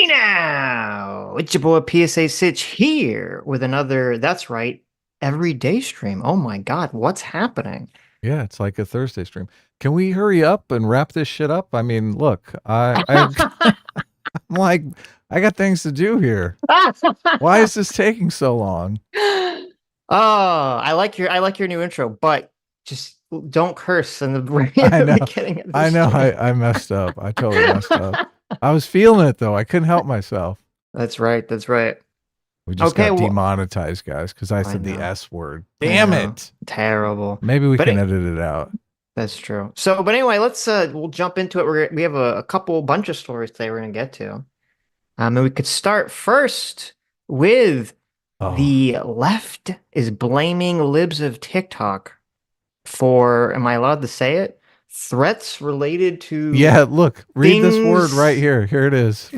now. It's your boy PSA Sitch here with another, that's right, everyday stream. Oh my God, what's happening? Yeah, it's like a Thursday stream. Can we hurry up and wrap this shit up? I mean, look, I'm like, I got things to do here. Why is this taking so long? Oh, I like your new intro, but just don't curse in the I know, beginning of the I know, stream. I messed up. I totally messed up. I was feeling it though. I couldn't help myself. That's right. That's right. We just Okay, got well, demonetized, guys, because I I said the know. S word. I Damn know. it. Terrible. Maybe we But can edit it out. that's true. So, but anyway, we'll jump into it. We have a couple bunch of stories today we're gonna get to. And we could start first with Oh, the left is blaming libs of TikTok for, am I allowed to say it? Threats related to yeah. Look, read this word right things, here. Here it is.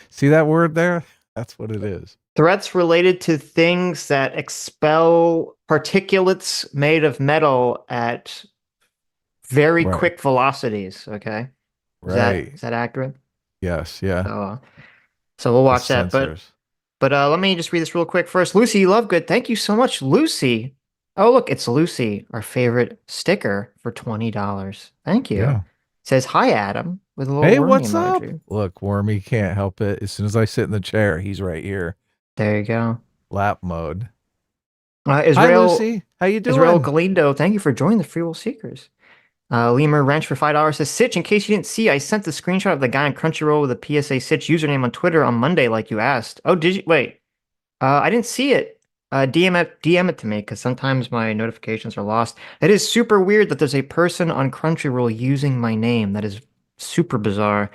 See that word there? That's what it is. threats related to things that expel particulates made of metal at very Right. quick velocities. Okay. Is that Right. is that accurate? Yes. Yeah. So, so we'll The watch that. But censors. let me just read this real quick first. Lucy Lovegood, thank you so much, Lucy. Oh, look, it's Lucy, our favorite sticker for $20. Thank you. Yeah. Says hi, Adam, with a little Hey, wormy what's up? emoji. Look, Wormy can't help it. As soon as I sit in the chair, he's right here. There you go. Lap mode. Hi, Israel Lucy. How you Israel doing? Galindo, thank you for joining the Free Will Seekers. Lemur Ranch for $5 says, Sitch, in case you didn't see, I sent the screenshot of the guy on Crunchyroll with a PSA Sitch username on Twitter on Monday, like you asked. Oh, did you? Wait. I didn't see it. DM it to me because sometimes my notifications are lost. It is super weird that there's a person on Crunchyroll using my name. That is super bizarre.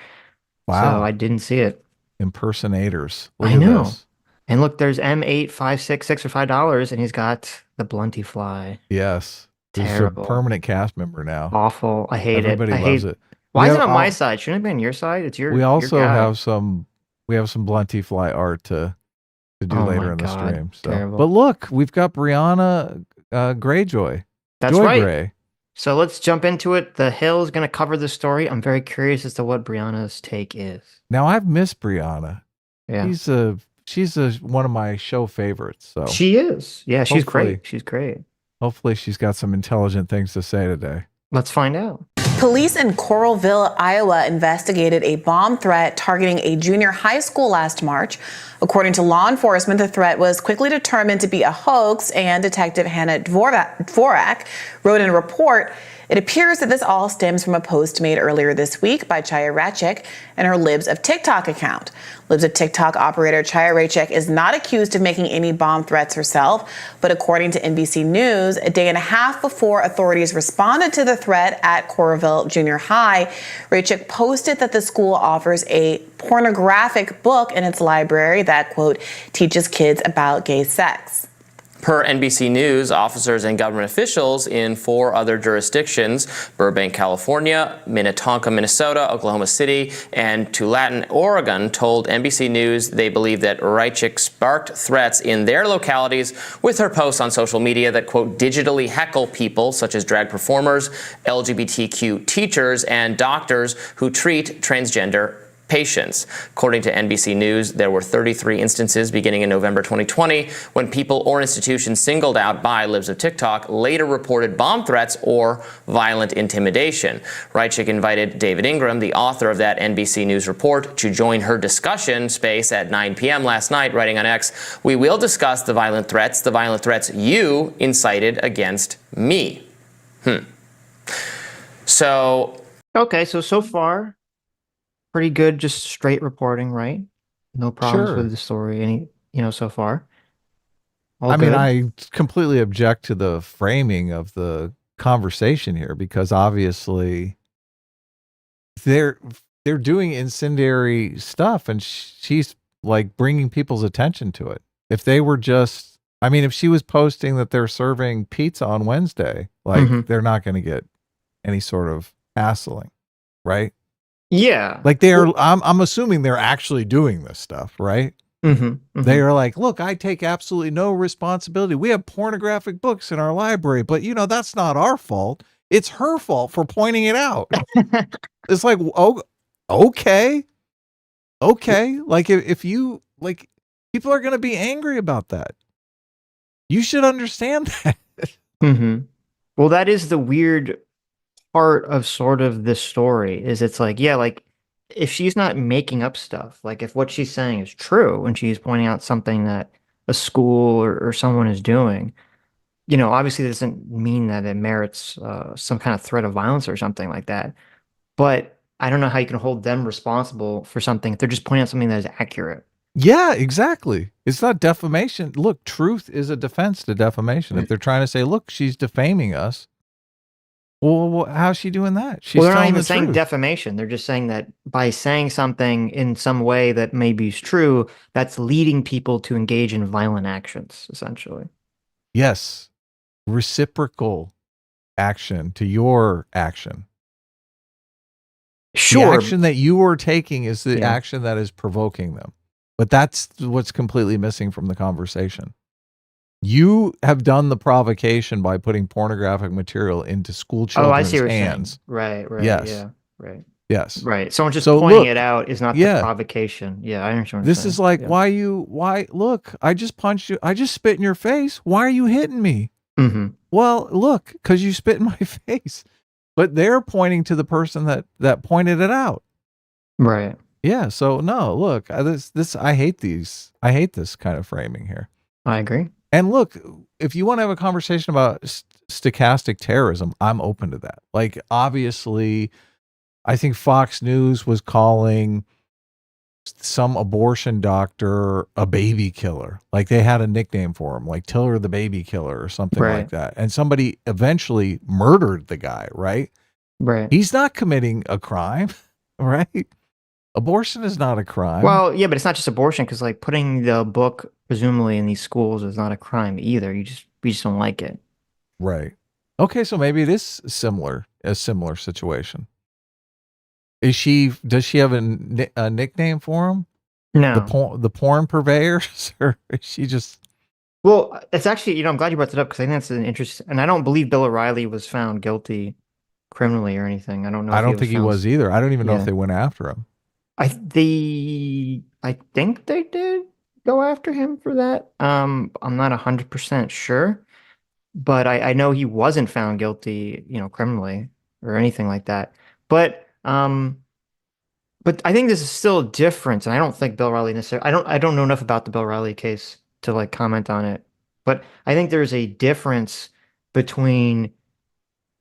So I Wow. didn't see it. Impersonators. Look I at know. this. And look, there's M8566 for $5, and he's got the Blunty Fly. Yes. This is a Terrible. permanent cast member now. Awful. I hate it. Everybody I loves hate. it. We Why is it have on my side? Shouldn't it be on your side? It's we your also guy. have some Blunty Fly art to do Oh later my in the God. stream. So, but Terrible. look, we've got Brianna Greyjoy. That's Joy right. Gray. So let's jump into it. The Hill is going to cover the story. I'm very curious as to what Brianna's take is. Now I've missed Brianna. Yeah. She's one of my show favorites. So She is. Yeah, she's great. hopefully She's great. hopefully she's got some intelligent things to say today. Let's find out. Police in Coralville, Iowa investigated a bomb threat targeting a junior high school last March. According to law enforcement, the threat was quickly determined to be a hoax, and Detective Hannah Dvorak wrote in a report, it appears that this all stems from a post made earlier this week by Chaya Rachik and her Libs of TikTok account. Libs of TikTok operator Chaya Rachik is not accused of making any bomb threats herself, but according to NBC News, a day and a half before authorities responded to the threat at Coralville Junior High, Rachik posted that the school offers a pornographic book in its library that, quote, teaches kids about gay sex. Per NBC News, officers and government officials in 4 other jurisdictions, Burbank, California, Minnetonka, Minnesota, Oklahoma City, and Tualatin, Oregon, told NBC News they believe that Reichik sparked threats in their localities with her posts on social media that, quote, digitally heckle people such as drag performers, LGBTQ teachers, and doctors who treat transgender patients. According to NBC News, there were 33 instances beginning in November 2020 when people or institutions singled out by Libs of TikTok later reported bomb threats or violent intimidation. Reichik invited David Ingram, the author of that NBC News report, to join her discussion space at 9 p.m. last night, writing on X, "We will discuss the violent threats you incited against me." So Okay, so far, pretty good, just straight reporting, right? No problems with Sure. the story, so far. All I mean, good. I completely object to the framing of the conversation here because obviously they're they're doing incendiary stuff and she's like bringing people's attention to it. If they were just I mean, if she was posting that they're serving pizza on Wednesday, like hmm they're not going to get any sort of hassling, right? Yeah. Like they're Well, I'm assuming they're actually doing this stuff, right? They are like, look, I take absolutely no responsibility. We have pornographic books in our library, but that's not our fault. It's her fault for pointing it out. It's like, oh, okay. Okay, like if you like, people are going to be angry about that. You should understand that. Mm-hmm. Well, that is the weird part of sort of this story is it's like, yeah, like if she's not making up stuff, like if what she's saying is true and she's pointing out something that a school or someone is doing, obviously that doesn't mean that it merits some kind of threat of violence or something like that. But I don't know how you can hold them responsible for something if they're just pointing out something that is accurate. Yeah, exactly. It's not defamation. Look, truth is a defense to defamation. If they're trying to say, look, she's defaming us, well, how's she doing that? She's Well, they're not telling even the saying truth. defamation. They're just saying that by saying something in some way that maybe is true, that's leading people to engage in violent actions, essentially. Yes, reciprocal action to your action. The Sure. action that you are taking is the Yeah. action that is provoking them. But that's what's completely missing from the conversation. You have done the provocation by putting pornographic material into school Oh, I see children's what you're hands. saying. Right, Yes. yeah, right. Yes. Right. Someone just So pointing look, it out is not the yeah, provocation. Yeah, I understand what you're this saying. is like, Yeah. why, look, I just punched you. I just spit in your face. Why are you hitting me? Mm-hmm. Well, look, because you spit in my face. But they're pointing to the person that pointed it out. Right. Yeah. So no, look, I hate these. I hate this kind of framing here. I agree. And look, if you want to have a conversation about stochastic terrorism, I'm open to that. Like, obviously, I think Fox News was calling some abortion doctor a baby killer. Like, they had a nickname for him, like Tiller the baby killer or something like Right. that. And somebody eventually murdered the guy, right? Right. He's not committing a crime, right? Abortion is not a crime. Well, yeah, but it's not just abortion because like putting the book presumably in these schools is not a crime either. We just don't like it. Right. Okay, so maybe it is a similar situation. Does she have a nickname for him? No. The porn purveyors, or is she just? Well, it's actually, I'm glad you brought that up because I think that's an interesting, and I don't believe Bill O'Reilly was found guilty criminally or anything. I don't know I if he don't was think he found. was either. I don't even know if Yeah. they went after him. I think they did go after him for that. I'm not 100% sure, but I know he wasn't found guilty, criminally or anything like that. But I think this is still a difference, and I don't think Bill Riley necessarily. I don't know enough about the Bill Riley case to like comment on it, but I think there's a difference between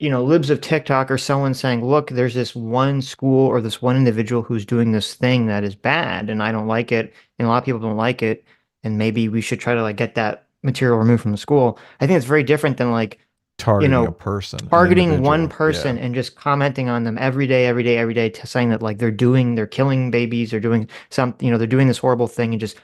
libs of TikTok or someone saying, look, there's this one school or this one individual who's doing this thing that is bad and I don't like it, and a lot of people don't like it, and maybe we should try to like get that material removed from the school. I think it's very different than like, Targeting a person, an targeting one individual. person Yeah. and just commenting on them every day, every day, every day, saying that like they're killing babies, they're doing they're doing this horrible thing and just,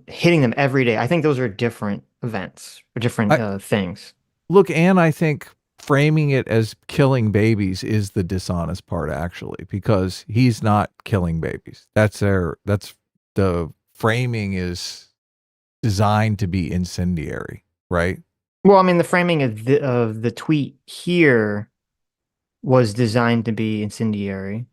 hitting them every day. I think those are different events or different things. Look, and I think framing it as killing babies is the dishonest part, actually, because he's not killing babies. That's the framing is designed to be incendiary, right? Well, I mean, the framing of the tweet here was designed to be incendiary.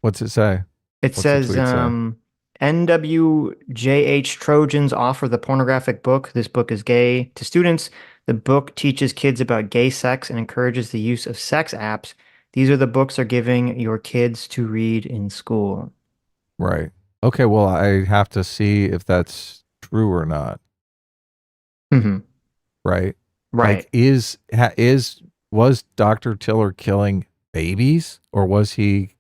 What's it say? It What's the says, tweet say? NWJH Trojans offer the pornographic book. This book is gay to students. The book teaches kids about gay sex and encourages the use of sex apps. These are the books are giving your kids to read in school. Right. Okay, well, I have to see if that's true or not. Mm-hmm. Right? Right. Like, was Dr. Tiller killing babies, or was he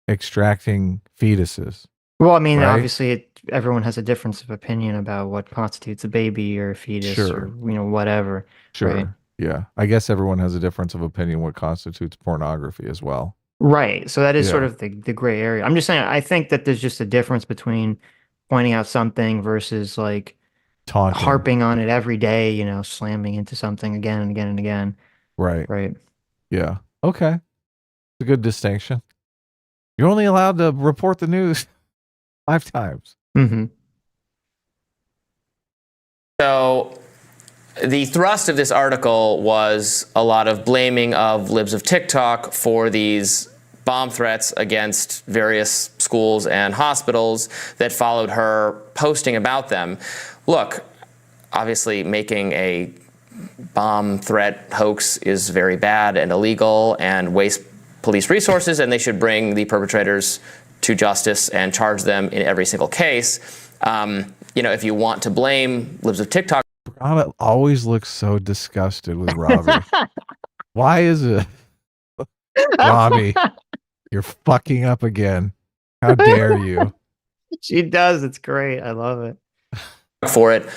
extracting fetuses? Well, I mean, Right? obviously, everyone has a difference of opinion about what constitutes a baby or a fetus or, whatever. Sure. Right. Yeah. I guess everyone has a difference of opinion what constitutes pornography as well. Right. So that is sort Yeah. of the gray area. I'm just saying, I think that there's just a difference between pointing out something versus like Taunting. harping on it every day, slamming into something again and again and again. Right. Right. Yeah. Okay. It's a good distinction. You're only allowed to report the news 5 times. Mm-hmm. So the thrust of this article was a lot of blaming of libs of TikTok for these bomb threats against various schools schools and hospitals that followed her posting about them. Look, obviously making a bomb threat hoax is very bad and illegal and wastes police resources, and they should bring the perpetrators to justice and charge them in every single case. If you want to blame libs of TikTok, Brianna always looks so disgusted with Robbie. Why is it? Robbie, you're fucking up again. How dare you? She does. It's great. I love it. For it,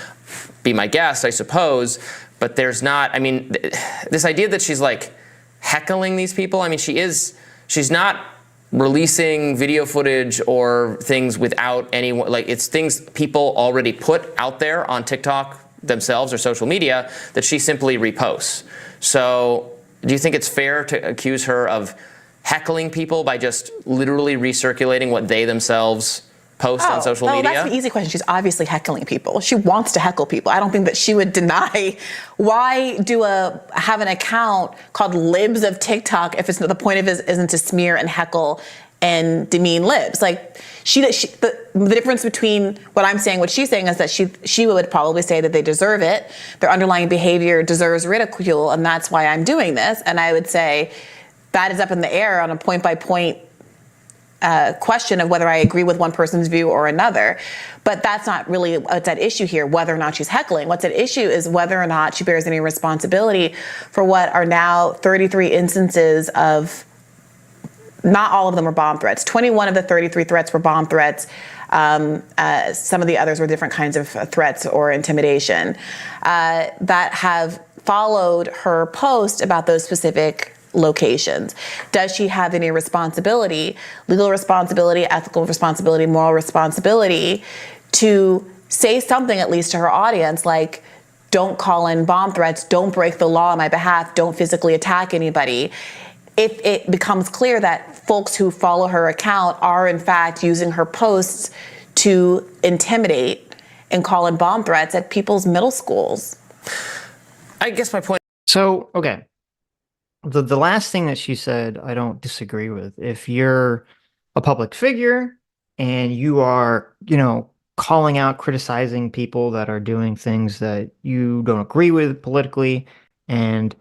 be my guest, I suppose. But there's not, this idea that she's like heckling these people. She's not releasing video footage or things without anyone, like it's things people already put out there on TikTok themselves or social media that she simply reposts. So do you think it's fair to accuse her of heckling people by just literally recirculating what they themselves post on social media? That's an easy question. She's obviously heckling people. She wants to heckle people. I don't think that she would deny. Why have an account called Libs of TikTok if the point of it isn't to smear and heckle and demean libs? Like the difference between what I'm saying, what she's saying is that she would probably say that they deserve it. Their underlying behavior deserves ridicule, and that's why I'm doing this. And I would say that is up in the air on a point by point question of whether I agree with one person's view or another. But that's not really what's at issue here, whether or not she's heckling. What's at issue is whether or not she bears any responsibility for what are now 33 instances of, not all of them were bomb threats. 21 of the 33 threats were bomb threats. Some of the others were different kinds of threats or intimidation that have followed her post about those specific locations. Does she have any responsibility, legal responsibility, ethical responsibility, moral responsibility to say something at least to her audience, like, don't call in bomb threats, don't break the law on my behalf, don't physically attack anybody? If it becomes clear that folks who follow her account are in fact using her posts to intimidate and call in bomb threats at people's middle schools. I guess my point. So, okay. The last thing that she said, I don't disagree with. If you're a public figure and you are, calling out, criticizing people that are doing things that you don't agree with politically, and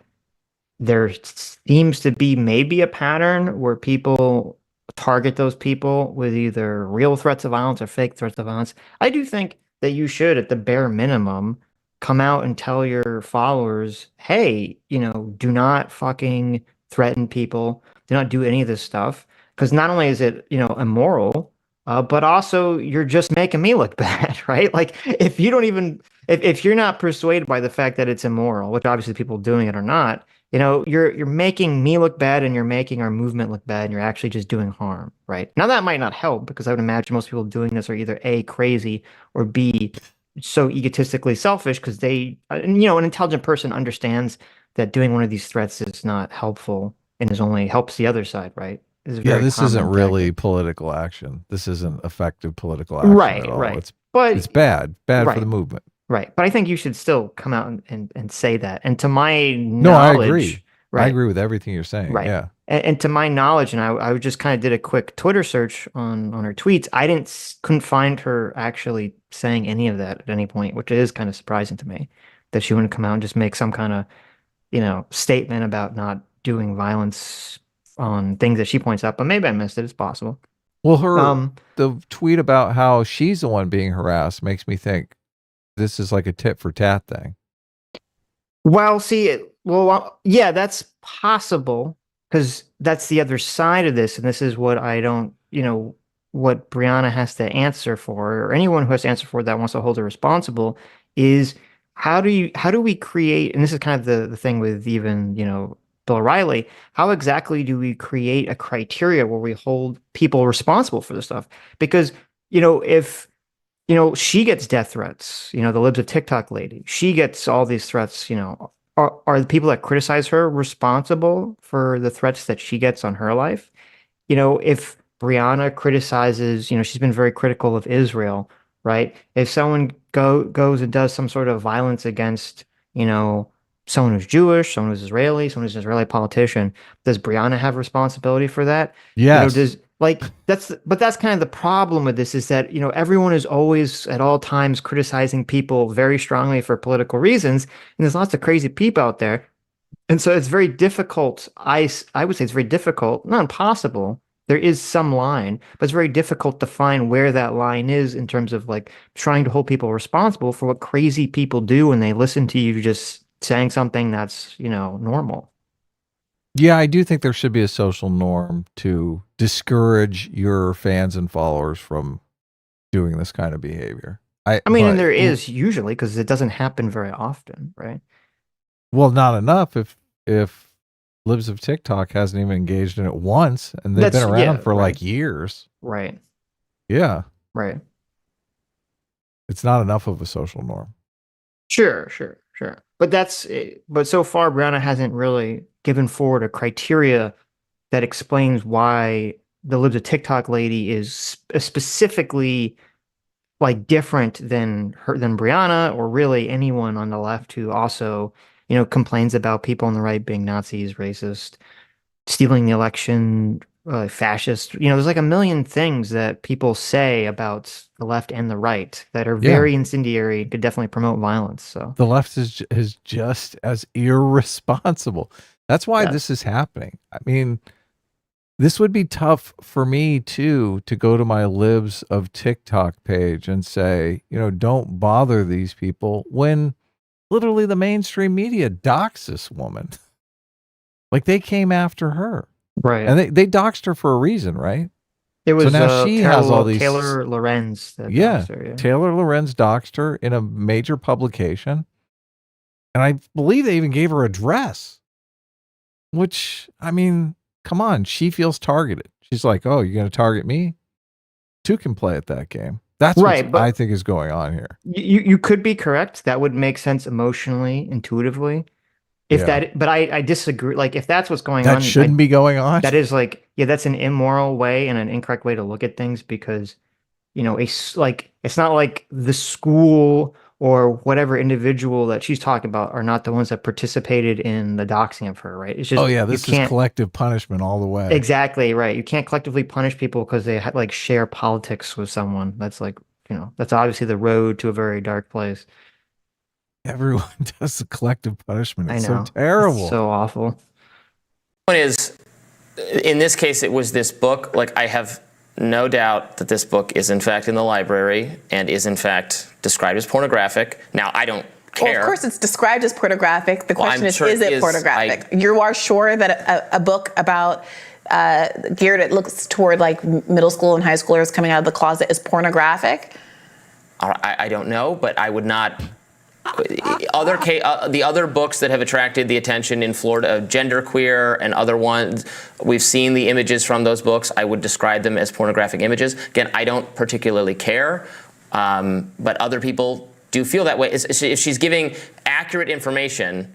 there seems to be maybe a pattern where people target those people with either real threats of violence or fake threats of violence, I do think that you should, at the bare minimum, come out and tell your followers, hey, do not fucking threaten people. Do not do any of this stuff. Because not only is it, immoral, but also you're just making me look bad, right? Like if you don't even, if you're not persuaded by the fact that it's immoral, which obviously people doing it are not, you're making me look bad and you're making our movement look bad and you're actually just doing harm, right? Now that might not help because I would imagine most people doing this are either A, crazy, or B, so egotistically selfish because they, an intelligent person understands that doing one of these threats is not helpful and is only helps the other side, right? This isn't really political action. This isn't effective political action right, at all. Right. It's bad right, for the movement. Right. But I think you should still come out and say that. And to my knowledge, no, I agree. Right, I agree with everything you're saying. Right. Yeah. And to my knowledge, and I just kind of did a quick Twitter search on her tweets. I couldn't find her actually saying any of that at any point, which is kind of surprising to me that she wouldn't come out and just make some kind of, statement about not doing violence on things that she points out. But maybe I missed it. It's possible. Well, the tweet about how she's the one being harassed makes me think this is like a tit for tat thing. Well, yeah, that's possible because that's the other side of this. And this is what I don't, what Brianna has to answer for, or anyone who has to answer for that wants to hold her responsible, is how do we create, and this is kind of the thing with even, Bill O'Reilly, how exactly do we create a criteria where we hold people responsible for this stuff? Because, if, she gets death threats, the Libs of TikTok lady, she gets all these threats, are the people that criticize her responsible for the threats that she gets on her life? If Brianna criticizes, she's been very critical of Israel, right? If someone goes and does some sort of violence against, someone who's Jewish, someone who's Israeli, someone who's an Israeli politician, does Brianna have responsibility for that? Yes. Like but that's kind of the problem with this is that, everyone is always at all times criticizing people very strongly for political reasons, and there's lots of crazy people out there. And so it's very difficult. I would say it's very difficult, not impossible. There is some line, but it's very difficult to find where that line is in terms of like trying to hold people responsible for what crazy people do when they listen to you just saying something that's, normal. Yeah, I do think there should be a social norm to discourage your fans and followers from doing this kind of behavior. I mean, and there is usually because it doesn't happen very often, right? Well, not enough if Libs of TikTok hasn't even engaged in it once, and they've been around for like years. Right. Yeah. Right. It's not enough of a social norm. Sure. But so far, Brianna hasn't really given forward a criteria that explains why the Libs of TikTok lady is specifically like different than Brianna or really anyone on the left who also, complains about people on the right being Nazis, racist, stealing the election, fascist. There's like a million things that people say about the left and the right that are very incendiary and could definitely promote violence. So the left is just as irresponsible. That's why this is happening. I mean, this would be tough for me too, to go to my Libs of TikTok page and say, don't bother these people when literally the mainstream media doxed this woman. Like they came after her. Right. And they doxed her for a reason, right? It was so now she has all these Taylor Lorenz that doxed her, Taylor Lorenz doxed her in a major publication. And I believe they even gave her a dress. Which, I mean, come on, she feels targeted. She's like, "Oh, you're going to target me? Two can play at that game." That's right, what I think is going on here. You could be correct. That would make sense emotionally, intuitively. But I disagree. Like, if that's what's going on, that shouldn't be going on. That is like, that's an immoral way and an incorrect way to look at things because, it's not like the school or whatever individual that she's talking about are not the ones that participated in the doxing of her, right? It's just, this is collective punishment all the way. Exactly, right. You can't collectively punish people because they like share politics with someone. That's like, that's obviously the road to a very dark place. Everyone does the collective punishment. It's so terrible. It's so awful. One is, in this case, it was this book. Like, I have no doubt that this book is in fact in the library and is in fact described as pornographic. Now, I don't care. Well, of course, it's described as pornographic. The question is it pornographic? You are sure that a book about geared, it looks toward like middle school and high schoolers coming out of the closet is pornographic? I don't know, but I would not. The other books that have attracted the attention in Florida, genderqueer and other ones, we've seen the images from those books. I would describe them as pornographic images. Again, I don't particularly care, but other people do feel that way. If she's giving accurate information,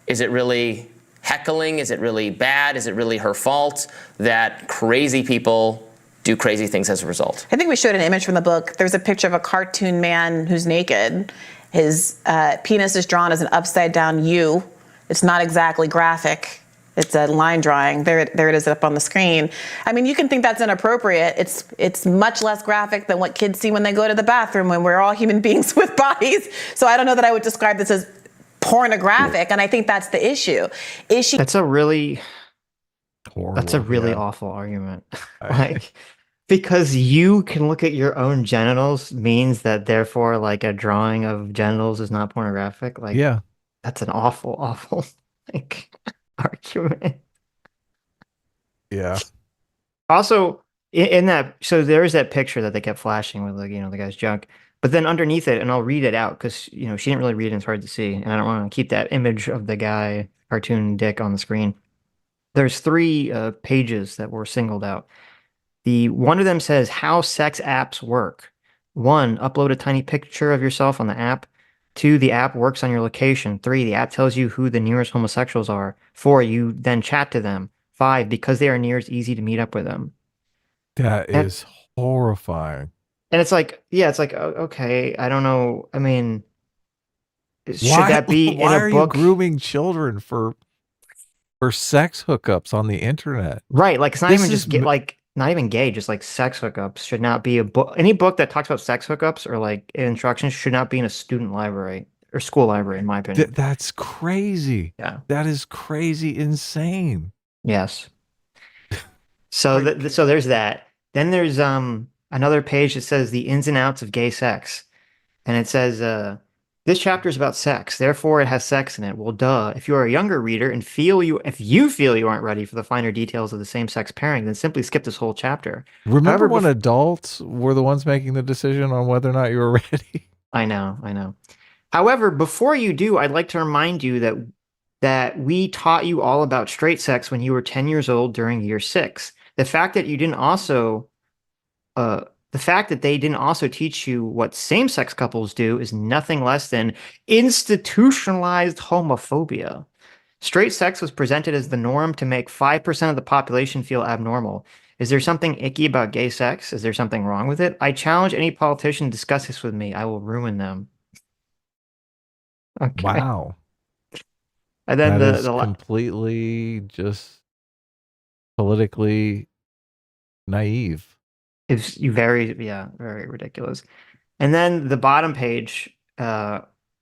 is it really heckling? Is it really bad? Is it really her fault that crazy people do crazy things as a result? I think we showed an image from the book. There's a picture of a cartoon man who's naked. His penis is drawn as an upside down U. It's not exactly graphic. It's a line drawing. There it is up on the screen. I mean, you can think that's inappropriate. It's much less graphic than what kids see when they go to the bathroom, when we're all human beings with bodies. So I don't know that I would describe this as pornographic, and I think that's the issue. That's a really horrible, that's a really awful argument. Like, because you can look at your own genitals means that therefore like a drawing of genitals is not pornographic. Like, that's an awful like argument. Yeah. Also, in that, so there is that picture that they kept flashing with, like, the guy's junk. But then underneath it, and I'll read it out because, she didn't really read it and it's hard to see. And I don't want to keep that image of the guy, cartoon dick, on the screen. There's 3 pages that were singled out. One of them says how sex apps work. 1, upload a tiny picture of yourself on the app. 2, the app works on your location. 3, the app tells you who the nearest homosexuals are. 4, you then chat to them. 5, because they are near, it's easy to meet up with them. That is horrifying. And it's like, okay, I don't know. I mean, should that be in a book? Why are you grooming children for sex hookups on the internet? Right, like it's not even just not even gay, just like sex hookups should not be a book. Any book that talks about sex hookups or like instructions should not be in a student library or school library, in my opinion. That's crazy. Yeah. That is crazy insane. Yes. So Like, so there's that. Then there's another page that says the ins and outs of gay sex. And it says this chapter is about sex, therefore it has sex in it. Well, duh. If you are a younger reader and if you feel you aren't ready for the finer details of the same-sex pairing, then simply skip this whole chapter. remember However, when adults were the ones making the decision on whether or not you were ready? I know, I know. However, before you do, I'd like to remind you that we taught you all about straight sex when you were 10 years old during year 6. The fact that you didn't also uh the fact that they didn't also teach you what same-sex couples do is nothing less than institutionalized homophobia. Straight sex was presented as the norm to make 5% of the population feel abnormal. Is there something icky about gay sex? Is there something wrong with it? I challenge any politician to discuss this with me. I will ruin them. Okay. Wow. And then That is the completely just politically naive. it's very, yeah, very ridiculous. And then the bottom page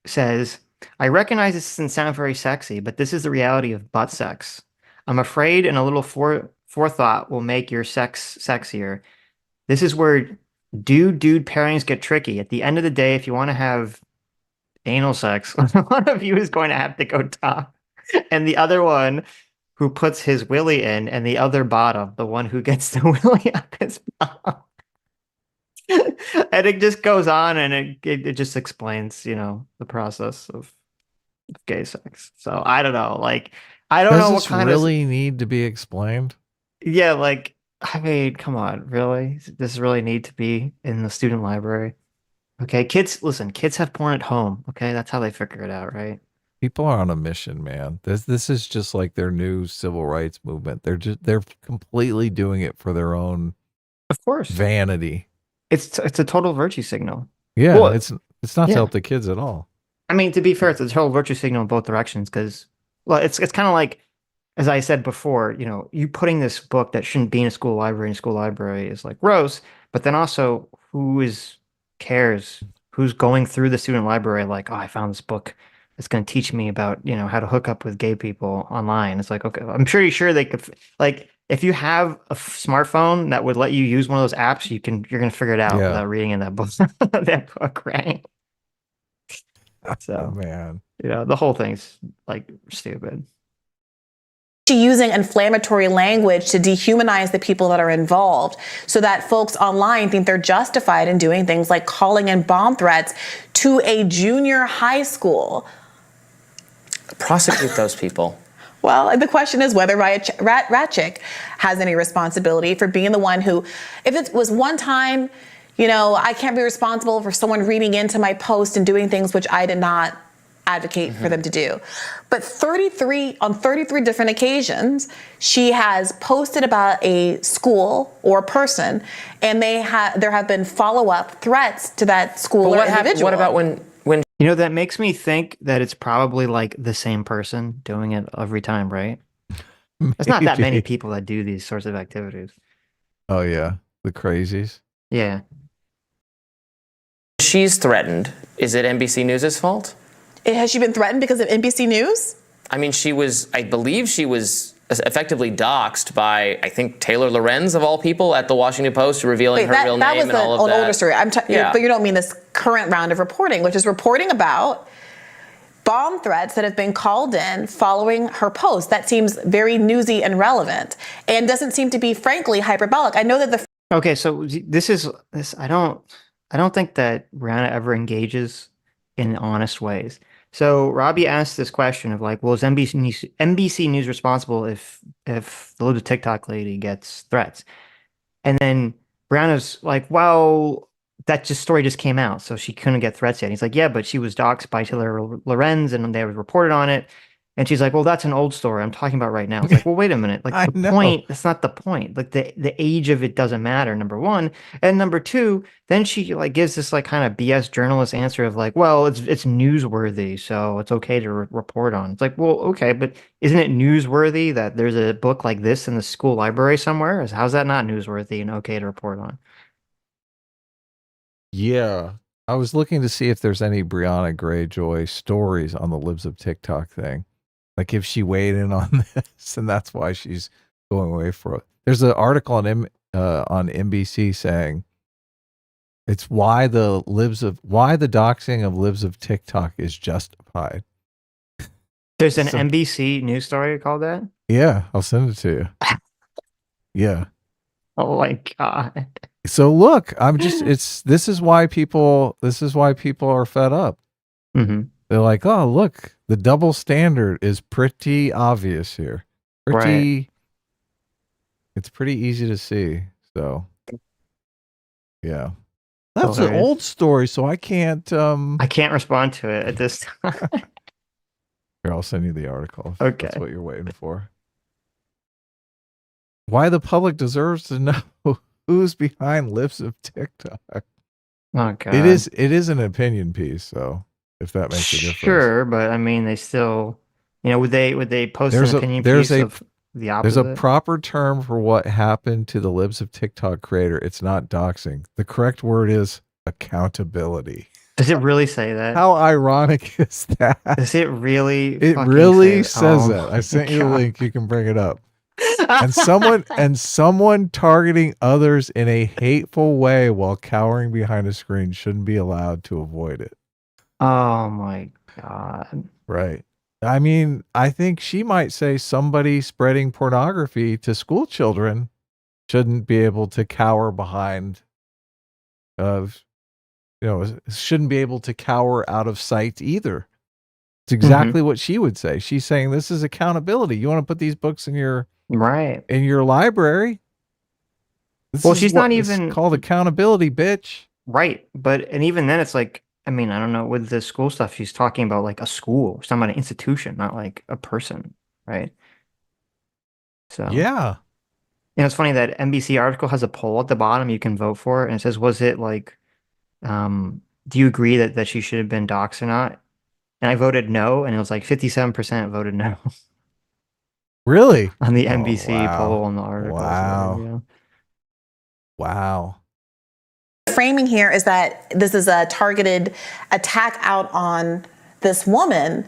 says, I recognize this doesn't sound very sexy, but this is the reality of butt sex. I'm afraid and a little forethought will make your sex sexier. This is where dude pairings get tricky. At the end of the day, if you want to have anal sex, one of you is going to have to go top. And the other one who puts his willy in, and the other bottom, the one who gets the willy up his bum. And it just goes on and it just explains, the process of gay sex. So I don't know. Like, I don't Does know what this kind really need to be explained? yeah, like, I mean, come on, really? Does this really need to be in the student library? Okay, kids, listen, kids have porn at home. Okay, that's how they figure it out, right? People are on a mission, man. This is just like their new civil rights movement. They're completely doing it for their own Of course. vanity. It's a total virtue signal. Yeah, Well, it's not to yeah. help the kids at all. I mean, to be fair, it's a total virtue signal in both directions because, well, it's kind of like, as I said before, you putting this book that shouldn't be in a school library is like gross, but then also cares? Who's going through the student library like, oh, I found this book that's going to teach me about, how to hook up with gay people online. It's like, okay, I'm pretty sure they could, like, if you have a smartphone that would let you use one of those apps, you're going to figure it out Yeah. without reading in that book, that book, right? Oh So, man. the whole thing's like stupid. Using inflammatory language to dehumanize the people that are involved so that folks online think they're justified in doing things like calling in bomb threats to a junior high school. Prosecute those people. Well, the question is whether Ratchik has any responsibility for being the one who, if it was one time, I can't be responsible for someone reading into my post and doing things which I did not advocate for them to do. But 33 different occasions, she has posted about a school or a person, and there have been follow-up threats to that school or individual. What about when That makes me think that it's probably like the same person doing it every time, right? There's not that many Maybe. people that do these sorts of activities. Oh yeah, the crazies. Yeah. she's threatened, is it NBC News' fault? Has she been threatened because of NBC News? I mean, I believe she was effectively doxxed by, I think, Taylor Lorenz, of all people, at the Washington Post, revealing her real name and all of that. That was an older story. Yeah. But you don't mean this current round of reporting, which is reporting about bomb threats that have been called in following her post. That seems very newsy and relevant and doesn't seem to be, frankly, hyperbolic. I know that Okay, so this. I don't think that Rihanna ever engages in honest ways. So Robbie asked this question of like, well, is NBC News responsible if the little TikTok lady gets threats? And then Brianna's like, well, story just came out, so she couldn't get threats yet. And he's like, yeah, but she was doxxed by Taylor Lorenz, and they reported on it. And she's like, well, that's an old story. I'm talking about right now. It's like, well, wait a minute. Like I the know. point, that's not the point. Like the age of it doesn't matter, number one. And number two, then she like gives this like kind of BS journalist answer of like, well, it's newsworthy, so it's okay to report on. It's like, well, okay, but isn't it newsworthy that there's a book like this in the school library somewhere? How's that not newsworthy and okay to report on? Yeah. I was looking to see if there's any Brianna Greyjoy stories on the Libs of TikTok thing. Like if she weighed in on this and that's why she's going away for it. There's an article on NBC saying it's why the doxing of Libs of TikTok is justified. There's an NBC news story called that? Yeah, I'll send it to you. Yeah. Oh my God. So look, this is why people are fed up. Mm-hmm. They're like, oh, look, the double standard is pretty obvious here. Right. It's pretty easy to see. So, yeah. That's an Hilarious. old story, so I can't I can't respond to it at this time. Here, I'll send you the article if Okay. that's what you're waiting for. Why the public deserves to know who's behind Lips of TikTok. Oh God. It is an opinion piece, so if that makes a difference. Sure, but I mean, they still, would they post an opinion piece of the opposite? There's a proper term for what happened to the Libs of TikTok creator. It's not doxing. The correct word is accountability. Does it really say that? How ironic is that? Does it really? It really says Oh that. I sent my you the God. link. You can bring it up. And someone targeting others in a hateful way while cowering behind a screen shouldn't be allowed to avoid it. Oh my God. Right. I mean, I think she might say somebody spreading pornography to school children shouldn't be able to cower behind shouldn't be able to cower out of sight either. It's exactly what she would say. She's saying this is accountability. You want to put these books in your library? She's not even called accountability, bitch. Right. And even then it's like, I mean, I don't know, with the school stuff, she's talking about like a school, she's talking about an institution, not like a person, right? So yeah. It's funny that NBC article has a poll at the bottom you can vote for, and it says, was it like, do you agree that she should have been doxxed or not? And I voted no, and it was like 57% voted no. Really? On the NBC wow. poll on the article. Wow. So, yeah. Wow. The framing here is that this is a targeted attack out on this woman.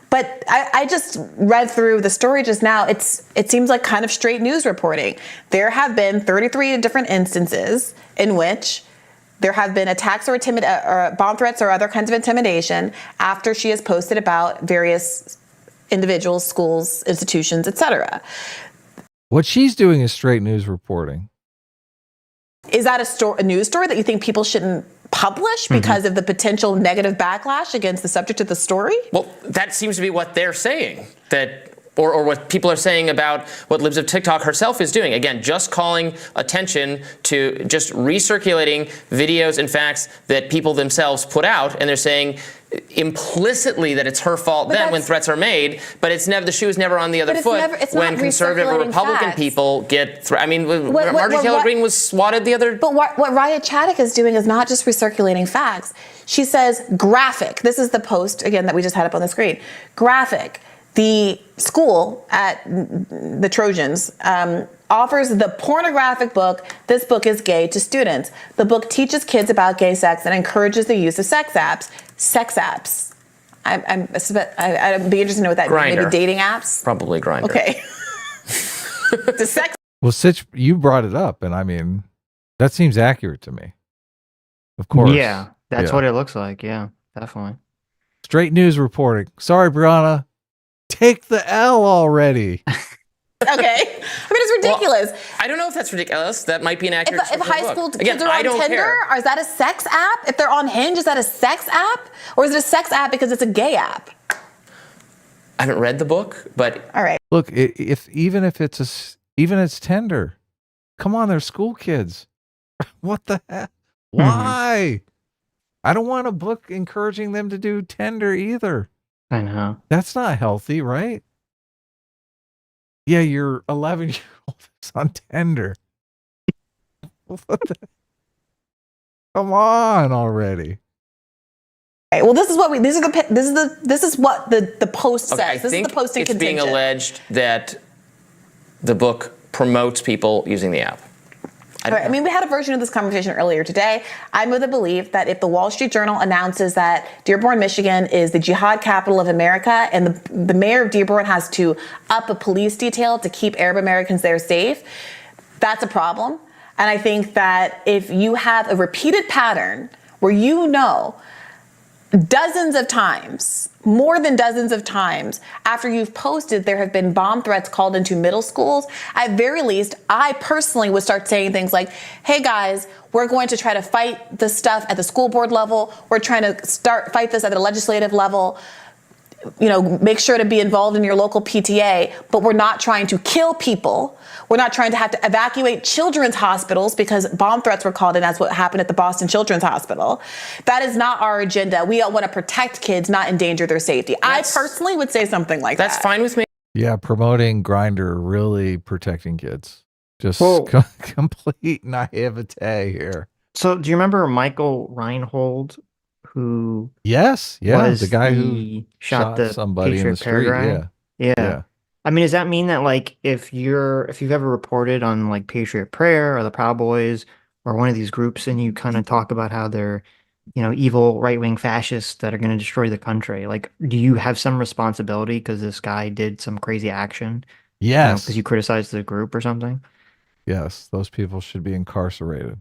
But I just read through the story just now. It seems like kind of straight news reporting. There have been 33 different instances in which there have been attacks or bomb threats or other kinds of intimidation after she has posted about various individuals, schools, institutions, etc. What she's doing is straight news reporting. Is that a news story that you think people shouldn't publish because of the potential negative backlash against the subject of the story? Well, that seems to be what they're saying, or what people are saying about what Libs of TikTok herself is doing. Again, just calling attention to just recirculating videos and facts that people themselves put out, and they're saying implicitly that it's her fault when threats are made, but it's never, the shoe is never on the other foot when conservative or Republican people get I mean, Marjorie Taylor Greene was swatted the other. But what Raya Chaddock is doing is not just recirculating facts. She says graphic. This is the post again that we just had up on the screen. Graphic. The school at the Trojans offers the pornographic book, This Book is Gay, to students. The book teaches kids about gay sex and encourages the use of sex apps. Sex apps. I'd be interested to know what that means. Maybe dating apps? Probably Grindr. Okay. The sex. Well, Sitch, you brought it up, and I mean, that seems accurate to me. Of course. Yeah, that's what it looks like. Yeah, definitely. Straight news reporting. Sorry, Brianna. Take the L already. Okay. I mean, it's ridiculous. Well, I don't know if that's ridiculous. That might be an accurate If high school kids are on Tinder, or is that a sex app? If they're on Hinge, is that a sex app? Or is it a sex app because it's a gay app? I haven't read the book, but all right. Look, even it's Tinder. Come on, they're school kids. What the heck? Why? I don't want a book encouraging them to do Tinder either. I know. That's not healthy, right? Yeah, your 11-year-old is on Tender. What the- Come on already. Okay, well, this is what this is what the post Okay, I says. This is the think post in it's being contention. alleged that the book promotes people using the app. I mean, we had a version of this conversation earlier today. I'm of the belief that if the Wall Street Journal announces that Dearborn, Michigan is the jihad capital of America, and the mayor of Dearborn has to up a police detail to keep Arab Americans there safe, that's a problem. And I think that if you have a repeated pattern where you know dozens of times, more than dozens of times, after you've posted, there have been bomb threats called into middle schools. At very least, I personally would start saying things like, hey guys, we're going to try to fight this stuff at the school board level. We're trying to fight this at the legislative level. You know, make sure to be involved in your local PTA, but we're not trying to kill people. We're not trying to have to evacuate children's hospitals because bomb threats were called in, as what happened at the Boston Children's Hospital. That is not our agenda. We want to protect kids, not endanger their safety. I personally would say something like that. That's fine with me. Yeah, promoting Grinder, really protecting kids. Just Well- complete naivete here. So do you remember Michael Reinhold, who Yes, yeah, was the guy who shot the somebody in Patriot the street. paragliding? Yeah, Yeah. yeah. I mean, does that mean that like if you've ever reported on like Patriot Prayer or the Proud Boys or one of these groups and you kind of talk about how they're, evil right-wing fascists that are going to destroy the country, like do you have some responsibility because this guy did some crazy action, Yes, because you criticized the group or something? yes, those people should be incarcerated.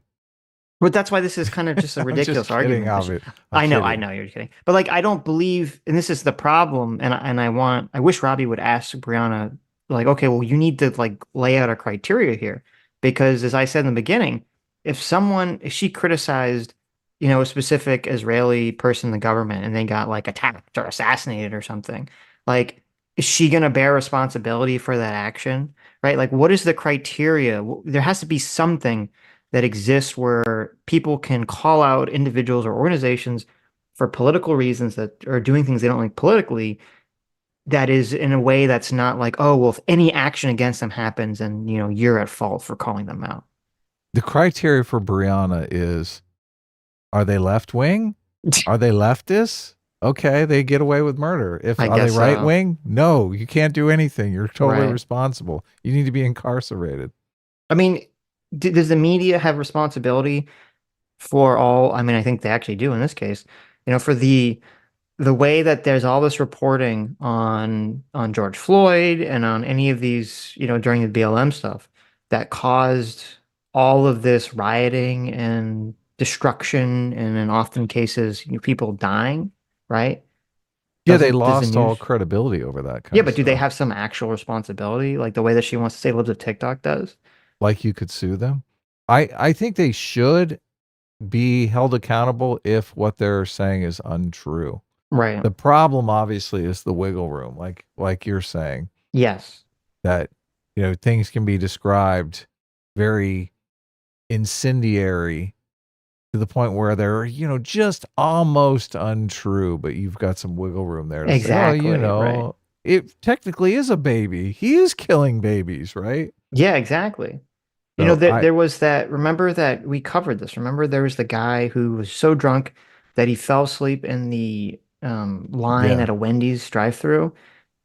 But that's why this is kind of just a I'm ridiculous just kidding, argument. I'm I kidding. know you're kidding. But like I don't believe, and this is the problem, and I wish Robbie would ask Brianna, like, okay, well, you need to like lay out a criteria here. Because as I said in the beginning, if she criticized, a specific Israeli person in the government and they got like attacked or assassinated or something, like, is she gonna bear responsibility for that action? Right? Like, what is the criteria? There has to be something that exists where people can call out individuals or organizations for political reasons that are doing things they don't like politically, that is in a way that's not like, oh, well, if any action against them happens and you're at fault for calling them out. The criteria for Brianna is: are they left wing? Are they leftists? Okay, they get away with murder. If I are they guess right so. wing? No, you can't do anything. You're totally Right. responsible. You need to be incarcerated. I mean, does the media have responsibility for all? I mean, I think they actually do in this case, for the way that there's all this reporting on George Floyd and on any of these, during the BLM stuff that caused all of this rioting and destruction and in often cases, people dying, right? Yeah, they Does the lost all news? credibility over that kind Yeah, of but do they stuff. have some actual responsibility, like the way that she wants to say lives of TikTok does? Like you could sue them. I think they should be held accountable if what they're saying is untrue. Right. The problem obviously is the wiggle room, like you're saying, Yes. that things can be described very incendiary to the point where they're just almost untrue, but you've got some wiggle room there to say, oh, Exactly. Right. it technically is a baby. He is killing babies, right? Yeah, exactly. So There was that, remember that we covered this. Remember there was the guy who was so drunk that he fell asleep in the line Yeah, at a Wendy's drive-through.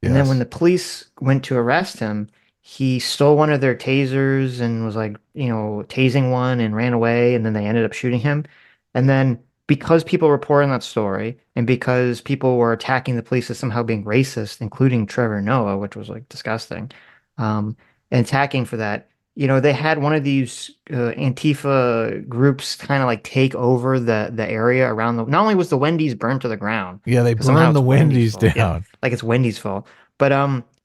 And then when yes. the police went to arrest him, he stole one of their tasers and was like, tasing one and ran away. And then they ended up shooting him. And then because people reported on that story and because people were attacking the police as somehow being racist, including Trevor Noah, which was like disgusting, and attacking for that, they had one of these Antifa groups kind of like take over the area around the. Not only was the Wendy's burned to the ground, Yeah, they 'cause somehow burned the it's Wendy's Wendy's fault. Yeah, down. like it's Wendy's fault.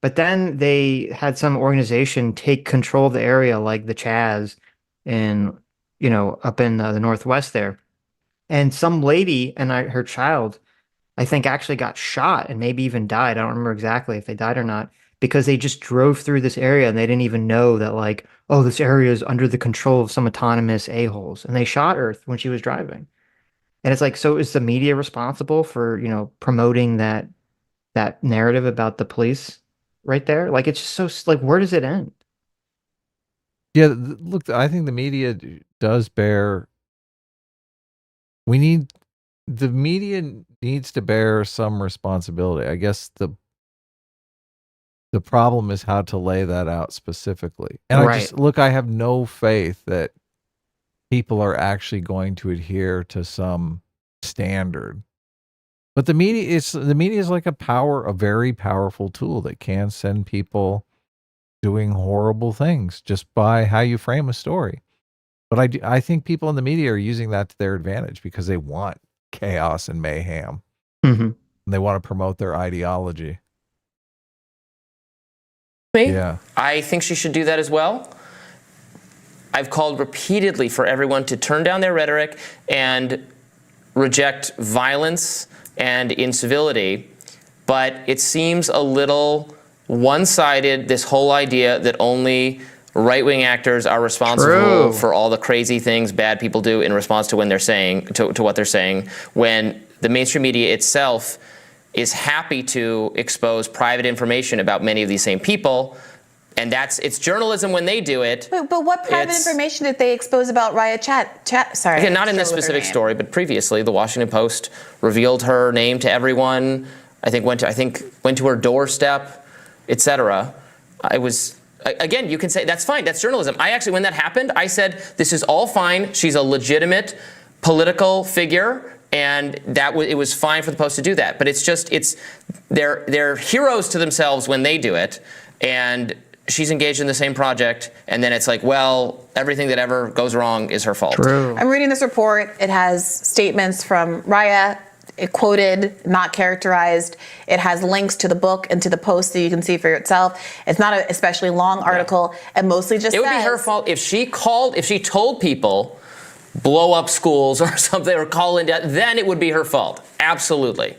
But then they had some organization take control of the area, like the Chaz, in up in the Northwest there, and some lady and her child, I think, actually got shot and maybe even died. I don't remember exactly if they died or not because they just drove through this area and they didn't even know that, like, oh, this area is under the control of some autonomous a-holes, and they shot her when she was driving. And it's like, so is the media responsible for, promoting that that narrative about the police right there. Like, it's just so, like, where does it end? Yeah, look, I think the media does bear. The media needs to bear some responsibility. I guess the problem is how to lay that out specifically. And Right. I have no faith that people are actually going to adhere to some standard. But the media is like a very powerful tool that can send people doing horrible things just by how you frame a story. But I think people in the media are using that to their advantage because they want chaos and mayhem. Mm-hmm. And they want to promote their ideology. Me? Yeah. I think she should do that as well. I've called repeatedly for everyone to turn down their rhetoric and reject violence and incivility, but it seems a little one-sided, this whole idea that only right-wing actors are responsible for all the crazy things bad people do in response to when they're saying to what they're saying, when the mainstream media itself is happy to expose private information about many of these same people. And it's journalism when they do it. But what private information did they expose about Raya Chat? Sorry. Again, not in this specific story, but previously, the Washington Post revealed her name to everyone. I think went to her doorstep, etc. Again, you can say that's fine. That's journalism. When that happened, I said this is all fine. She's a legitimate political figure, and it was fine for the Post to do that. But they're heroes to themselves when they do it, and she's engaged in the same project, and then it's like, well, everything that ever goes wrong is her fault. True. I'm reading this report. It has statements from Raya, quoted, not characterized. It has links to the book and to the post so you can see for yourself. It's not an especially long article, and mostly just It would be her fault if she told people, blow up schools or something, or call in death, then it would be her fault. Absolutely.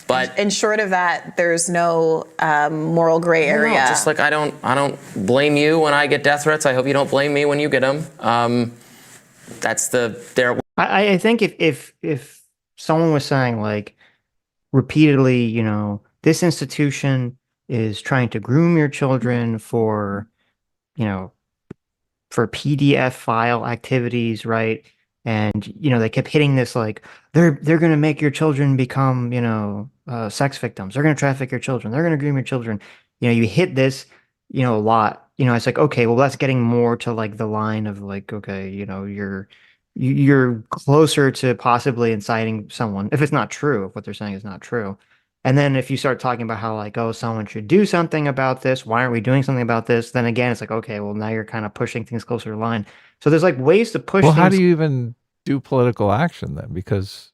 But in short of that, there's no moral gray area. No, just like I don't blame you when I get death threats. I hope you don't blame me when you get them. I think if someone was saying, like, repeatedly, this institution is trying to groom your children for PDF file activities, right? And they kept hitting this, like, they're going to make your children become sex victims. They're going to traffic your children. They're going to groom your children. You hit this a lot. It's like, okay, well, that's getting more to, like, the line of, like, okay, you're closer to possibly inciting someone, if it's not true, if what they're saying is not true. And then if you start talking about how, like, oh, someone should do something about this, why aren't we doing something about this? Then again, it's like, okay, well, now you're kind of pushing things closer to the line. So there's, like, ways to push Well, things. how do you even do political action then? Because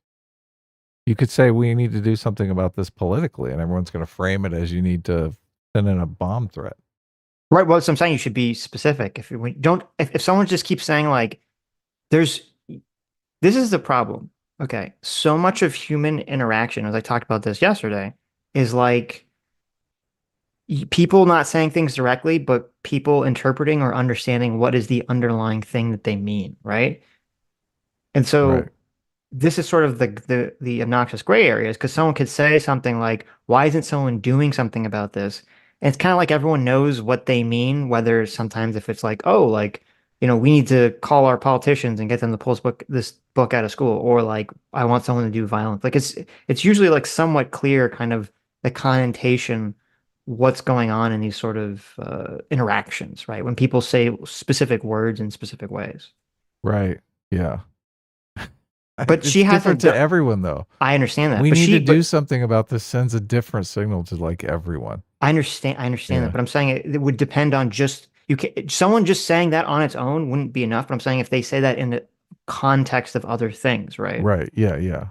you could say we need to do something about this politically, and everyone's going to frame it as you need to send in a bomb threat. Right. Well, so I'm saying you should be specific. If someone just keeps saying, like, this is the problem. Okay. So much of human interaction, as I talked about this yesterday, is like people not saying things directly, but people interpreting or understanding what is the underlying thing that they mean, right? And so this is sort of the obnoxious gray areas, because someone could say something like, why isn't someone doing something about this? And it's kind of like everyone knows what they mean, whether sometimes if it's like, oh, like, we need to call our politicians and get them to pull this book out of school, or like, I want someone to do violence. Like, it's usually, like, somewhat clear kind of the connotation, what's going on in these sort of interactions, right? When people say specific words in specific ways. Right. Yeah. But she hasn't different to everyone, though. I understand that. We need to do something about this. Sends a different signal to, like, everyone. I understand that, but I'm saying it would depend on someone just saying that on its own wouldn't be enough. But I'm saying if they say that in the context of other things, right? Right. Yeah. Yeah.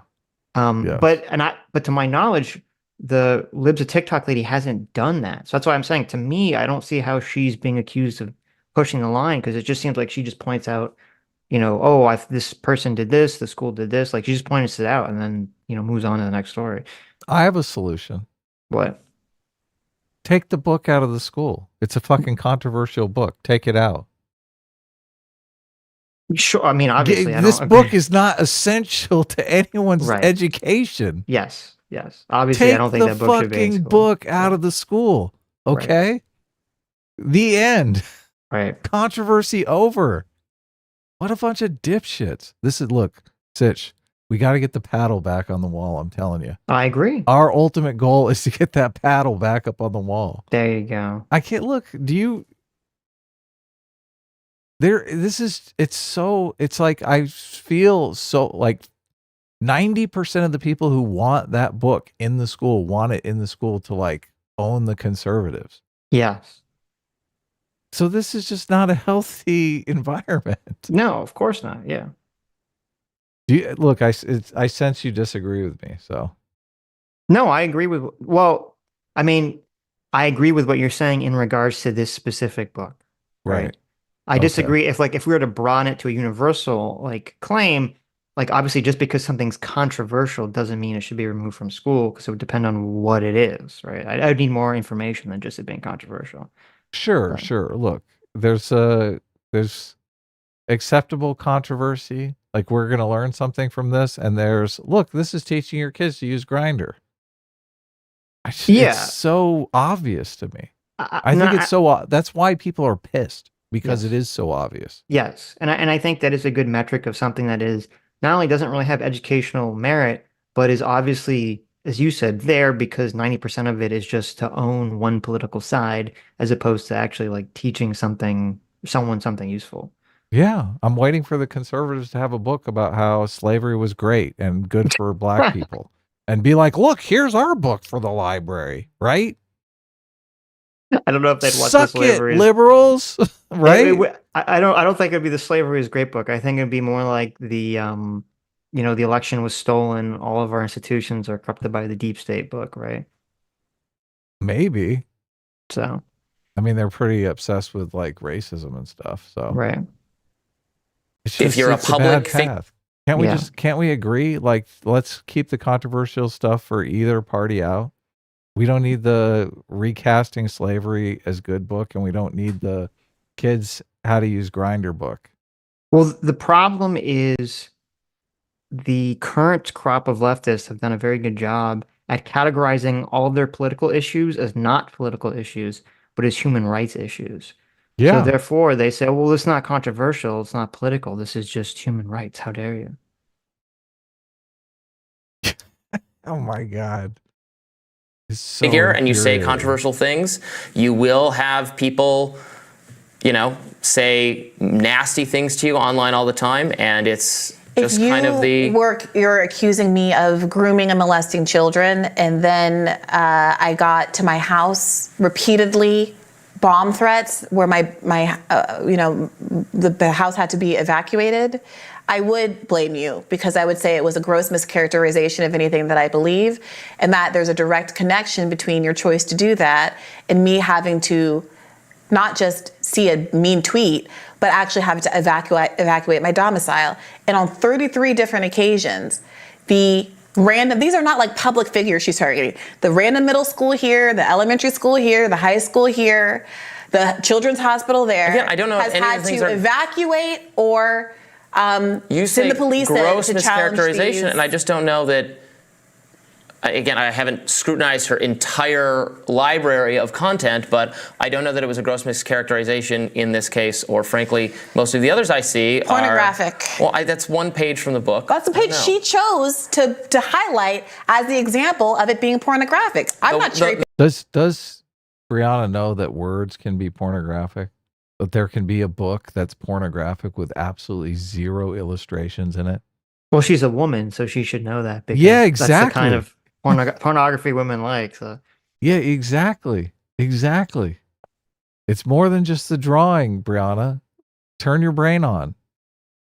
But to my knowledge, the Libs of TikTok lady hasn't done that. So that's why I'm saying, to me, I don't see how she's being accused of pushing the line, because it just seems like she just points out, oh, this person did this, the school did this. Like, she just points it out and then, moves on to the next story. I have a solution. What? Take the book out of the school. It's a fucking controversial book. Take it out. Sure. I mean, obviously, this book is not essential to anyone's education. Yes. Yes. Obviously, I Take don't think the that book should be in fucking school. book out of the school. Right. Okay? The end. Right. Controversy over. What a bunch of dipshits. Look, Sitch, we got to get the paddle back on the wall. I'm telling you. I agree. Our ultimate goal is to get that paddle back up on the wall. There you go. I can't look. It's like I feel so like 90% of the people who want that book in the school want it in the school to like own the conservatives. Yes. So this is just not a healthy environment. No, of course not. Yeah. Look, I sense you disagree with me. So No, I agree with, well, I mean, I agree with what you're saying in regards to this specific book. right. I Okay. disagree if we were to broaden it to a universal like claim, like obviously just because something's controversial doesn't mean it should be removed from school because it would depend on what it is, right? I would need more information than just it being controversial. Sure, But sure. Look, there's acceptable controversy. Like we're gonna learn something from this, and look, this is teaching your kids to use Grinder. yeah, It's so obvious to me. I, I no, think it's so. That's why people are pissed because yes. it is so obvious. Yes, and I think that is a good metric of something that is not only doesn't really have educational merit, but is obviously, as you said, there because 90% of it is just to own one political side, as opposed to actually like teaching someone something useful. Yeah, I'm waiting for the conservatives to have a book about how slavery was great and good for black people, and be like, "Look, here's our book for the library." Right? I don't know if they'd watch the Suck it, slavery. liberals. Right? I don't think it'd be the slavery is great book. I think it'd be more like the election was stolen, all of our institutions are corrupted by the deep state book, right? Maybe. So, I mean, they're pretty obsessed with like racism and stuff. So right. If you're a it's public bad path. Can't we agree? Like, let's keep the controversial stuff for either party out. We don't need the recasting slavery as good book, and we don't need the kids how to use Grinder book. Well, the problem is the current crop of leftists have done a very good job at categorizing all of their political issues as not political issues, but as human rights issues. So Yeah. therefore, they say, well, it's not controversial. It's not political. This is just human rights. How dare you? Oh my God. It's so Figure and you say infuriating. controversial things, you will have people, say nasty things to you online all the time, and it's just kind of You're accusing me of grooming and molesting children, and then I got to my house repeatedly, bomb threats where the house had to be evacuated. I would blame you because I would say it was a gross mischaracterization of anything that I believe, and that there's a direct connection between your choice to do that and me having to not just see a mean tweet, but actually having to evacuate my domicile. And on 33 different occasions, these are not like public figures she's targeting. The random middle school here, the elementary school here, the high school here, the children's hospital there. Again, I don't know if has any of had these things to are evacuate or you say send the police gross to challenge mischaracterization, these. and I just don't know that. Again, I haven't scrutinized her entire library of content, but I don't know that it was a gross mischaracterization in this case, or frankly, most of the others I see pornographic. That's one page from the book. That's the page she chose to highlight as the example of it being pornographic. I'm not sure. Does Brianna know that words can be pornographic? That there can be a book that's pornographic with absolutely zero illustrations in it? Well, she's a woman, so she should know that. Because Yeah, that's the exactly. kind of pornography women like. So. Yeah, exactly. Exactly. It's more than just the drawing, Brianna. Turn your brain on.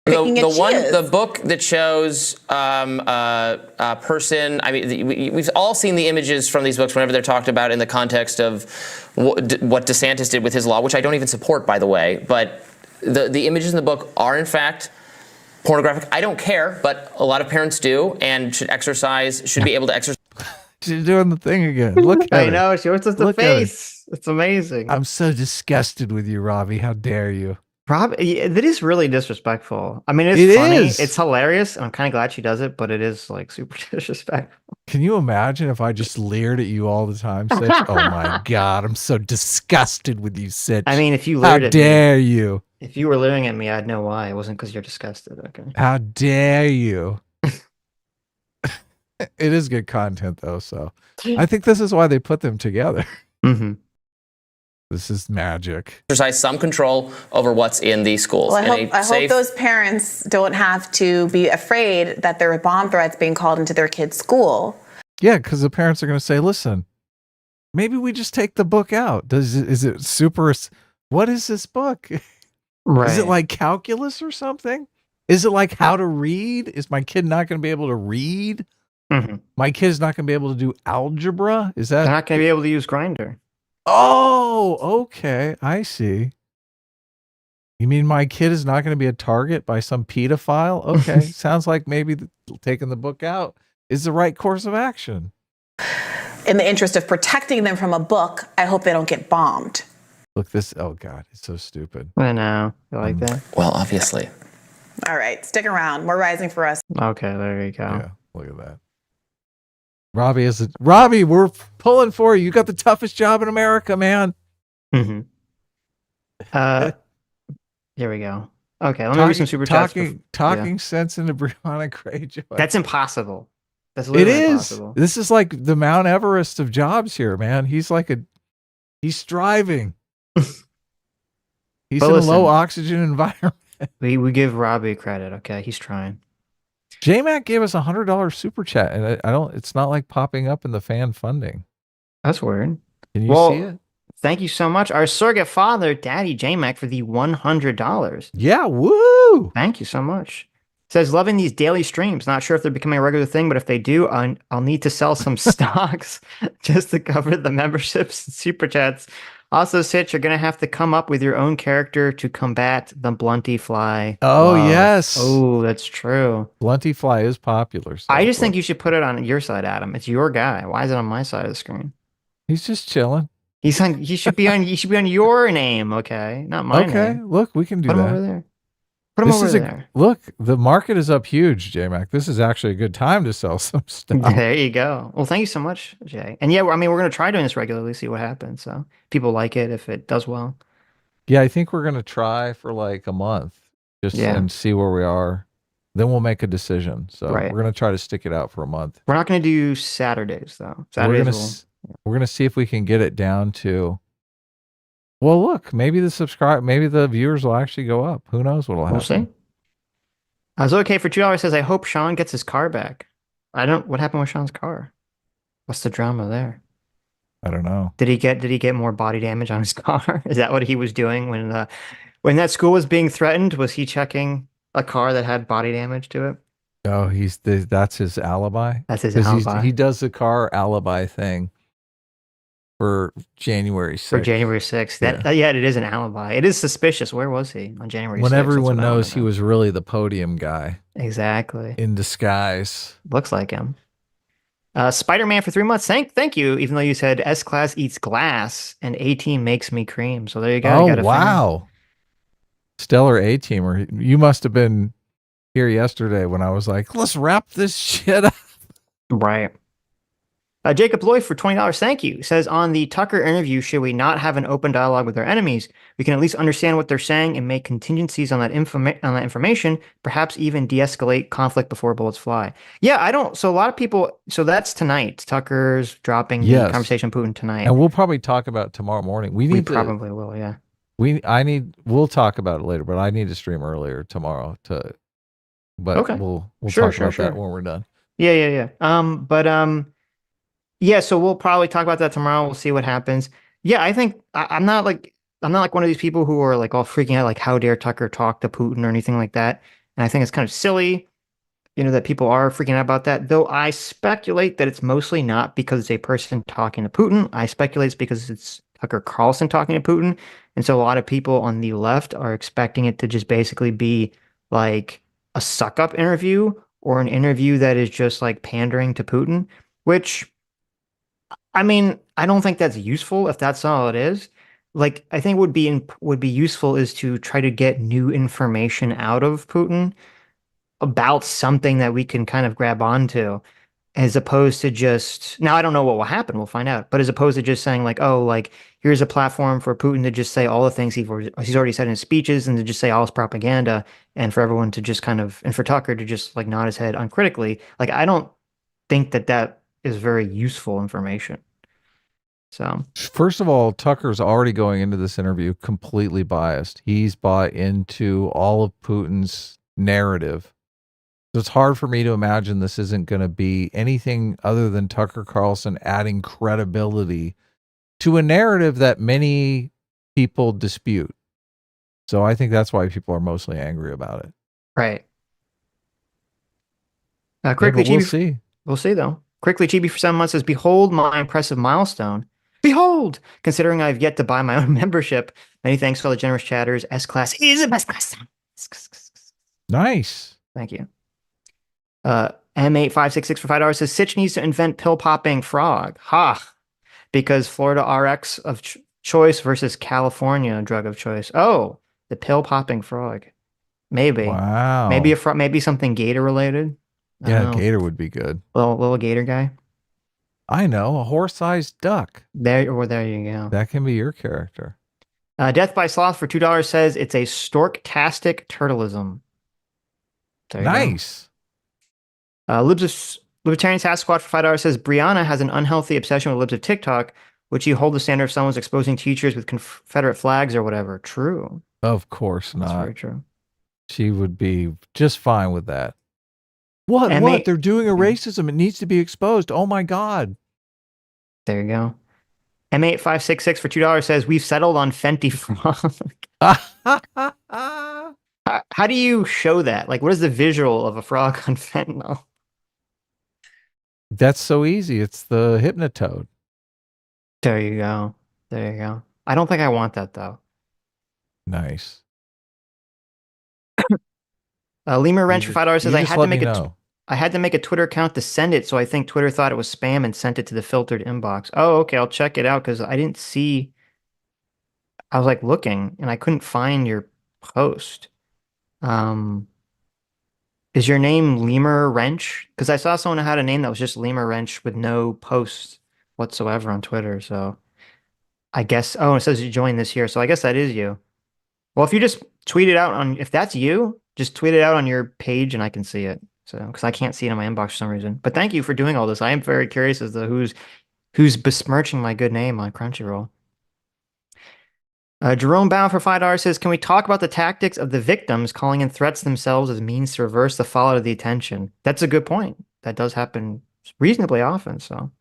The book that shows a person. I mean, we've all seen the images from these books whenever they're talked about in the context of what DeSantis did with his law, which I don't even support, by the way. But the images in the book are in fact pornographic. I don't care, but a lot of parents do and should be able to exercise. She's doing the thing again. Look at I her. know, she always does the Look at her. face. It's amazing. I'm so disgusted with you, Robbie. How dare you? That is really disrespectful. I mean, it's It funny, is. it's hilarious, and I'm kind of glad she does it, but it is like super disrespectful. Can you imagine if I just leered at you all the time, Sitch? Oh my God, I'm so disgusted with you, I Sitch. mean, if you How leered at me, dare you? if you were leering at me, I'd know why. It wasn't because you're disgusted. Okay. How dare you? It is good content though, so I think this is why they put them together. Mm-hmm. This is magic. Exercise some control over what's in these schools. Well, In a I hope safe- those parents don't have to be afraid that there are bomb threats being called into their kid's school. Yeah, because the parents are going to say, "Listen, maybe we just take the book out. Is it super? What is this book? Right. Is it like calculus or something? Is it like how to read? Is my kid not going to be able to read? Mm-hmm. My kid's not going to be able to do algebra? Is They're that? not going to be able to use Grinder. Oh, okay. I see. You mean my kid is not going to be a target by some pedophile? Okay. Sounds like maybe taking the book out is the right course of action. In the interest of protecting them from a book, I hope they don't get bombed. Look, this. Oh, God. It's so stupid. I know. You like that? Well, obviously. All right, stick around. More Rising for us. Okay, there you go. Yeah. Look at that. Robbie, we're pulling for you. You got the toughest job in America, man. Mm-hmm. Here we go. Okay, let me read some super chats. Talking sense into Brianna Greyjoy. That's impossible. That's It literally is. impossible. This is like the Mount Everest of jobs here, man. He's striving. He's But in listen, a low oxygen environment. we give Robbie credit. Okay, he's trying. J-Mac gave us $100 super chat, and I don't. It's not like popping up in the fan funding. That's weird. Can you Well, see it? Thank you so much, our surrogate father, Daddy J-Mac, for the $100. Yeah, woo! Thank you so much. Says, loving these daily streams. Not sure if they're becoming a regular thing, but if they do, I'll need to sell some stocks just to cover the memberships and super chats. Also, Sitch, you're going to have to come up with your own character to combat the Blunty Fly. Oh, love. yes. Oh, that's true. Blunty Fly is popular. So I just think you should put it on your side, Adam. It's your guy. Why is it on my side of the screen? he's just chilling. He should be on your name, okay? Not my Okay, name. look, we can do Put him that. over there. Put him over there. Look, the market is up huge, J-Mac. This is actually a good time to sell some stuff. There you go. Well, thank you so much, Jay. And yeah, I mean, we're going to try doing this regularly, see what happens. So people like it if it does well. Yeah, I think we're going to try for like a month and see where we are. Then we'll make a decision. So we're going to try to stick it out for a month. We're not going to do Saturdays though. We're going to see if we can get it down to, well, look, maybe the viewers will actually go up. Who knows what'll happen. We'll see. I was okay for $2 says, I hope Sean gets his car back. What happened with Sean's car? What's the drama there? I don't know. Did he get more body damage on his car? Is that what he was doing when that school was being threatened? Was he checking a car that had body damage to it? Oh, that's his alibi. That's his alibi. He does the car alibi thing for January 6th. For January 6th. It is an alibi. It is suspicious. Where was he on January 6th? When everyone knows he was really the podium guy. Exactly. In disguise. Looks like him. Spider-Man for 3 months. Thank you. Even though you said S-Class eats glass and A-Team makes me cream. So there you go. Oh, wow. Stellar A-Teamer. You must have been here yesterday when I was like, let's wrap this shit up. Right. Jacob Lloyd for $20. Thank you. Says, on the Tucker interview, should we not have an open dialogue with our enemies? We can at least understand what they're saying and make contingencies on that information, perhaps even de-escalate conflict before bullets fly. Yeah, so a lot of people, so that's tonight. Tucker's dropping the conversation with Putin tonight. And we'll probably talk about it tomorrow morning. We probably will, yeah. We'll talk about it later, but I need to stream earlier tomorrow okay. We'll talk about that when we're done. Yeah. Yeah, so we'll probably talk about that tomorrow. We'll see what happens. Yeah, I think I'm not like one of these people who are like all freaking out, like how dare Tucker talk to Putin or anything like that. And I think it's kind of silly, that people are freaking out about that. Though I speculate that it's mostly not because it's a person talking to Putin. I speculate it's because it's Tucker Carlson talking to Putin. And so a lot of people on the left are expecting it to just basically be like a suck-up interview or an interview that is just like pandering to Putin, which, I mean, I don't think that's useful if that's all it is. like I think would be useful is to try to get new information out of Putin about something that we can kind of grab onto, as opposed to just now I don't know what will happen, we'll find out. But as opposed to just saying like, oh, like here's a platform for Putin to just say all the things he's already said in his speeches and to just say all his propaganda and for everyone to just kind of and for Tucker to just like nod his head uncritically. Like I don't think that that is very useful information. So, First of all, Tucker's already going into this interview completely biased. He's bought into all of Putin's narrative. So it's hard for me to imagine this isn't going to be anything other than Tucker Carlson adding credibility to a narrative that many people dispute. So I think that's why people are mostly angry about it. right. Yeah, Quickly, but we'll Chibi, see. we'll see though. Quickly, Chibi for 7 months says, "Behold my impressive milestone. Behold, considering I've yet to buy my own membership. Many thanks for all the generous chatters. S class is the best class." Nice. Thank you. M8566 for $5 says, Sitch needs to invent pill popping frog. Ha! Because Florida RX of choice versus California drug of choice. Oh, the pill popping frog. Maybe. Maybe Wow. a frog, maybe something gator related. I don't Yeah, know. gator would be good. Little gator guy. I know, a horse-sized duck. There you go. That can be your character. Death by Sloth for $2 says it's a storktastic turtleism. There you go. Nice. Libertarian Task Squad for $5 says Brianna has an unhealthy obsession with libs of TikTok, which you hold the standard if someone's exposing teachers with Confederate flags or whatever. True. Of course That's not. very true. She would be just fine with that. What? M8 What? They're doing a racism. It needs to be exposed. Oh my God. There you go. M8566 for $2 says we've settled on Fenty Frog. How do you show that? Like, what is the visual of a frog on fentanyl? That's so easy. It's the Hypnotoad. There you go. There you go. I don't think I want that though. Nice. Lemur Wrench for $5 says You just let me know. I had to make a Twitter account to send it, so I think Twitter thought it was spam and sent it to the filtered inbox. Oh, okay, I'll check it out because I didn't see. I was like looking and I couldn't find your post. Um, is your name Lemur Wrench? Because I saw someone who had a name that was just Lemur Wrench with no posts whatsoever on Twitter. So I guess, oh, it says you joined this year. So I guess that is you. Well, if you just tweet it out if that's you, just tweet it out on your page and I can see it. So, because I can't see it in my inbox for some reason. But thank you for doing all this. I am very curious as to who's besmirching my good name on Crunchyroll. Jerome Bound for $5 says, can we talk about the tactics of the victims calling in threats themselves as means to reverse the fallout of the attention? That's a good point. That does happen reasonably often. So,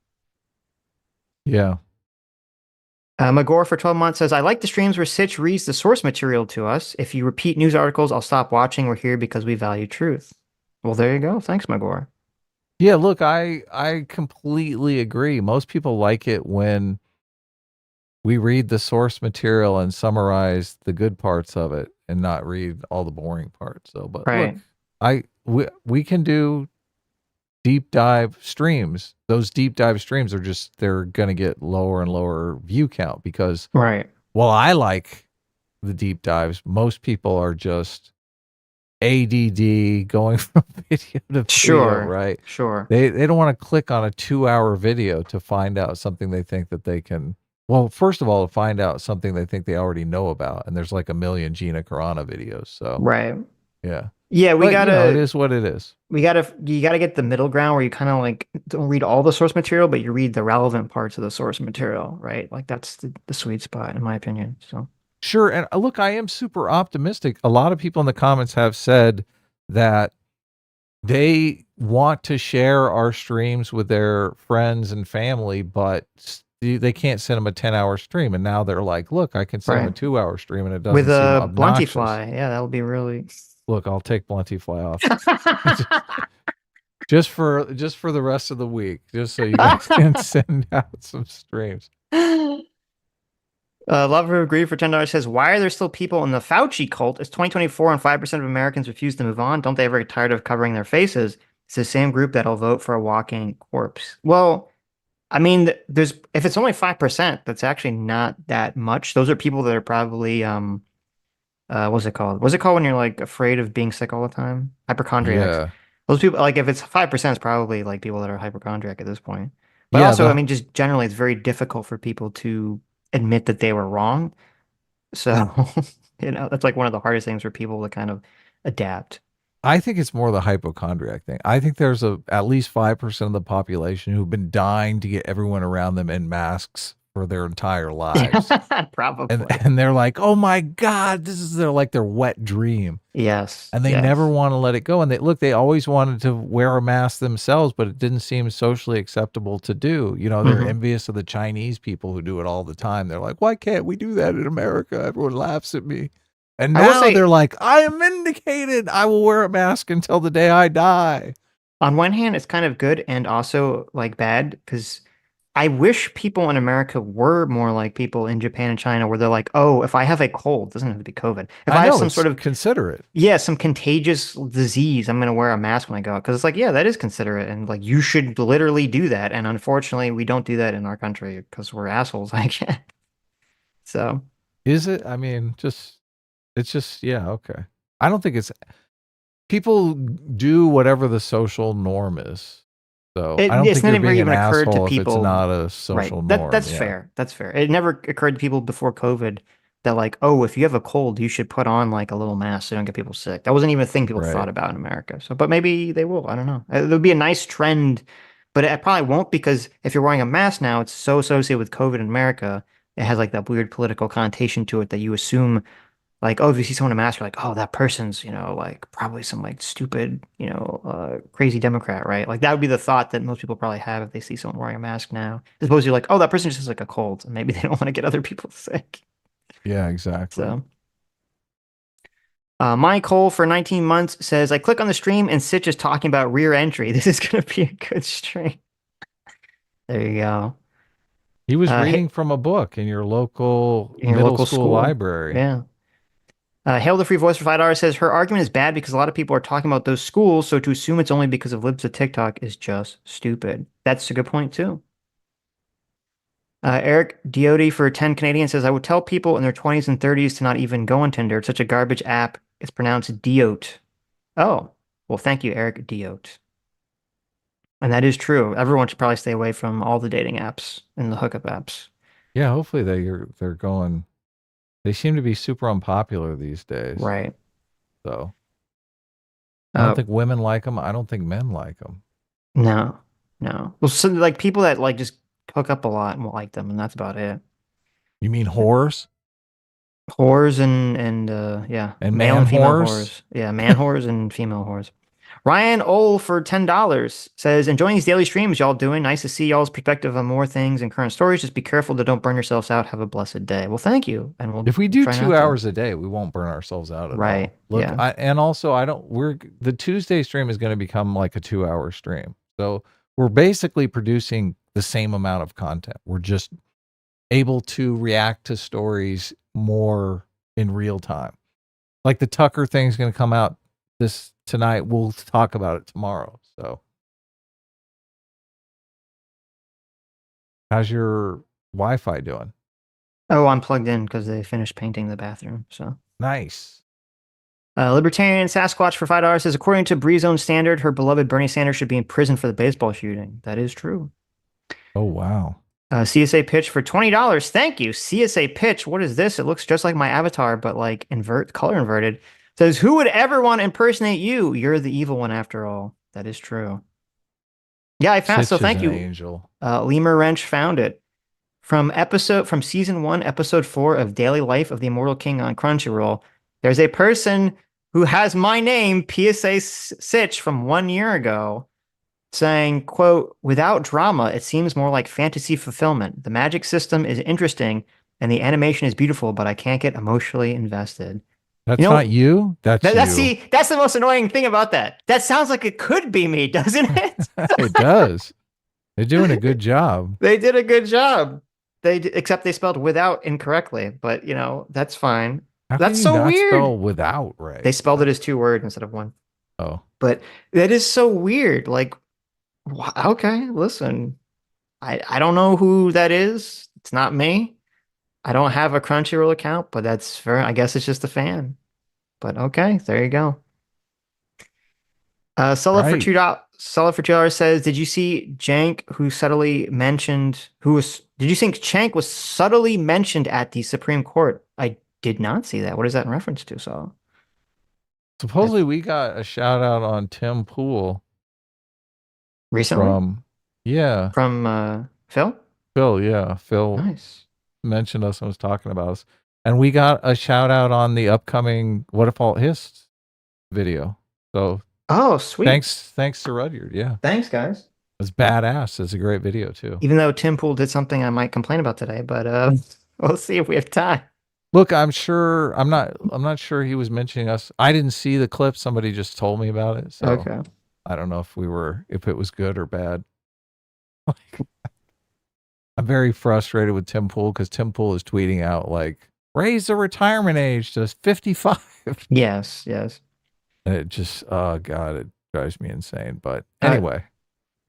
yeah. Magor for 12 months says, I like the streams where Sitch reads the source material to us. If you repeat news articles, I'll stop watching. We're here because we value truth. Well, there you go. Thanks, Magor. Yeah, look, I completely agree. Most people like it when we read the source material and summarize the good parts of it and not read all the boring parts. So, but right. look, we can do deep dive streams. Those deep dive streams they're going to get lower and lower view count because right. While I like the deep dives, most people are just ADD going from video to video, right? Sure. They don't want to click on a 2-hour video to find out something they think that they can. Well, first of all, to find out something they think they already know about, and there's like a million Gina Carano videos. So right. Yeah. Yeah, we gotta. It is what it is. You gotta get the middle ground where you kind of like don't read all the source material, but you read the relevant parts of the source material, right? Like that's the sweet spot, in my opinion. So. Sure. And look, I am super optimistic. A lot of people in the comments have said that they want to share our streams with their friends and family, but they can't send them a 10-hour stream. And now they're like, look, I can send them a 2-hour stream and it doesn't with seem a obnoxious. Bluntyfly. Yeah, that would be really. Look, I'll take Bluntyfly off. just for the rest of the week, just so you guys can send out some streams. Lover of Greed for $10 says, why are there still people in the Fauci cult? It's 2024 and 5% of Americans refuse to move on. Don't they ever get tired of covering their faces? It's the same group that'll vote for a walking corpse. Well, I mean, there's if it's only 5%, that's actually not that much. Those are people that are probably what's it called? What's it called when you're like afraid of being sick all the time? Hypochondriacs. Yeah. Those people, like if it's 5%, it's probably like people that are hypochondriac at this point. But Yeah, also, I the mean, just generally, it's very difficult for people to admit that they were wrong. So, that's like one of the hardest things for people to kind of adapt. I think it's more the hypochondriac thing. I think there's at least 5% of the population who've been dying to get everyone around them in masks for their entire lives. And Probably. and they're like, "Oh my God, this is their wet dream." Yes. And they never Yes. want to let it go. And they always wanted to wear a mask themselves, but it didn't seem socially acceptable to do. They're Hmm. envious of the Chinese people who do it all the time. They're like, why can't we do that in America? Everyone laughs at me. And I will now they're say, like, I am vindicated. I will wear a mask until the day I die. on one hand, it's kind of good and also like bad because I wish people in America were more like people in Japan and China where they're like, oh, if I have a cold, it doesn't have to be COVID. If I I have know some it's sort of, considerate. yeah, some contagious disease, I'm going to wear a mask when I go out. Because it's like, yeah, that is considerate. And like, you should literally do that. And unfortunately, we don't do that in our country because we're assholes, I guess. So, Is it? I mean, it's just, yeah, okay. I don't think it's, people do whatever the social norm is. So I don't it's think you're never being an even occurred to asshole if it's people. not a Right. social norm. That's Yeah. fair. That's fair. It never occurred to people before COVID that like, oh, if you have a cold, you should put on like a little mask so you don't get people sick. That wasn't even a thing people thought Right. about in America. So, but maybe they will. I don't know. It would be a nice trend, but it probably won't because if you're wearing a mask now, it's so associated with COVID in America. It has like that weird political connotation to it that you assume like, oh, if you see someone in a mask, you're like, oh, that person's, like probably some like stupid, crazy Democrat, right? Like that would be the thought that most people probably have if they see someone wearing a mask now. As opposed to like, oh, that person just has like a cold, and maybe they don't want to get other people sick. Yeah, exactly. So, Mike Cole for 19 months says, I click on the stream and Sitch is talking about rear entry. This is gonna be a good stream. There you go. He was Hey, reading from a book in your local in your middle local school school. library. Yeah. Hail the Free Voice for $5 says her argument is bad because a lot of people are talking about those schools, so to assume it's only because of libs of TikTok is just stupid. That's a good point too. Eric Diody for 10 Canadian says, I would tell people in their 20s and 30s to not even go on Tinder. It's such a garbage app. It's pronounced Diote. Oh, well, thank you, Eric Diote. And that is true. Everyone should probably stay away from all the dating apps and the hookup apps. Yeah, hopefully they're going. They seem to be super unpopular these days. Right. So I don't Uh, think women like them. I don't think men like them. no, no. Well, so like people that like just hook up a lot and will like them, and that's about it. You mean whores Whores and yeah, and male man and female whores? whores. Yeah, man whores and female whores. Ryan Ole for $10 says, enjoying these daily streams y'all doing. Nice to see y'all's perspective on more things and current stories. Just be careful to don't burn yourselves out. Have a blessed day. Well, thank you. And we'll If we do try not two to. hours a day, we won't burn ourselves out at Right. all. Look, Yeah. and also I don't. The Tuesday stream is going to become like a 2 hour stream. So we're basically producing the same amount of content. We're just able to react to stories more in real time. Like the Tucker thing is going to come out this tonight. We'll talk about it tomorrow. So how's your Wi-Fi doing? Oh, I'm plugged in because they finished painting the bathroom. So. Nice. Libertarian Sasquatch for $5 says, according to Bree's own standard, her beloved Bernie Sanders should be in prison for the baseball shooting. That is true. Oh, wow. CSA Pitch for $20. Thank you. CSA Pitch. What is this? It looks just like my avatar, but like color inverted. Says, who would ever want to impersonate you? You're the evil one after all. That is true. Yeah, I found. Sitch So is thank an you. angel. Lemur Wrench found it from season 1, episode 4 of Daily Life of the Immortal King on Crunchyroll. There's a person who has my name, PSA Sitch, from 1 year ago, saying, quote, without drama, it seems more like fantasy fulfillment. The magic system is interesting and the animation is beautiful, but I can't get emotionally invested. That's You not know, you. That's that's you. that's the most annoying thing about that. That sounds like it could be me, doesn't it? It does. They're doing a good job. They did a good job. Except they spelled without incorrectly, but that's fine. How can That's you so not weird. spell without right? They spelled it as 2 words instead of one. Oh, But that is so weird. Like, okay, listen. I don't know who that is. It's not me. I don't have a Crunchyroll account, but that's very, I guess it's just a fan. But okay, there you go. Sella for Right. $2. Sella for $2 says, "Did you see Jank who subtly mentioned who was? Did you think Chank was subtly mentioned at the Supreme Court? I did not see that. What is that in reference to, Sella? That Supposedly we got a shout out on Tim Pool recently from, yeah, from Phil? Phil. Yeah, Phil Nice. mentioned us and was talking about us. And we got a shout out on the upcoming What If All Hist video. So Oh, sweet. thanks to Rudyard. Yeah. Thanks, guys. It's badass. It's a great video too. Even though Tim Pool did something I might complain about today, but we'll see if we have time. Look, I'm not sure he was mentioning us. I didn't see the clip. Somebody just told me about it. So Okay. I don't know if it was good or bad. I'm very frustrated with Tim Pool because Tim Pool is tweeting out like, raise the retirement age to 55. Yes, yes. And it just, oh God, it drives me insane. But Uh, anyway.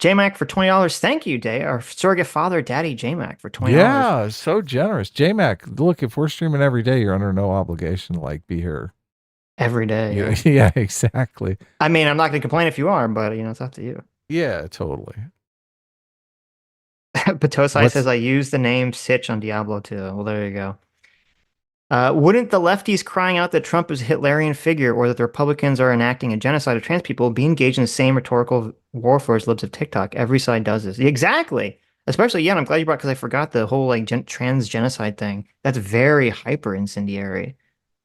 JMac for $20. Thank you, Day. Our surrogate father, Daddy JMac for $20. Yeah, so generous. JMac, look, if we're streaming every day, you're under no obligation to like be here. Every day. Yeah, Yeah. yeah, exactly. I mean, I'm not going to complain if you are, but it's up to you. Yeah, totally. Patosai says, I use the name Sitch on Diablo 2. Well, there you go. Wouldn't the lefties crying out that Trump is a Hitlerian figure or that the Republicans are enacting a genocide of trans people be engaged in the same rhetorical warfare as libs of TikTok? Every side does this. Exactly. Especially, yeah, and I'm glad you brought because I forgot the whole like trans genocide thing. That's very hyper incendiary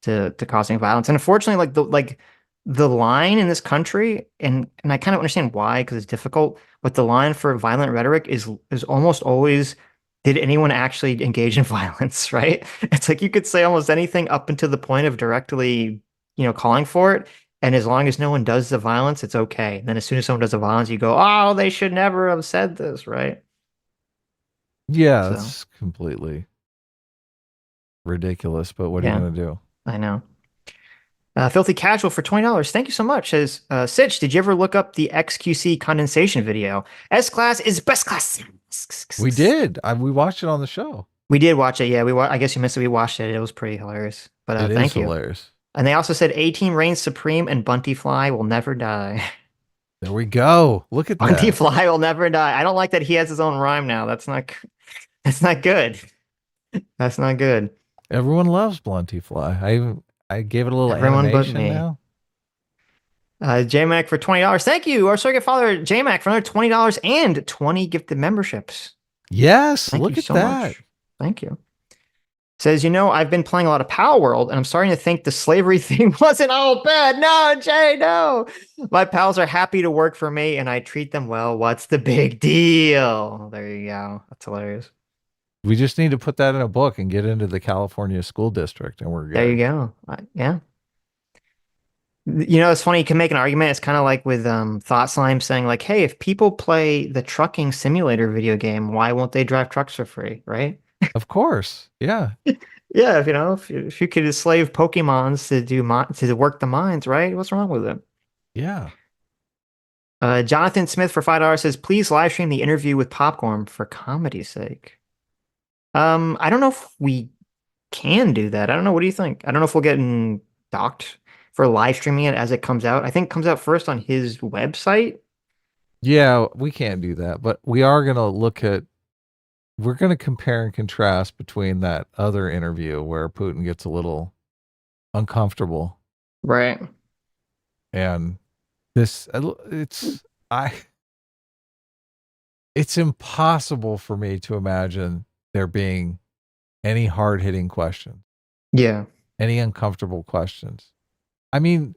to causing violence. And unfortunately, the line in this country, and I kind of understand why because it's difficult, but the line for violent rhetoric is almost always, did anyone actually engage in violence, right? It's like you could say almost anything up until the point of directly, calling for it. And as long as no one does the violence, it's okay. And then as soon as someone does the violence, you go, oh, they should never have said this, right? Yeah, So, that's completely ridiculous, but what are yeah, you going to do? I know. Filthy Casual for $20. Thank you so much. Says, Sitch, did you ever look up the XQC condensation video? S-Class is best class. We did. We watched it on the show. We did watch it. Yeah, I guess you missed it. We watched it. It was pretty hilarious. But It is thank you. hilarious. And they also said A-Team reigns supreme and Bunty Fly will never die. There we go. Look at Bunty that. Fly will never die. I don't like that he has his own rhyme now. That's not good. That's not good. Everyone loves Blunty Fly. I gave it a little Everyone but animation me. now. JMac for $20. Thank you. Our surrogate father, JMac, for another $20 and 20 gifted memberships. Yes, Thank look you at so that. much. Thank you. Says, I've been playing a lot of Power World, and I'm starting to think the slavery thing wasn't all bad. No, Jay, no. My pals are happy to work for me, and I treat them well. What's the big deal? There you go. That's hilarious. We just need to put that in a book and get into the California school district, and we're good. There you go. Yeah. It's funny. You can make an argument. It's kind of like with Thought Slime saying, like, hey, if people play the trucking simulator video game, why won't they drive trucks for free, right? Of course. Yeah. Yeah, if you could enslave Pokemons to work the mines, right? What's wrong with it? Yeah. Jonathan Smith for $5 says, please live stream the interview with Popcorn for comedy's sake. I don't know if we can do that. I don't know. What do you think? I don't know if we'll get docked for live streaming it as it comes out. I think it comes out first on his website. Yeah, we can't do that, but we are going to we're going to compare and contrast between that other interview where Putin gets a little uncomfortable. Right. And it's impossible for me to imagine there being any hard-hitting questions. Yeah. Any uncomfortable questions. I mean,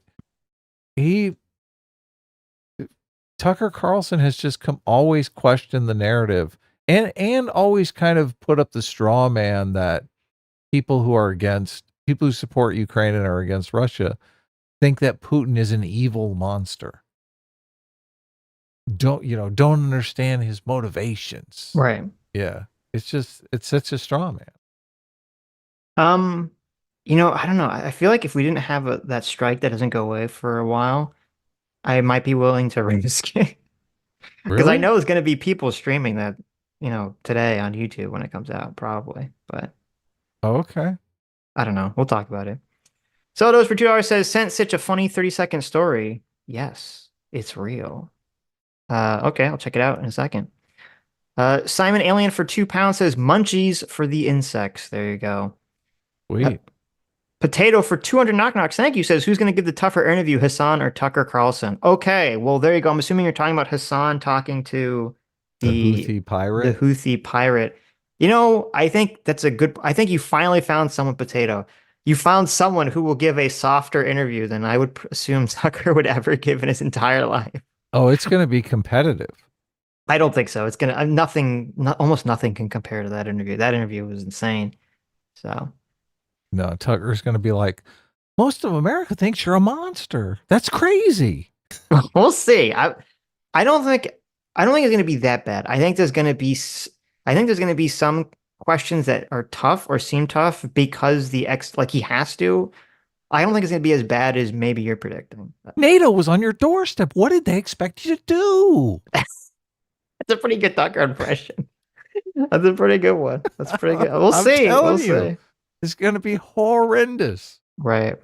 Tucker Carlson has just always questioned the narrative and always kind of put up the straw man that people who support Ukraine and are against Russia think that Putin is an evil monster. Don't understand his motivations. Right. Yeah. It's such a straw man. I don't know. I feel like if we didn't have that strike that doesn't go away for a while, I might be willing to risk it. Because I Really? know there's going to be people streaming that today on YouTube when it comes out, probably. But Oh, okay. I don't know. We'll talk about it. Sodos for $2 says, sent Sitch a funny 30-second story. Yes, it's real. Okay, I'll check it out in a second. Simon Alien for £2 says, munchies for the insects. There you go. Uh, Sweet. Potato for 200 knock knocks. Thank you. Says, who's going to give the tougher interview, Hasan or Tucker Carlson? Okay, well, there you go. I'm assuming you're talking about Hasan talking to The the Houthi the pirate. Houthi pirate. I think that's a good. I think you finally found someone, Potato. You found someone who will give a softer interview than I would assume Tucker would ever give in his entire life. Oh, it's going to be competitive. I don't think so. It's gonna nothing. Almost nothing can compare to that interview. That interview was insane. So. No, Tucker's going to be like, most of America thinks you're a monster. That's crazy. We'll see. I don't think it's going to be that bad. I think there's going to be some questions that are tough or seem tough because like he has to. I don't think it's going to be as bad as maybe you're predicting. NATO was on your doorstep. What did they expect you to do? That's a pretty good Tucker impression. That's a pretty good one. That's pretty good. We'll I'm see. telling We'll you, see. it's going to be horrendous. Right.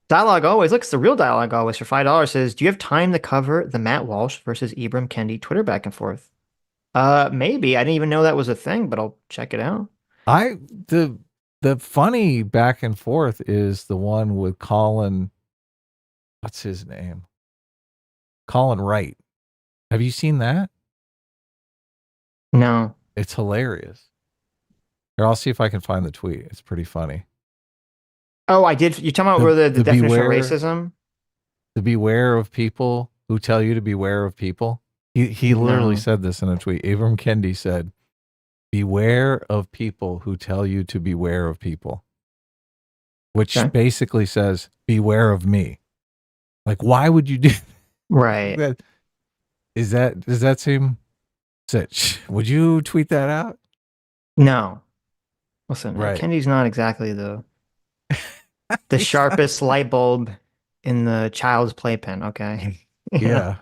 Dialogue always. Look, it's the real dialogue always for $5 says, do you have time to cover the Matt Walsh versus Ibram Kendi Twitter back and forth? Maybe. I didn't even know that was a thing, but I'll check it out. The funny back and forth is the one with Colin. What's his name? Colin Wright. Have you seen that? No. It's hilarious. Here, I'll see if I can find the tweet. It's pretty funny. Oh, I did. You're talking about where the definition beware, of racism? to beware of people who tell you to beware of people. He literally No. said this in a tweet. Ibram Kendi said, beware of people who tell you to beware of people, which Okay. basically says, beware of me. Like, why would you do Right. that? Does that seem Sitch? Would you tweet that out? No. Listen, Right. Kendi's not exactly the sharpest light bulb in the child's playpen, okay? Yeah.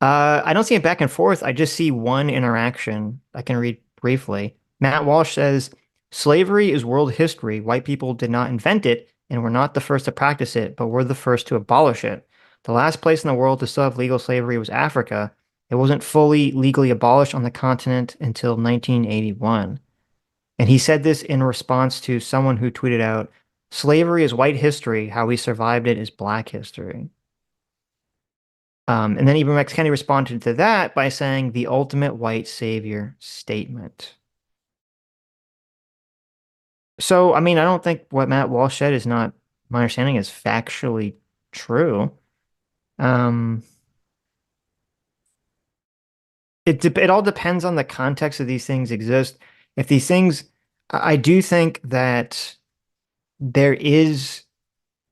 I don't see it back and forth. I just see one interaction I can read briefly. Matt Walsh says, slavery is world history. White people did not invent it, and we're not the first to practice it, but we're the first to abolish it. The last place in the world to still have legal slavery was Africa. It wasn't fully legally abolished on the continent until 1981. And he said this in response to someone who tweeted out, slavery is white history. How we survived it is black history. And then Ibram X. Kendi responded to that by saying the ultimate white savior statement. So, I mean, I don't think what Matt Walsh said is not, my understanding is factually true. It all depends on the context of these things exist. If these things, I do think that there is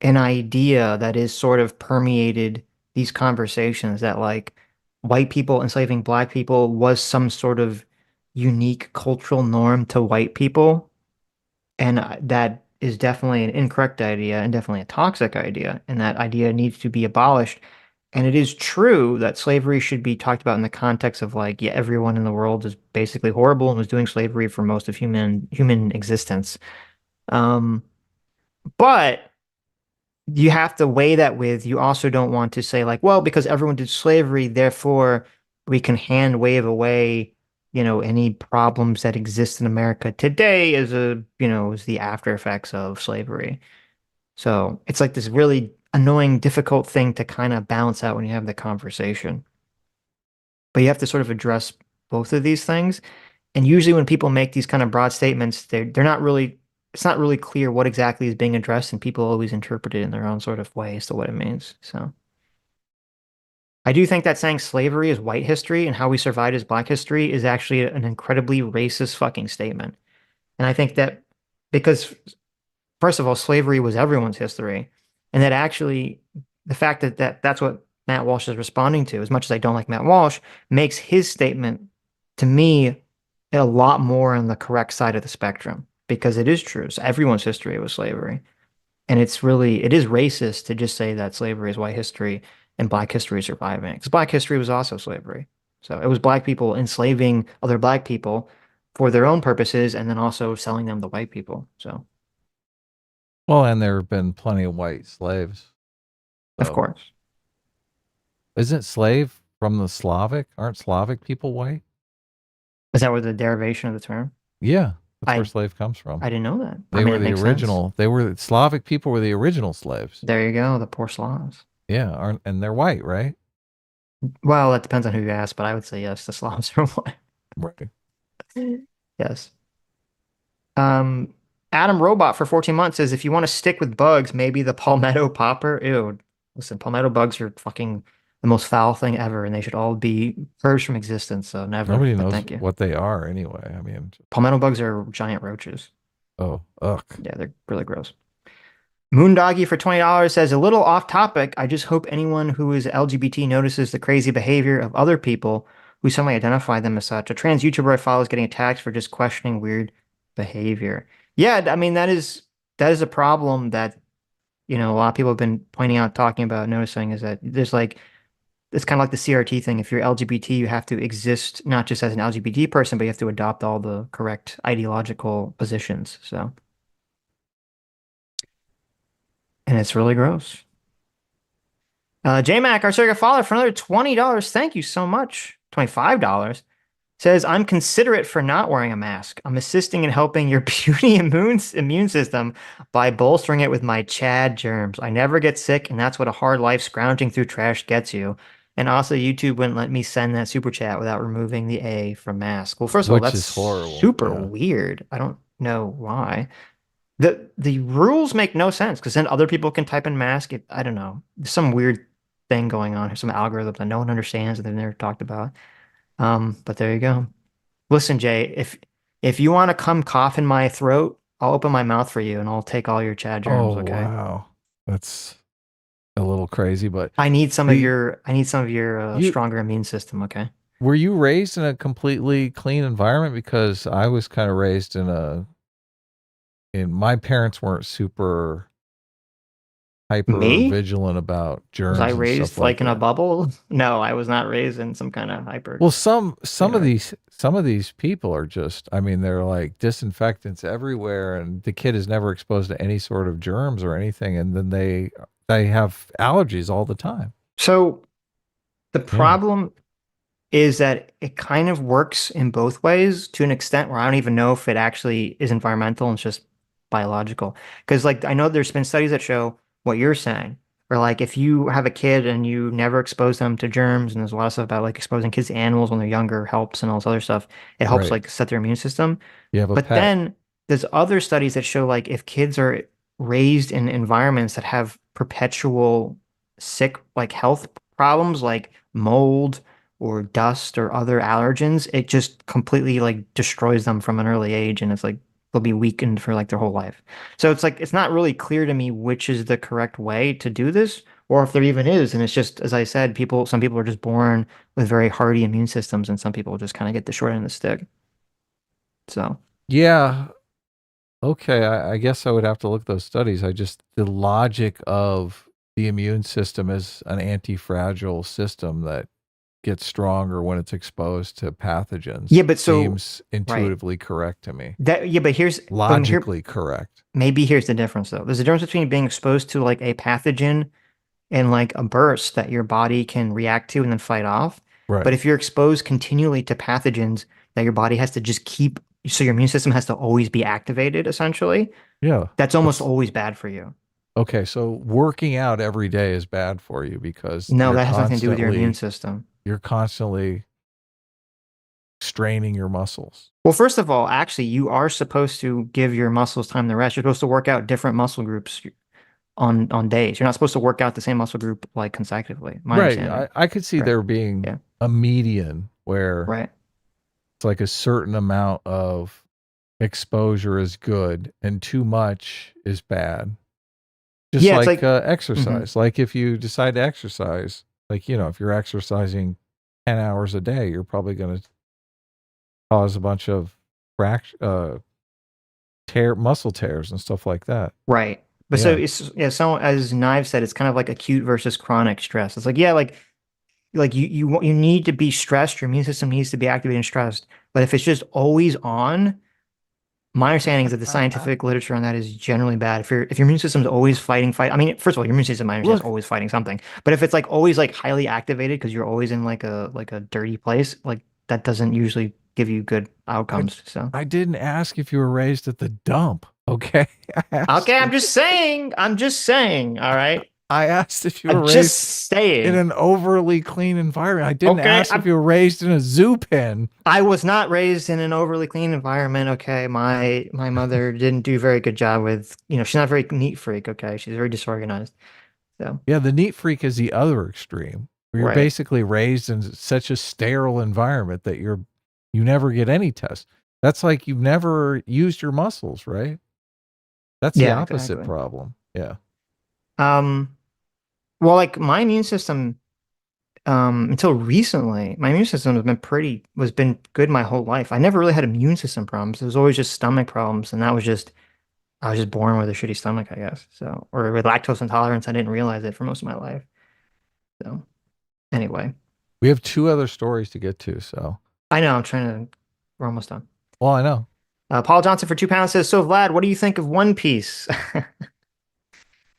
an idea that is sort of permeated these conversations that like white people enslaving black people was some sort of unique cultural norm to white people. And that is definitely an incorrect idea and definitely a toxic idea. And that idea needs to be abolished. And it is true that slavery should be talked about in the context of like, yeah, everyone in the world is basically horrible and was doing slavery for most of human existence. But you have to weigh that with, you also don't want to say like, well, because everyone did slavery, therefore we can hand wave away, any problems that exist in America today as as the after effects of slavery. So it's like this really annoying, difficult thing to kind of balance out when you have the conversation. But you have to sort of address both of these things. And usually when people make these kind of broad statements, they're not really, it's not really clear what exactly is being addressed, and people always interpret it in their own sort of way as to what it means. So I do think that saying slavery is white history and how we survived is black history is actually an incredibly racist fucking statement. And I think that because, first of all, slavery was everyone's history, and that actually the fact that that's what Matt Walsh is responding to, as much as I don't like Matt Walsh, makes his statement to me a lot more on the correct side of the spectrum, because it is true. So everyone's history was slavery. And it is racist to just say that slavery is white history and black history is surviving. Because black history was also slavery. So it was black people enslaving other black people for their own purposes and then also selling them to white people. So, Well, and there have been plenty of white slaves. of So course. isn't slave from the Slavic? Aren't Slavic people white? Is that where the derivation of the term? Yeah, that's where I slave comes from. I didn't know that. I They mean, were it the makes sense. original. They were Slavic people were the original slaves. There you go, the poor Slavs. Yeah, aren't and they're white, right? Well, that depends on who you ask, but I would say yes, the Slavs are white. Right. Yes. Um, Adam Robot for 14 months says if you want to stick with bugs, maybe the palmetto popper. Ew. Listen, palmetto bugs are fucking the most foul thing ever, and they should all be purged from existence. So never. Nobody But knows thank you. what they are anyway. I mean, Palmetto bugs are giant roaches. oh, ugh. Yeah, they're really gross. Moondoggy for $20 says a little off topic. I just hope anyone who is LGBT notices the crazy behavior of other people who suddenly identify them as such. A trans YouTuber I follow is getting attacked for just questioning weird behavior. Yeah, I mean that is a problem that a lot of people have been pointing out, talking about, noticing is that there's like it's kind of like the CRT thing. If you're LGBT, you have to exist not just as an LGBT person, but you have to adopt all the correct ideological positions. So, and it's really gross. JMac, our circuit father, for another $20. Thank you so much. $25. Says, I'm considerate for not wearing a mask. I'm assisting in helping your puny immune system by bolstering it with my Chad germs. I never get sick, and that's what a hard life scrounging through trash gets you. And also, YouTube wouldn't let me send that super chat without removing the A from mask. Well, first of all, Which that's is horrible. super Yeah. weird. I don't know why. The rules make no sense because then other people can type in mask. I don't know. There's some weird thing going on here, some algorithm that no one understands that they've never talked about. But there you go. Listen, Jay, if you want to come cough in my throat, I'll open my mouth for you and I'll take all your Chad germs, Oh, okay? wow. That's a little crazy, but I need some of the your you stronger immune system, okay? were you raised in a completely clean environment? Because I was kind of raised in my parents weren't super hyper Me? vigilant about Was I germs and raised stuff like like in a that. bubble? No, I was not raised in some kind of hyper Well, some clean of environment. these people are just, I mean, they're like disinfectants everywhere, and the kid is never exposed to any sort of germs or anything, and then they have allergies all the time. So the Yeah. problem is that it kind of works in both ways to an extent where I don't even know if it actually is environmental and it's just biological. Because like I know there's been studies that show what you're saying, where like if you have a kid and you never expose them to germs, and there's a lot of stuff about like exposing kids to animals when they're younger helps and all this other stuff, it helps Right. like set their immune system. You have a But pet. then there's other studies that show like if kids are raised in environments that have perpetual sick like health problems like mold or dust or other allergens, it just completely like destroys them from an early age and it's like they'll be weakened for like their whole life. So it's like it's not really clear to me which is the correct way to do this or if there even is. And it's just as I said, some people are just born with very hardy immune systems and some people just kind of get the short end of the stick. So Yeah. Okay. I guess I would have to look at those studies. The logic of the immune system is an anti-fragile system that gets stronger when it's exposed to pathogens yeah, but so seems right. intuitively correct to me. That yeah, but here Logically correct. maybe here's the difference though. There's a difference between being exposed to like a pathogen and like a burst that your body can react to and then fight off. But Right. if you're exposed continually to pathogens that your body has to just keep, so your immune system has to always be activated, essentially, Yeah. that's almost That's always bad for you. okay. So working out every day is bad for you because No, that has nothing to do with your immune system. you're constantly straining your muscles. Well, first of all, actually, you are supposed to give your muscles time to rest. You're supposed to work out different muscle groups on days. You're not supposed to work out the same muscle group like consecutively, my Right. understanding. I could see Right. there being Yeah. a median where Right. it's like a certain amount of exposure is good and too much is bad. Just Yeah, it's like like, mhm. exercise. Like if you decide to exercise, like, if you're exercising 10 hours a day, you're probably going to cause a bunch of muscle tears and stuff like that. Right. But so Yeah. it's yeah, so as Knives said, it's kind of like acute versus chronic stress. It's like, yeah, like like you need to be stressed. Your immune system needs to be activated and stressed. But if it's just always on, my understanding is that the scientific literature on that is generally bad. If your immune system's always fight. I mean, first of all, your immune system, I understand, is Look, always fighting something. But if it's like always like highly activated because you're always in like a dirty place, like that doesn't usually give you good outcomes. So I didn't ask if you were raised at the dump. Okay. okay, I'm just saying. I'm just saying. All right. I asked if you were I'm just raised in saying. an overly clean environment. I didn't Okay, ask if you were raised in a zoo pen. I was not raised in an overly clean environment. Okay, my mother didn't do a very good job with, she's not a very neat freak. Okay, she's very disorganized. So Yeah, the neat freak is the other extreme, where you're right, basically raised in such a sterile environment that you never get any tests. That's like you've never used your muscles, right? That's the yeah, opposite exactly. problem. Yeah. Um, well, like my immune system, until recently, my immune system was been good my whole life. I never really had immune system problems. It was always just stomach problems, and I was just born with a shitty stomach, I guess. So, or with lactose intolerance, I didn't realize it for most of my life. So, anyway, We have two other stories to get to, so. I know we're almost done. Well, I know. Paul Johnson for £2 says, "So Vlad, what do you think of One Piece?"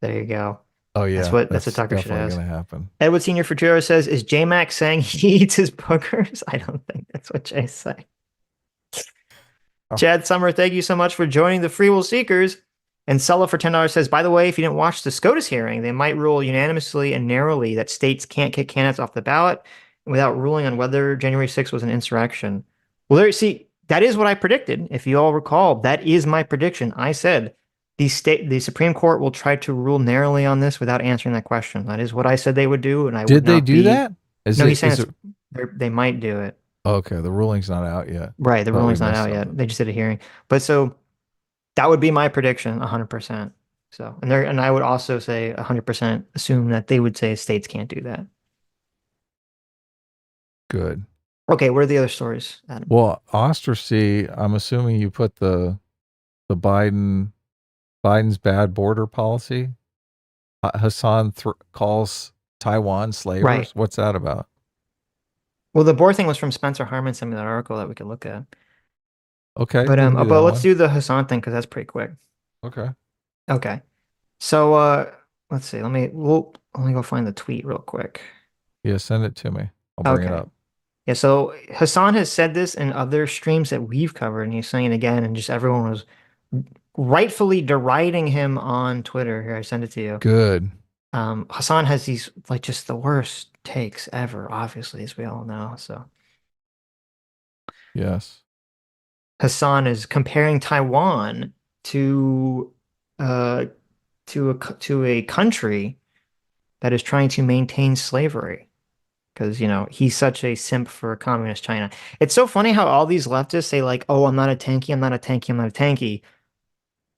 There you go. Oh That's yeah, what that's Tucker should definitely ask. going to happen. Edward Senior for Jiro says, "Is J Mac saying he eats his boogers?" I don't think that's what Jay's saying. Oh. Chad Summer, thank you so much for joining the Free Will Seekers. And Sella for $10 says, "By the way, if you didn't watch the SCOTUS hearing, they might rule unanimously and narrowly that states can't kick candidates off the ballot without ruling on whether January 6th was an insurrection." Well, that is what I predicted. If you all recall, that is my prediction. I said the Supreme Court will try to rule narrowly on this without answering that question. That is what I said they would do, and I would Did they not do be. that? Is No, he's it saying is it they might do it. okay, the ruling's not out yet. Right, the Thought we ruling's not missed out yet. something. They just did a hearing. But so that would be my prediction, 100%. So, and I would also say 100% assume that they would say states can't do that. Good. Okay, what are the other stories, Adam? Well, Ostracy, I'm assuming you put the Biden's bad border policy. Hasan calls Taiwan slavers. Right. What's that about? Well, the Boer thing was from Spencer Harmon, sent me that article that we could look at. Okay, But we can do but that let's one. do the Hasan thing because that's pretty quick. Okay. Okay. So let's see. Let me go find the tweet real quick. Yeah, send it to me. I'll bring it up. Yeah, so Hasan has said this in other streams that we've covered, and he's saying it again, and just everyone was rightfully deriding him on Twitter. Here, I send it to you. Good. Hasan has these like just the worst takes ever, obviously, as we all know. So Yes. Hasan is comparing Taiwan to a country that is trying to maintain slavery because he's such a simp for communist China. It's so funny how all these leftists say like, "Oh, I'm not a tanky, I'm not a tanky, I'm not a tanky,"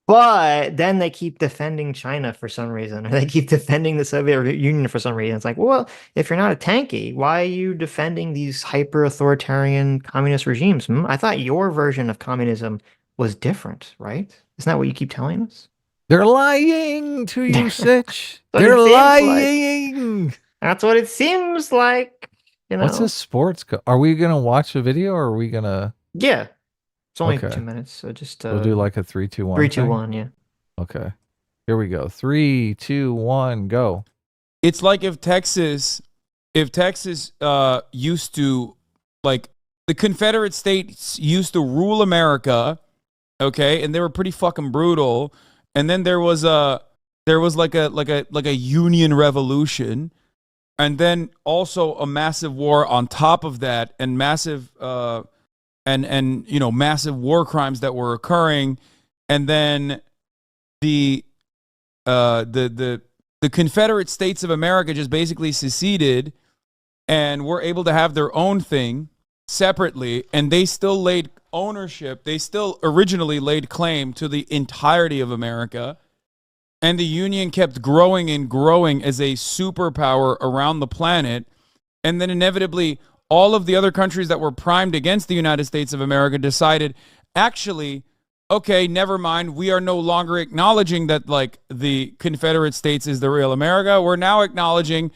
but then they keep defending China for some reason, or they keep defending the Soviet Union for some reason. It's like, well, if you're not a tanky, why are you defending these hyper-authoritarian communist regimes? I thought your version of communism was different, right? Isn't that what you keep telling us? They're lying to you, Sitch. That's what They're it seems lying. like. That's what it seems like. What's this sports? Are we gonna watch a video, or are we gonna? Yeah, it's only Okay. 2 minutes, so just We'll do like a 3, 2, 1. 3, 2, 1. Yeah. Okay. Here we go. 3, 2, 1, go. It's like if Texas used to, like, the Confederate States used to rule America, okay, and they were pretty fucking brutal. And then there was like a Union Revolution, and then also a massive war on top of that, and massive massive war crimes that were occurring, and then the Confederate States of America just basically seceded and were able to have their own thing separately, and they still laid ownership. They still originally laid claim to the entirety of America, and the Union kept growing and growing as a superpower around the planet, and then inevitably all of the other countries that were primed against the United States of America decided, actually, okay, never mind. We are no longer acknowledging that like the Confederate States is the real America. We're now acknowledging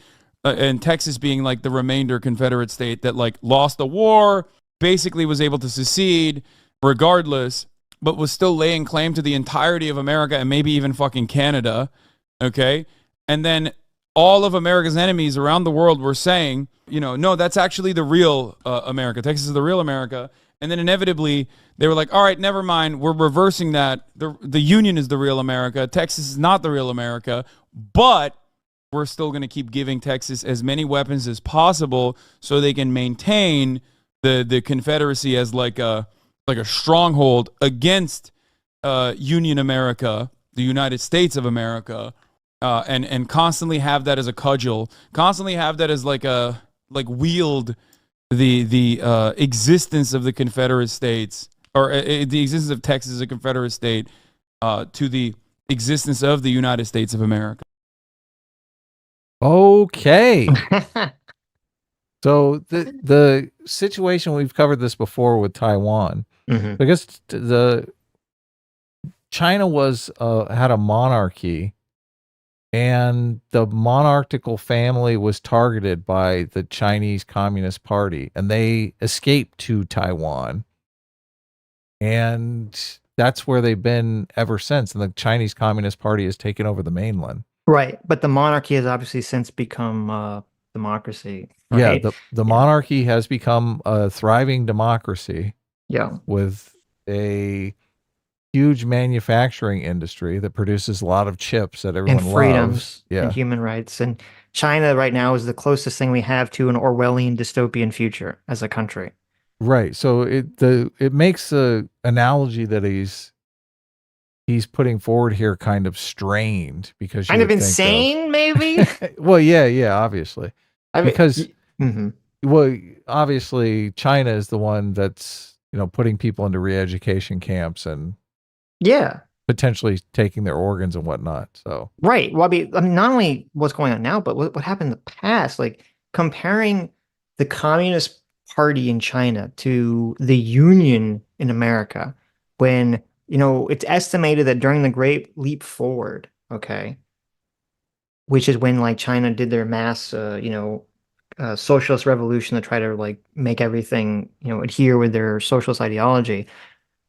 and Texas being like the remainder Confederate state that like lost the war, basically was able to secede regardless, but was still laying claim to the entirety of America and maybe even fucking Canada. Okay. And then all of America's enemies around the world were saying, no, that's actually the real America. Texas is the real America. And then inevitably they were like, all right, never mind. We're reversing that. The Union is the real America. Texas is not the real America, but we're still going to keep giving Texas as many weapons as possible so they can maintain the Confederacy as like a stronghold against Union America, the United States of America, and constantly have that as a cudgel, constantly have that as wield the existence of the Confederate States, or the existence of Texas as a Confederate state to the existence of the United States of America. Okay. So the situation, we've covered this before with Taiwan. Mhm. I guess China had a monarchy, and the monarchical family was targeted by the Chinese Communist Party, and they escaped to Taiwan. And that's where they've been ever since. And the Chinese Communist Party has taken over the mainland. Right, but the monarchy has obviously since become democracy, right? Yeah, the monarchy has become a thriving democracy. Yeah. With a huge manufacturing industry that produces a lot of chips that everyone And freedoms loves. Yeah. and human rights. And China right now is the closest thing we have to an Orwellian dystopian future as a country. Right. So it makes the analogy that he's putting forward here kind of strained, because Kind of insane, maybe? Well, yeah, obviously. Because Mhm. well, obviously China is the one that's, putting people into re-education camps and Yeah. potentially taking their organs and whatnot. So Right. Well, I mean, not only what's going on now, but what happened in the past, like comparing the Communist Party in China to the Union in America, when, it's estimated that during the Great Leap Forward, okay, which is when like China did their mass, socialist revolution to try to like make everything, adhere with their socialist ideology,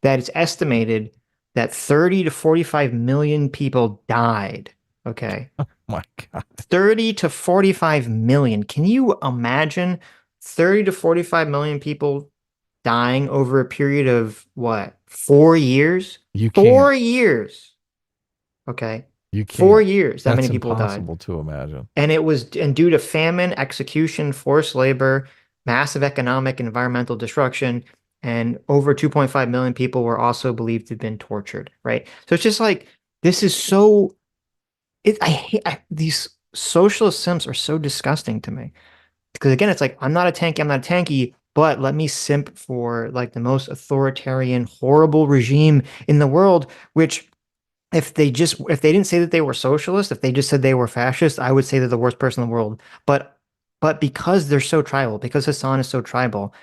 that it's estimated that 30 to 45 million people died. Okay. my God. 30 to 45 million. Can you imagine 30 to 45 million people dying over a period of what? 4 years? You 4 can't. years. Okay. You can't. 4 years. That That's many people died. impossible to imagine. And it was due to famine, execution, forced labor, massive economic and environmental destruction, and over 2.5 million people were also believed to have been tortured, right? So it's just like, this is so, these socialist simps are so disgusting to me. Because again, it's like, I'm not a tanky, but let me simp for like the most authoritarian, horrible regime in the world, which if they didn't say that they were socialist, if they just said they were fascist, I would say they're the worst person in the world. But because they're so tribal, because Hasan is so tribal,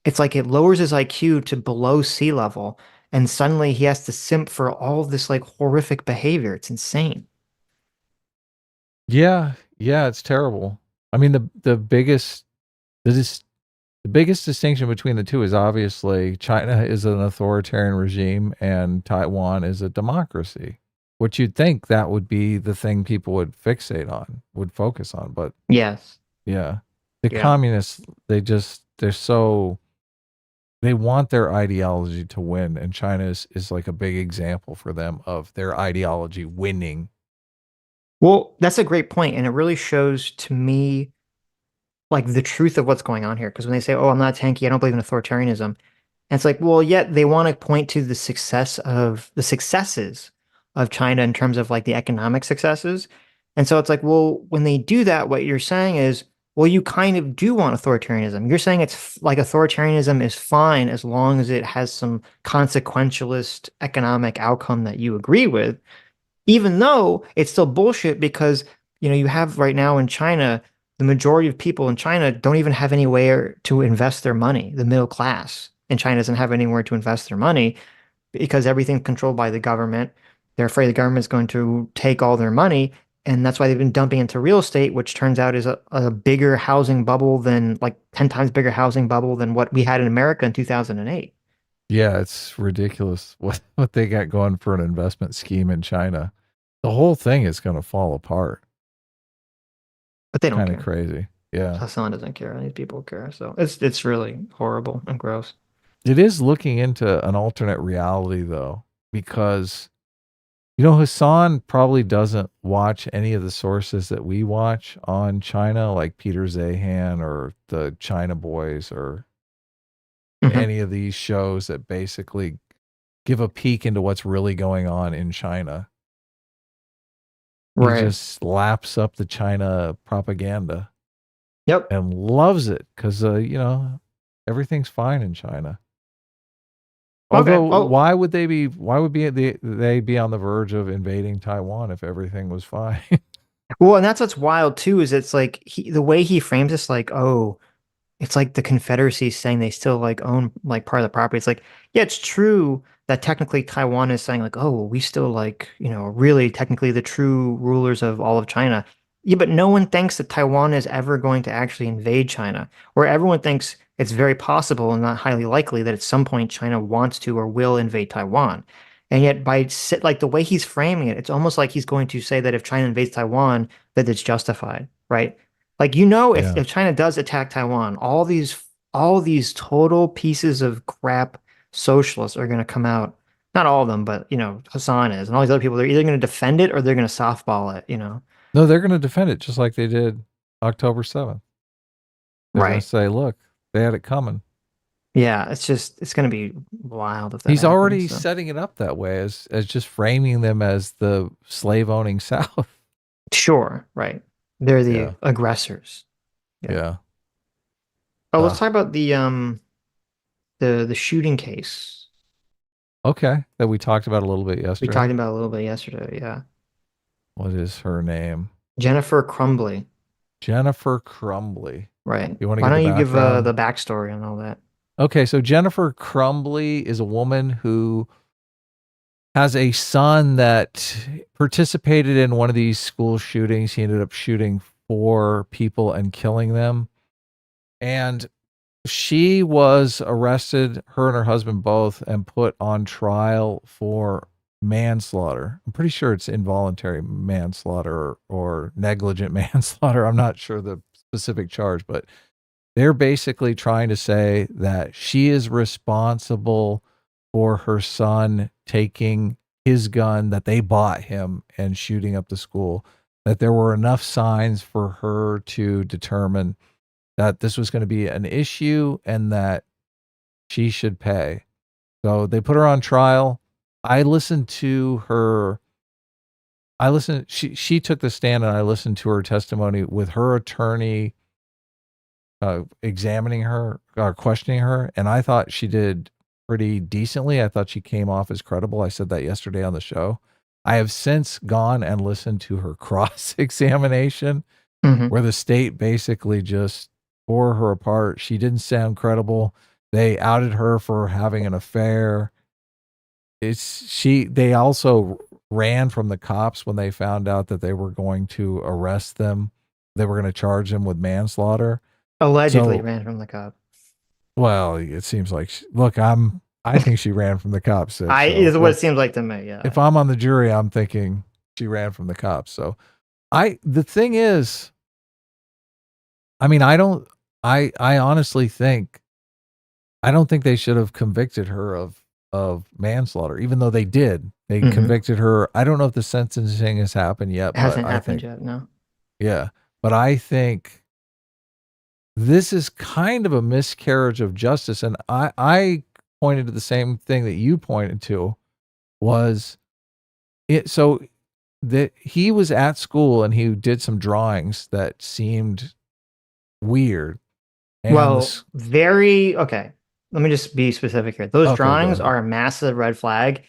it's like it lowers his IQ to below sea level, and suddenly he has to simp for all of this like horrific behavior. It's insane. Yeah, it's terrible. I mean, the biggest distinction between the two is obviously China is an authoritarian regime and Taiwan is a democracy. Which you'd think that would be the thing people would focus on, but Yes. yeah, the Yeah. communists, they want their ideology to win, and China is like a big example for them of their ideology winning. Well, that's a great point, and it really shows to me like the truth of what's going on here. Because when they say, "Oh, I'm not tanky, I don't believe in authoritarianism," and it's like, well, yet they want to point to the successes of China in terms of like the economic successes, and so it's like, well, when they do that, what you're saying is, well, you kind of do want authoritarianism. You're saying like authoritarianism is fine as long as it has some consequentialist economic outcome that you agree with, even though it's still bullshit because, you have right now in China, the majority of people in China don't even have anywhere to invest their money. The middle class in China doesn't have anywhere to invest their money because everything's controlled by the government. They're afraid the government's going to take all their money. And that's why they've been dumping into real estate, which turns out is a bigger housing bubble than like 10 times bigger housing bubble than what we had in America in 2008. Yeah, it's ridiculous what they got going for an investment scheme in China. The whole thing is going to fall apart. But they don't Kind of care. crazy. Yeah. Hasan doesn't care. These people care. So it's really horrible and gross. It is looking into an alternate reality though, because Hassan probably doesn't watch any of the sources that we watch on China, like Peter Zahan or the China Boys or Mhm. any of these shows that basically give a peek into what's really going on in China. He Right. just laps up the China propaganda Yep. and loves it because, everything's fine in China. Okay. Although, Oh, why would they be on the verge of invading Taiwan if everything was fine? well, and that's what's wild too, is it's like the way he frames this, like, oh, it's like the Confederacy saying they still like own like part of the property. It's like, yeah, it's true that technically Taiwan is saying like, oh, we still like, really technically the true rulers of all of China. Yeah, but no one thinks that Taiwan is ever going to actually invade China, where everyone thinks it's very possible and not highly likely that at some point China wants to or will invade Taiwan. And yet like the way he's framing it, it's almost like he's going to say that if China invades Taiwan, that it's justified, right? Like if Yeah. China does attack Taiwan, all these total pieces of crap socialists are going to come out. Not all of them, but Hassan is, and all these other people. They're either going to defend it or they're going to softball it. No, they're going to defend it just like they did October 7th. They're going to Right? say, look, they had it coming. Yeah. It's going to be wild if that He's happens. already So. setting it up that way as just framing them as the slave owning South. Sure. Right. They're the Yeah. aggressors. Yeah. Yeah. Oh, let's talk about the shooting case. Okay. That we talked about a little bit We yesterday. talked about a little bit yesterday. Yeah. What is her name? Jennifer Crumbly. Jennifer Crumbly. Right. You want to Why give the don't you give background? the backstory on all that? Okay, so Jennifer Crumbly is a woman who has a son that participated in one of these school shootings. He ended up shooting 4 people and killing them. And she was arrested, her and her husband both, and put on trial for manslaughter. I'm pretty sure it's involuntary manslaughter or negligent manslaughter. I'm not sure the specific charge, but they're basically trying to say that she is responsible for her son taking his gun that they bought him and shooting up the school, that there were enough signs for her to determine that this was going to be an issue and that she should pay. So they put her on trial. I listened to her. She took the stand and I listened to her testimony with her attorney examining her or questioning her. And I thought she did pretty decently. I thought she came off as credible. I said that yesterday on the show. I have since gone and listened to her cross examination Mm-hmm. where the state basically just tore her apart. She didn't sound credible. They outed her for having an affair. They also ran from the cops when they found out that they were going to arrest them. They were going to charge them with manslaughter. Allegedly So, ran from the cop. well, it seems like I think she ran from the cops. Sitch, Is what it but seems like to me. Yeah. if I'm on the jury, I'm thinking she ran from the cops. So the thing is, I mean, I honestly think, I don't think they should have convicted her of manslaughter, even though they did. They Mhm. convicted her. I don't know if the sentencing has happened yet, It but hasn't I happened think, yet. No. yeah, but I think this is kind of a miscarriage of justice. And I pointed to the same thing that you pointed to was it. So that he was at school and he did some drawings that seemed weird. And Well, very okay. Let me just be specific here. Those okay, go drawings ahead. are a massive red flag.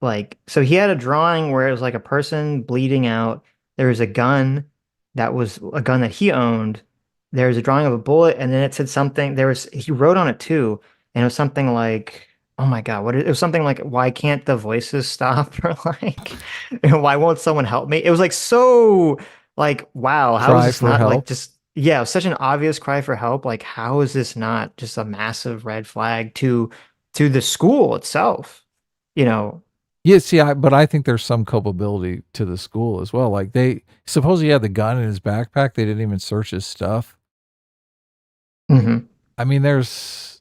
Like, so he had a drawing where it was like a person bleeding out. There was a gun that was a gun that he owned. There was a drawing of a bullet, and then it said something. He wrote on it too, and it was something like oh my God, it was something like, why can't the voices stop? Or like, why won't someone help me? It was like so like, wow, how is Cry this for not like help. just, yeah, it was such an obvious cry for help. Like, how is this not just a massive red flag to the school itself? You know, Yeah, see, but I think there's some culpability to the school as well. Like they suppose he had the gun in his backpack. They didn't even search his stuff. hmm I mean, there's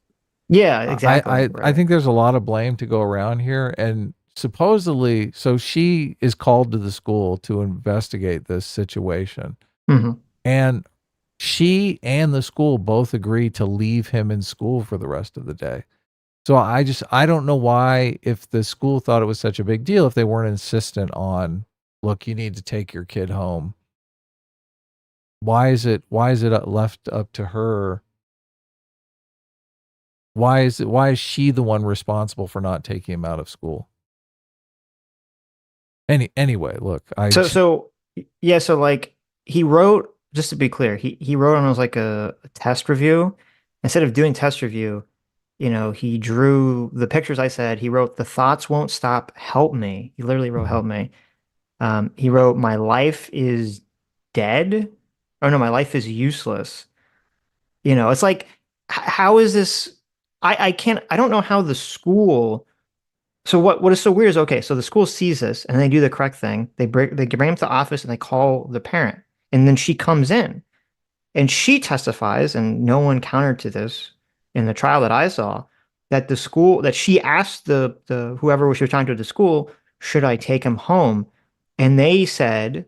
Yeah, exactly. I Right. think there's a lot of blame to go around here. And supposedly, so she is called to the school to investigate this situation. hmm And she and the school both agreed to leave him in school for the rest of the day. So I don't know why, if the school thought it was such a big deal, if they weren't insistent on, look, you need to take your kid home. Why is it left up to her? Why is she the one responsible for not taking him out of school? Anyway, look, So yeah, so like he wrote, just to be clear, he wrote on, it was like a test review. Instead of doing test review, he drew the pictures I said. He wrote, "The thoughts won't stop, help me." He literally wrote, "Help me." He wrote, "My life is dead." Oh no, "My life is useless." It's like, how is this? I can't, I don't know how the school. So what is so weird is, okay, so the school sees this and they do the correct thing. They bring him to the office and they call the parent. And then she comes in and she testifies, and no one countered to this in the trial that I saw, that she asked the whoever she was talking to at the school, should I take him home? And they said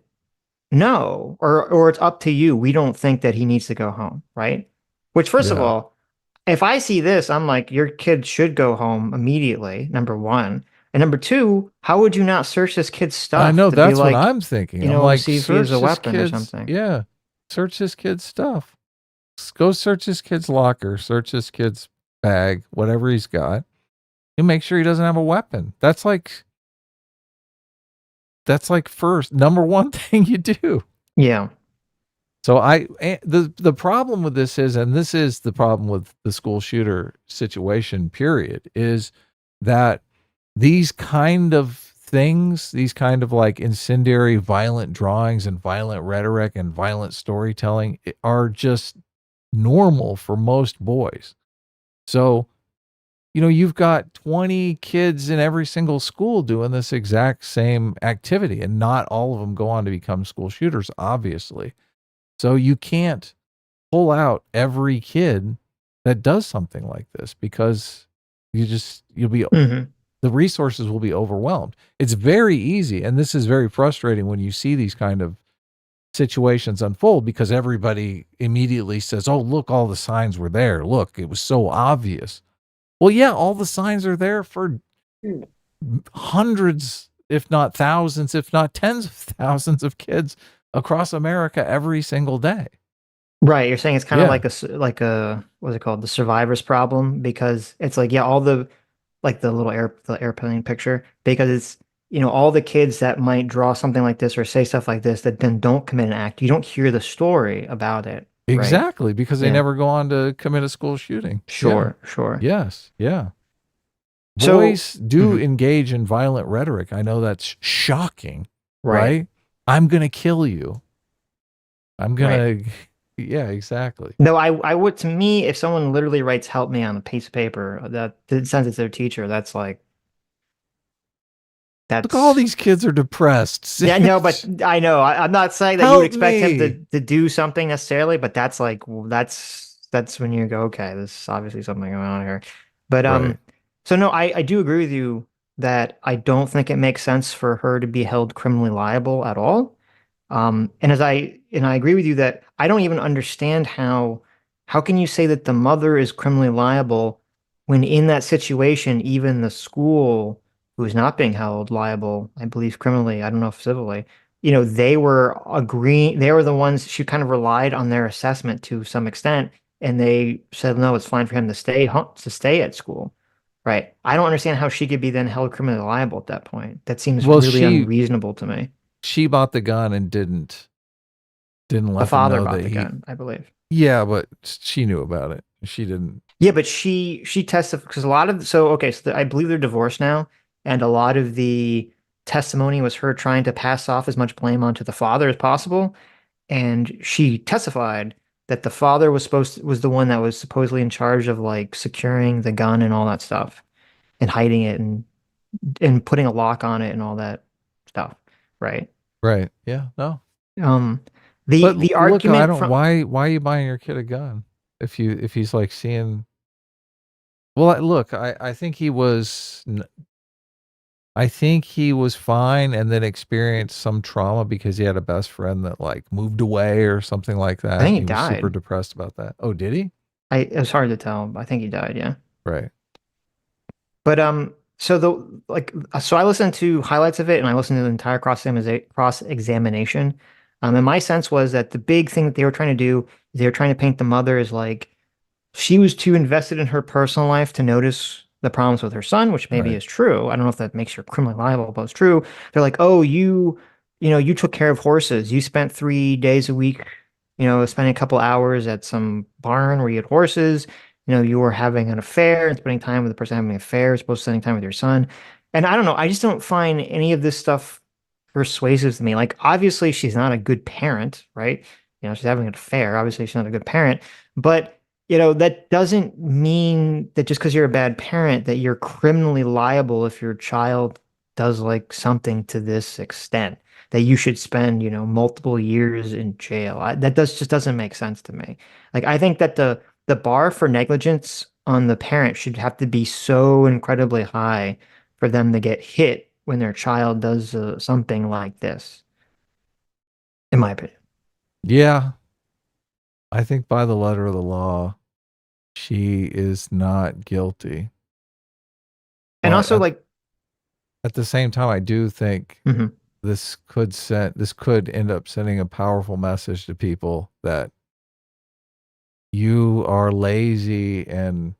no, or it's up to you. We don't think that he needs to go home, right? Which, first of yeah. all, if I see this, I'm like, your kid should go home immediately, number one. And number two, how would you not search this kid's I stuff know to be that's what like, I'm thinking. I'm like, see if he has search a this weapon or kid's, something? yeah, search this kid's stuff. Go search this kid's locker, search this kid's bag, whatever he's got, and make sure he doesn't have a weapon. That's like first number one thing you do. Yeah. So the problem with this is, and this is the problem with the school shooter situation, period, is that these kind of things, these kind of like incendiary violent drawings and violent rhetoric and violent storytelling are just normal for most boys. So, you've got 20 kids in every single school doing this exact same activity, and not all of them go on to become school shooters, obviously. So you can't pull out every kid that does something like this, because you'll be hmm the resources will be overwhelmed. It's very easy, and this is very frustrating when you see these kind of situations unfold, because everybody immediately says, "Oh, look, all the signs were there. Look, it was so obvious." Well, yeah, all the signs are there for hundreds, if not thousands, if not tens of thousands of kids across America every single day. Right. You're saying it's kind of Yeah, like a, what's it called? The survivor's problem, because it's like, yeah, all the, like the airplane picture, because it's, all the kids that might draw something like this or say stuff like this that then don't commit an act. You don't hear the story about it, right? exactly, because they Yeah. never go on to commit a school shooting. Yeah. Sure, sure. Yes. Yeah. So, Boys do mhm, engage in violent rhetoric. I know that's shocking, right, right? I'm going to kill you. I'm right. going to, yeah, exactly. No, I would, to me, if someone literally writes "help me" on a piece of paper, that sends it to their teacher, that's like, Look, all that's, these kids are depressed. yeah, no, but Sitch. I know, I'm not saying that you would Help expect him me. to do something necessarily, but that's like, that's when you go, okay, this is obviously something going on here. But Right. so no, I do agree with you that I don't think it makes sense for her to be held criminally liable at all. And I agree with you that I don't even understand how can you say that the mother is criminally liable when in that situation, even the school, who is not being held liable, I believe criminally, I don't know if civilly, they were agreeing, they were the ones, she kind of relied on their assessment to some extent, and they said no, it's fine for him to stay home, to stay at school. Right. I don't understand how she could be then held criminally liable at that point. That seems Well, really unreasonable to me. she bought the gun and didn't The let them father know bought that the he, gun, I believe. yeah, but she knew about it. She didn't. Yeah, but she testified because a lot of so okay, so I believe they're divorced now, and a lot of the testimony was her trying to pass off as much blame onto the father as possible, and she testified that the father was the one that was supposedly in charge of like securing the gun and all that stuff and hiding it and putting a lock on it and all that stuff, right? Right. Yeah. No. Um, But the look, I argument don't. from Why are you buying your kid a gun if he's like seeing? Well, look, I think he was. I think he was fine and then experienced some trauma because he had a best friend that like moved away or something like I that. think And he he was super died. depressed about that. Oh, did he? It was hard to tell. I think he died, yeah. Right. But so the like so I listened to highlights of it and I listened to the entire cross examination. And my sense was that the big thing that they were trying to do is they were trying to paint the mother as like she was too invested in her personal life to notice the problems with her son, which maybe Right. is true. I don't know if that makes her criminally liable, but it's true. They're like, oh, you took care of horses. You spent 3 days a week, spending a couple hours at some barn where you had horses. You were having an affair and spending time with the person having an affair, as opposed to spending time with your son. And I don't know. I just don't find any of this stuff persuasive to me. Like, obviously, she's not a good parent, right? She's having an affair. Obviously, she's not a good parent. But that doesn't mean that just because you're a bad parent that you're criminally liable if your child does like something to this extent that you should spend, multiple years in jail. Just doesn't make sense to me. Like I think that the bar for negligence on the parent should have to be so incredibly high for them to get hit when their child does something like this, in my opinion. Yeah. I think by the letter of the law, she is not guilty. And But also like, at the same time, I do think mhm. this could end up sending a powerful message to people that you are lazy and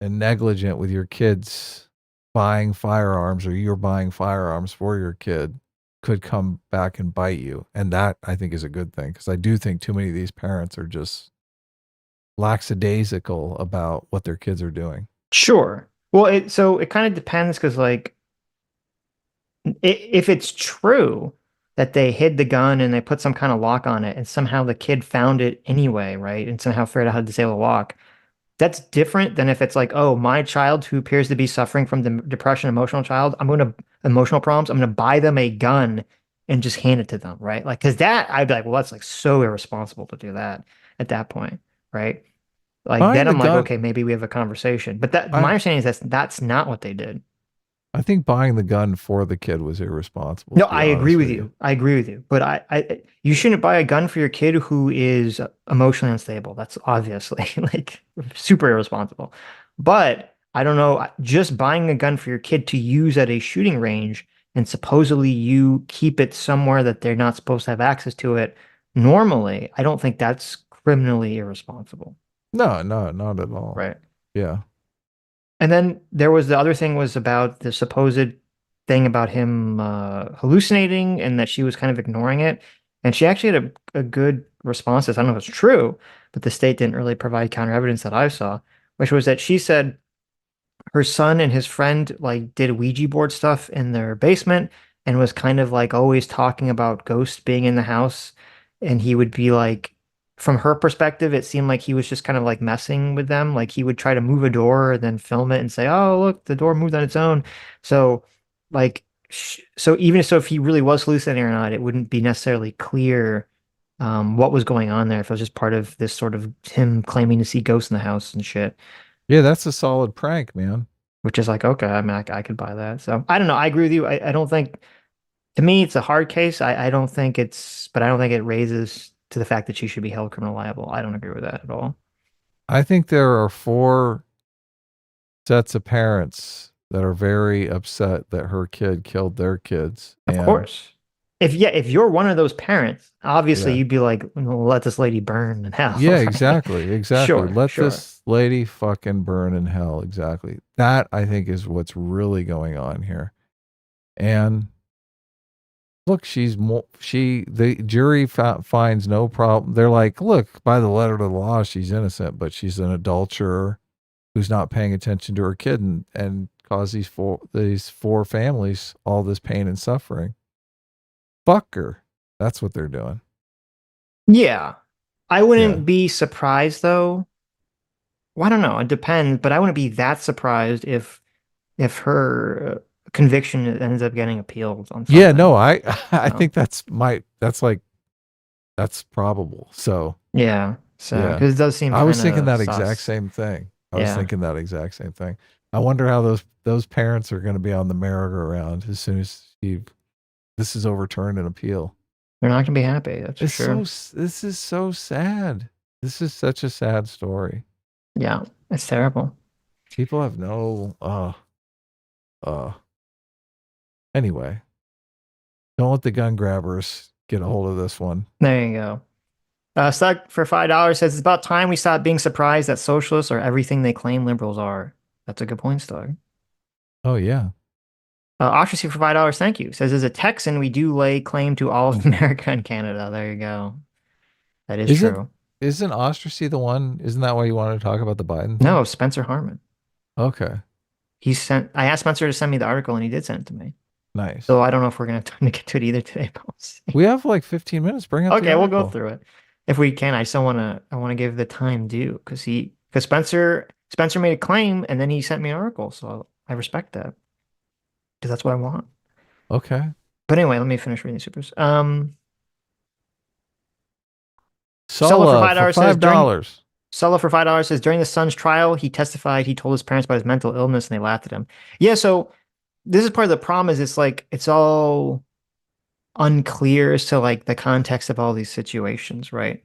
negligent with your kids buying firearms, or you're buying firearms for your kid, could come back and bite you. And that I think is a good thing, because I do think too many of these parents are just lackadaisical about what their kids are doing. Sure. Well, it kind of depends because like if it's true that they hid the gun and they put some kind of lock on it and somehow the kid found it anyway, right? And somehow figured out how to disable the lock. That's different than if it's like, oh, my child who appears to be suffering from the depression, emotional problems. I'm gonna buy them a gun and just hand it to them, right? Like, because that I'd be like, well, that's like so irresponsible to do that at that point, right? Like Buying then the I'm like, gun, okay, maybe we have a conversation. But that my I understanding is that's not what they did. I think buying the gun for the kid was irresponsible, No, to be I agree honest with with you. you. I agree with you. But you shouldn't buy a gun for your kid who is emotionally unstable. That's obviously like super irresponsible. But I don't know, just buying a gun for your kid to use at a shooting range and supposedly you keep it somewhere that they're not supposed to have access to it normally, I don't think that's criminally irresponsible, No, no, not at all. right? Yeah. And then there was the other thing was about the supposed thing about him hallucinating and that she was kind of ignoring it. And she actually had a good response to this. I don't know if it's true, but the state didn't really provide counter evidence that I saw, which was that she said her son and his friend like did Ouija board stuff in their basement and was kind of like always talking about ghosts being in the house. And he would be like, from her perspective, it seemed like he was just kind of like messing with them. Like he would try to move a door and then film it and say, "Oh, look, the door moved on its own." So, like, so even so, if he really was hallucinating or not, it wouldn't be necessarily clear what was going on there if it was just part of this sort of him claiming to see ghosts in the house and shit. Yeah, that's a solid prank, man. Which is like, okay, I mean, I could buy that. So I don't know. I agree with you. I don't think, to me, it's a hard case. I don't think but I don't think it raises to the fact that she should be held criminal liable. I don't agree with that at all. I think there are four sets of parents that are very upset that her kid killed their kids. Of And course. If you're one of those parents, obviously yeah. you'd be like, "Well, let this lady burn in hell," Yeah, right? exactly. Exactly. Sure, Let sure. this lady fucking burn in hell. Exactly. That I think is what's really going on here. And look, the jury finds no problem. They're like, look, by the letter of the law, she's innocent, but she's an adulterer who's not paying attention to her kid and caused these four families all this pain and suffering. Fuck her. That's what they're doing. Yeah. I Yeah. wouldn't be surprised though. Well, I don't know. It depends, but I wouldn't be that surprised if her conviction ends up getting appealed on something. Yeah, no, I So, think that's probable. So yeah. So, yeah, because it does seem I was kind thinking of that sus. exact same thing. I was Yeah. thinking that exact same thing. I wonder how those parents are going to be on the merry-go-round as soon as this is overturned and appeal. They're not gonna be happy. That's for sure. This is so sad. This is such a sad story. Yeah, it's terrible. People have no anyway. Don't let the gun grabbers get a hold of this one. There you go. Stuck for $5 says it's about time we stop being surprised that socialists are everything they claim liberals are. That's a good point, Stuck. Oh yeah. Ostracy for $5, thank you. Says as a Texan, we do lay claim to all of America and Canada. There you go. That is true. Isn't Ostracy the one? Isn't that why you wanted to talk about the Biden thing? No, Spencer Harmon. Okay. I asked Spencer to send me the article and he did send it to me. Nice. So I don't know if we're gonna have time to get to it either today, but we'll see. We have like 15 minutes. Bring up the Okay, we'll go article. through it. If we can, I want to give the time due because Spencer made a claim and then he sent me an article, so I respect that. Because that's what I want. Okay. But anyway, let me finish reading the supers. Sulla for $5. Sulla for $5 says during the son's trial, he testified he told his parents about his mental illness and they laughed at him. Yeah, so this is part of the problem is it's all unclear as to like the context of all these situations, right?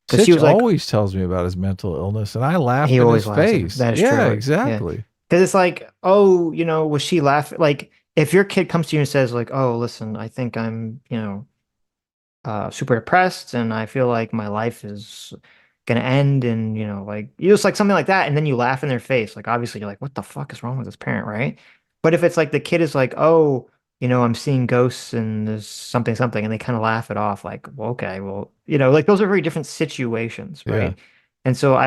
Because Sitch he was like, always tells me about his mental illness, and I laugh in always his laughs at him. face. That is yeah, true. exactly. Because it's like, oh, was she laughing? Like, if your kid comes to you and says, like, oh, listen, I think I'm, super depressed and I feel like my life is gonna end and like you just like something like that and then you laugh in their face like obviously you're like what the fuck is wrong with this parent, right? But if it's like the kid is like, oh, I'm seeing ghosts and there's something and they kind of laugh it off like, well, okay, well, like those are very different situations, right? Yeah. And so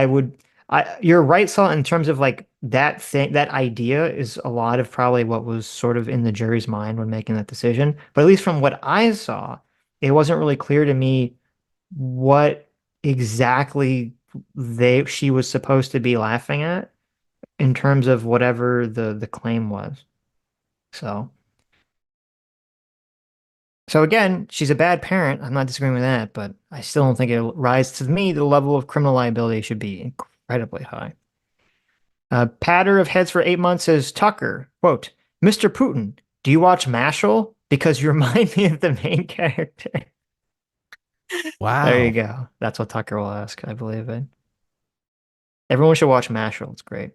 you're right, Saul, in terms of like that idea is a lot of probably what was sort of in the jury's mind when making that decision. But at least from what I saw, it wasn't really clear to me what exactly she was supposed to be laughing at in terms of whatever the claim was. So again, she's a bad parent. I'm not disagreeing with that, but I still don't think it'll rise to me the level of criminal liability should be incredibly high. Patter of heads for 8 months says Tucker, quote, Mr. Putin, do you watch Mashal? Because you remind me of the main character. Wow. There you go. That's what Tucker will ask, I believe it. Everyone should watch Mashal. It's great.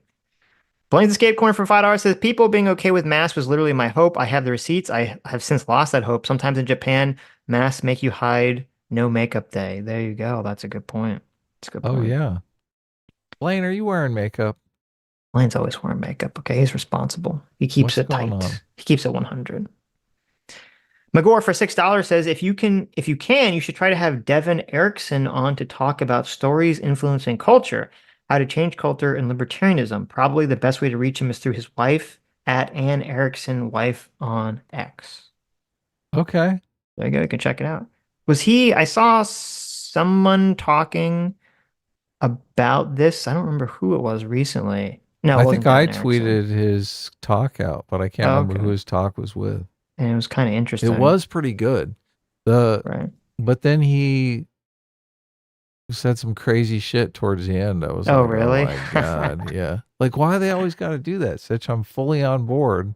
Blaine Escape Corner for $5 says, people being okay with masks was literally my hope. I have the receipts. I have since lost that hope. Sometimes in Japan, masks make you hide no makeup day. There you go. That's a good point. That's a good point. Oh, yeah. Blaine, are you wearing makeup? Blaine's always wearing makeup. Okay, he's responsible. He keeps it tight. He keeps it 100. Magor for $6 says, if you can, you should try to have Devin Erickson on to talk about stories influencing culture, how to change culture and libertarianism. Probably the best way to reach him is through his wife at Ann Erickson, wife on X. Okay. There you go. You can check it out. I saw someone talking about this. I don't remember who it was recently. No, I think I tweeted his talk out, but I can't remember who his talk was with. And it was kind of interesting. It was pretty good. Right. But then he said some crazy shit towards the end. I was oh, like, really? oh my God. Yeah. Like, why they always got to do that? Sitch, I'm fully on board.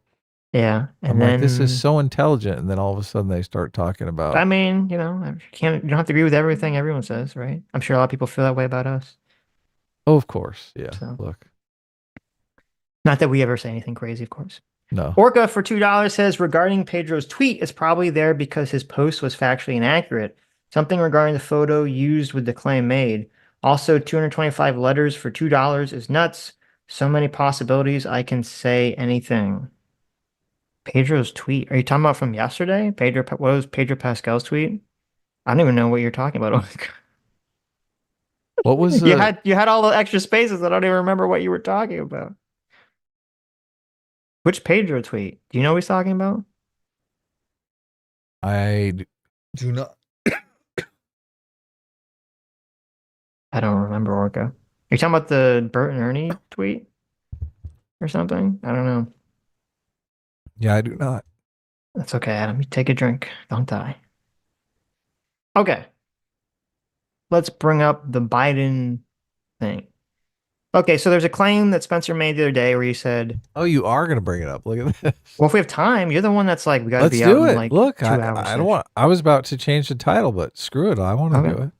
Yeah. And I'm then, like, this is so intelligent. And then all of a sudden they start talking about. I mean, you don't have to agree with everything everyone says, right? I'm sure a lot of people feel that way about us. Oh, of course. Yeah. So. Look. Not that we ever say anything crazy, of course. No. Orca for $2 says, regarding Pedro's tweet, it's probably there because his post was factually inaccurate. Something regarding the photo used with the claim made. Also, 225 letters for $2 is nuts. So many possibilities, I can say anything. Pedro's tweet. Are you talking about from yesterday? What was Pedro Pascal's tweet? I don't even know what you're talking about. What was You had all the extra spaces. I don't even remember what you were talking about. Which Pedro tweet? Do you know what he's talking about? do not. I don't remember, Orca. Are you talking about the Bert and Ernie tweet or something? I don't know. Yeah, I do not. That's okay, Adam. You take a drink. Don't die. Okay. Let's bring up the Biden thing. Okay, so there's a claim that Spencer made the other day where he said, Oh, you are going to bring it up. Look at this. well, if we have time, you're the one that's like, we got to Let's be out do in it. like Look, 2 hours. I don't want. I was about to change the title, but screw it. I want to Okay. do it.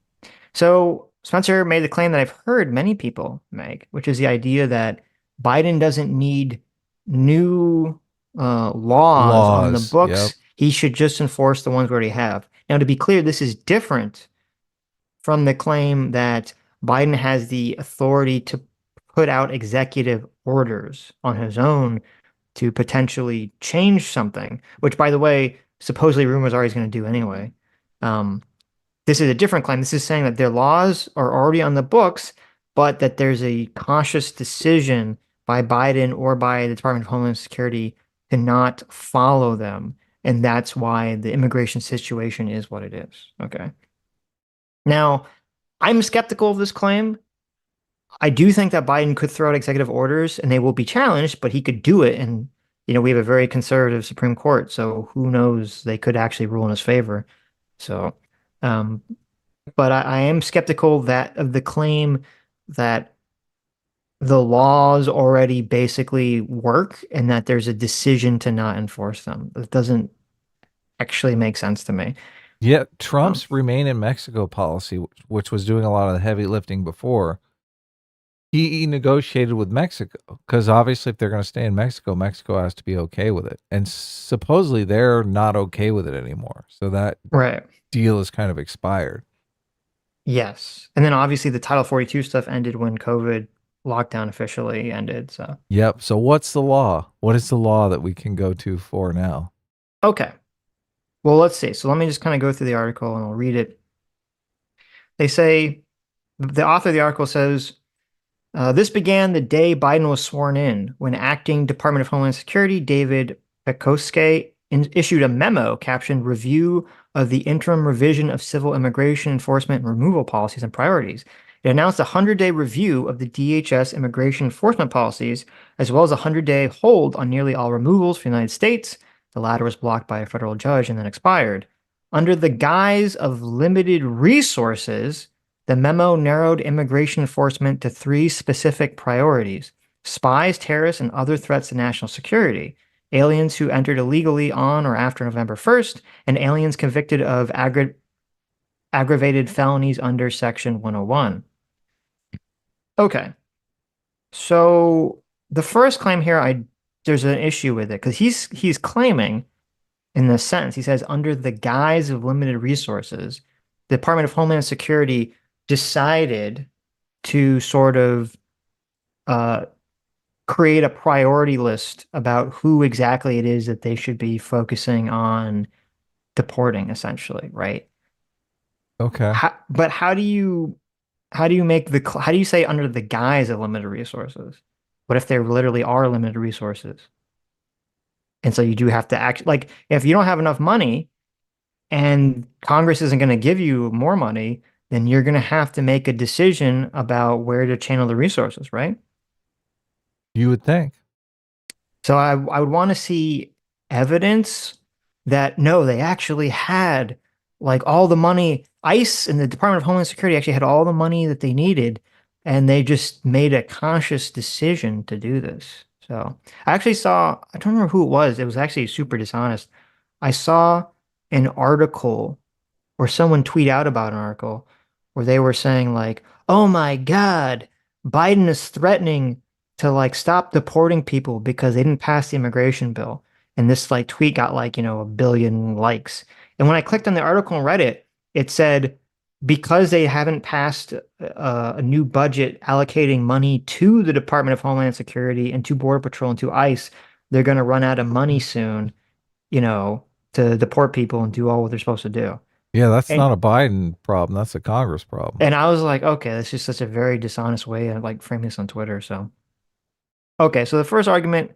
So Spencer made the claim that I've heard many people make, which is the idea that Biden doesn't need new laws on the Laws. Yep. books. He should just enforce the ones we already have. Now, to be clear, this is different from the claim that Biden has the authority to put out executive orders on his own to potentially change something, which, by the way, supposedly rumors are he's going to do anyway. This is a different claim. This is saying that their laws are already on the books, but that there's a conscious decision by Biden or by the Department of Homeland Security to not follow them. And that's why the immigration situation is what it is. Okay. Now, I'm skeptical of this claim. I do think that Biden could throw out executive orders and they will be challenged, but he could do it. And, we have a very conservative Supreme Court. So who knows? They could actually rule in his favor. So, um, but I am skeptical that of the claim that the laws already basically work and that there's a decision to not enforce them. It doesn't actually make sense to me. Yeah, Trump's remain in Mexico policy, which was doing a lot of the heavy lifting before, he negotiated with Mexico because obviously if they're going to stay in Mexico, Mexico has to be okay with it. And supposedly they're not okay with it anymore. So that Right. deal is kind of expired. Yes. And then obviously the Title 42 stuff ended when COVID lockdown officially ended. So, Yep. So what's the law? What is the law that we can go to for now? okay. Well, let's see. So let me just kind of go through the article and I'll read it. They say, the author of the article says, this began the day Biden was sworn in, when acting Department of Homeland Security David Pekoske issued a memo captioned Review of the Interim Revision of Civil Immigration Enforcement and Removal Policies and Priorities. It announced a 100-day review of the DHS immigration enforcement policies, as well as a 100-day hold on nearly all removals from the United States. The latter was blocked by a federal judge and then expired. Under the guise of limited resources, the memo narrowed immigration enforcement to 3 specific priorities: spies, terrorists, and other threats to national security, aliens who entered illegally on or after November 1st, and aliens convicted of aggravated felonies under Section 101. Okay. So the first claim here, there's an issue with it because he's claiming in this sentence, he says, under the guise of limited resources, the Department of Homeland Security decided to sort of create a priority list about who exactly it is that they should be focusing on deporting, essentially, right? Okay. But how do you how do you say under the guise of limited resources? What if there literally are limited resources? And so you do have to act like if you don't have enough money and Congress isn't going to give you more money, then you're going to have to make a decision about where to channel the resources, right? You would think. So I would want to see evidence that no, they actually had like all the money. ICE and the Department of Homeland Security actually had all the money that they needed, and they just made a conscious decision to do this. So I actually saw, I don't remember who it was. It was actually super dishonest. I saw an article or someone tweet out about an article where they were saying like, "Oh my God, Biden is threatening to like stop deporting people because they didn't pass the immigration bill." And this like tweet got like, 1 billion likes. And when I clicked on the article and read it, it said because they haven't passed a new budget allocating money to the Department of Homeland Security and to Border Patrol and to ICE, they're going to run out of money soon, you know, to deport people and do all what they're supposed to do. Yeah, that's And not a Biden problem. That's a Congress problem. and I was like, okay, that's just such a very dishonest way of like framing this on Twitter. So, okay, so the first argument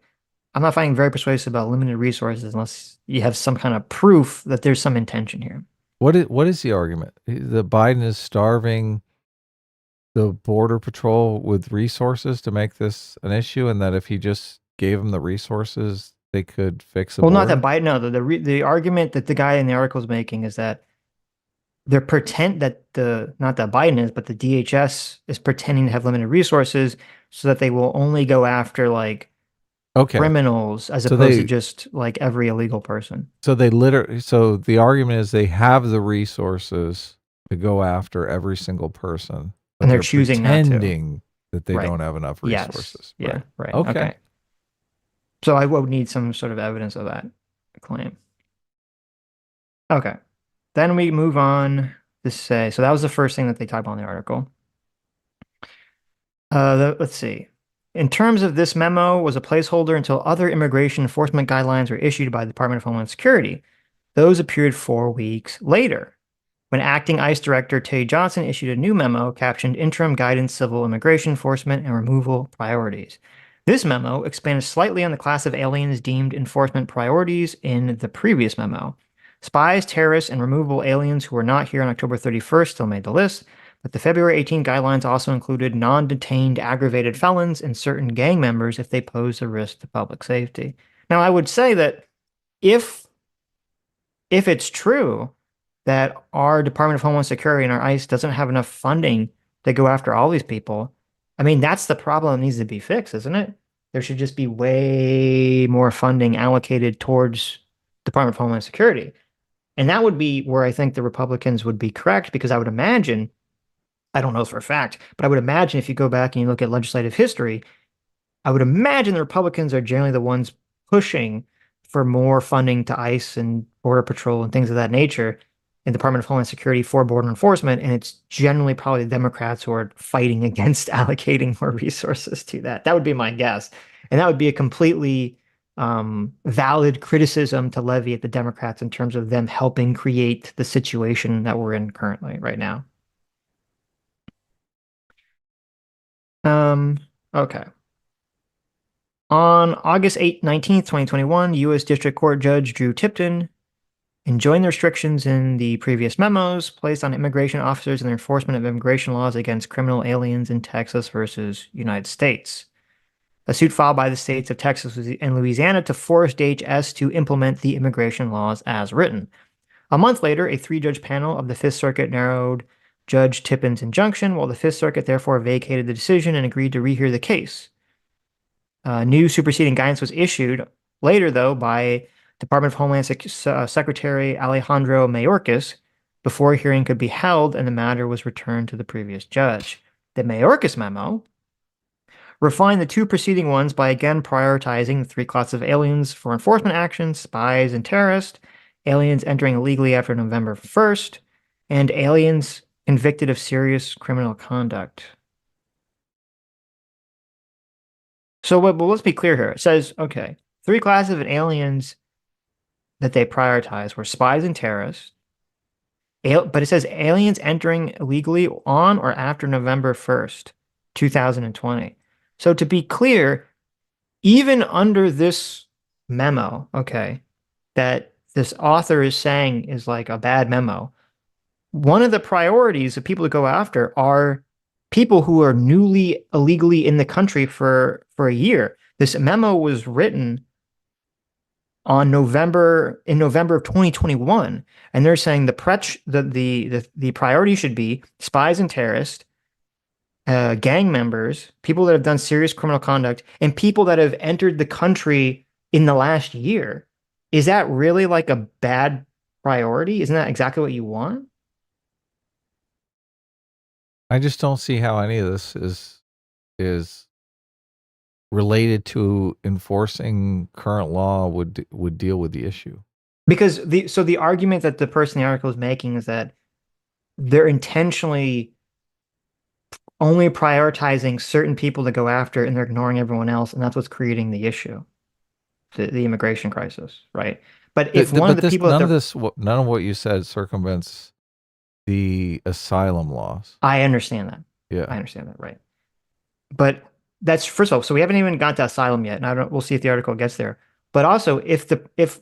I'm not finding very persuasive about limited resources unless you have some kind of proof that there's some intention here. What is the argument? That Biden is starving the border patrol with resources to make this an issue, and that if he just gave them the resources, they could fix the Well, not that border? Biden, no, the argument that the guy in the article is making is that they're pretend that the not that Biden is, but the DHS is pretending to have limited resources so that they will only go after like Okay. criminals as So opposed to they just like every illegal person. so they literally so the argument is they have the resources to go after every single person, but And they're they're choosing not to. pretending that they Right. don't have enough Yes. resources. Yeah. Right. Right. Okay. Okay. So I would need some sort of evidence of that claim. Okay. Then we move on to say, so that was the first thing that they type on the article. Let's see. In terms of this memo was a placeholder until other immigration enforcement guidelines were issued by the Department of Homeland Security. Those appeared 4 weeks later, when acting ICE Director Tay Johnson issued a new memo captioned Interim Guidance Civil Immigration Enforcement and Removal Priorities. This memo expanded slightly on the class of aliens deemed enforcement priorities in the previous memo. Spies, terrorists, and removable aliens who were not here on October 31st still made the list, but the February 18 guidelines also included non-detained aggravated felons and certain gang members if they pose a risk to public safety. Now, I would say that if it's true that our Department of Homeland Security and our ICE doesn't have enough funding to go after all these people, I mean, that's the problem that needs to be fixed, isn't it? There should just be way more funding allocated towards Department of Homeland Security. And that would be where I think the Republicans would be correct, because I would imagine, I don't know for a fact, but I would imagine if you go back and you look at legislative history, I would imagine the Republicans are generally the ones pushing for more funding to ICE and Border Patrol and things of that nature in the Department of Homeland Security for border enforcement. And it's generally probably the Democrats who are fighting against allocating more resources to that. That would be my guess. And that would be a completely valid criticism to levy at the Democrats in terms of them helping create the situation that we're in currently right now. Okay. On August 19th, 2021, U.S. District Court Judge Drew Tipton enjoined the restrictions in the previous memos placed on immigration officers in the enforcement of immigration laws against criminal aliens in Texas versus United States. A suit filed by the states of Texas and Louisiana to force DHS to implement the immigration laws as written. A month later, a 3-judge panel of the Fifth Circuit narrowed Judge Tipton's injunction, while the Fifth Circuit therefore vacated the decision and agreed to rehear the case. New superseding guidance was issued later, though, by Department of Homeland Secretary Alejandro Mayorkas before a hearing could be held, and the matter was returned to the previous judge. The Mayorkas memo refined the 2 preceding ones by again prioritizing the 3 classes of aliens for enforcement actions: spies and terrorists, aliens entering illegally after November 1st, and aliens convicted of serious criminal conduct. So let's be clear here. It says, okay, 3 classes of aliens that they prioritize were spies and terrorists, but it says aliens entering illegally on or after November 1st, 2020. So to be clear, even under this memo, okay, that this author is saying is like a bad memo, one of the priorities of people to go after are people who are newly illegally in the country for a year. This memo was written in November of 2021, and they're saying the priority should be spies and terrorists, gang members, people that have done serious criminal conduct, and people that have entered the country in the last year. Is that really like a bad priority? Isn't that exactly what you want? I just don't see how any of this is related to enforcing current law would deal with the issue. Because the argument that the person in the article is making is that they're intentionally only prioritizing certain people to go after, and they're ignoring everyone else, and that's what's creating the issue. the immigration crisis, right? But if one of But the this people that none of what you said circumvents the asylum laws. I understand that. I Yeah. understand that, right? But that's first of all, so we haven't even got to asylum yet, and I don't. We'll see if the article gets there. But also, if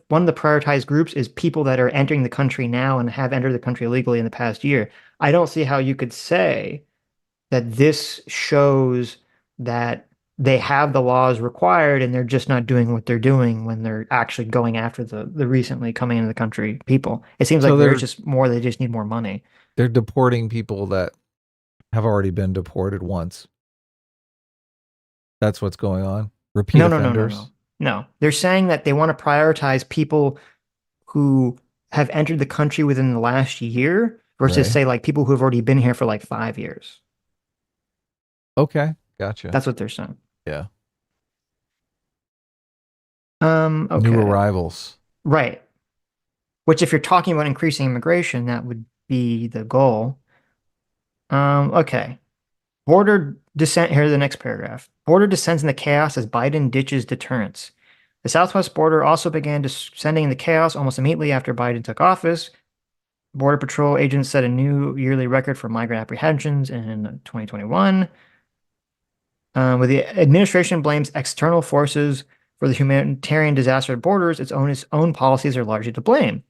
one of the prioritized groups is people that are entering the country now and have entered the country illegally in the past year, I don't see how you could say that this shows that they have the laws required and they're just not doing what they're doing when they're actually going after the recently coming into the country people. It seems So like there's just more, they just need more money. they're deporting people that have already been deported once. That's what's going on. Repeat No, no, no, no, offenders. no. No. They're saying that they want to prioritize people who have entered the country within the last year versus Right. say like people who have already been here for like 5 years. Okay. Gotcha. That's what they're saying. Yeah. New Okay. arrivals. Right. Which if you're talking about increasing immigration, that would be the goal. Okay. Border descent. Here's the next paragraph. Border descends into chaos as Biden ditches deterrence. The southwest border also began descending into chaos almost immediately after Biden took office. Border Patrol agents set a new yearly record for migrant apprehensions in 2021. With the administration blames external forces for the humanitarian disaster at borders, its own policies are largely to blame.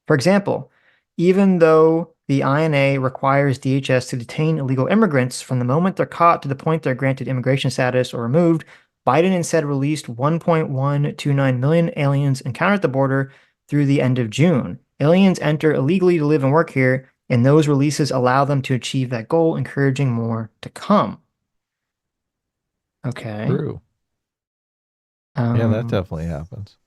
For example, even though the INA requires DHS to detain illegal immigrants from the moment they're caught to the point they're granted immigration status or removed, Biden instead released 1.129 million aliens encountered at the border through the end of June. Aliens enter illegally to live and work here, and those releases allow them to achieve that goal, encouraging more to come. Okay. True. Yeah, that definitely happens.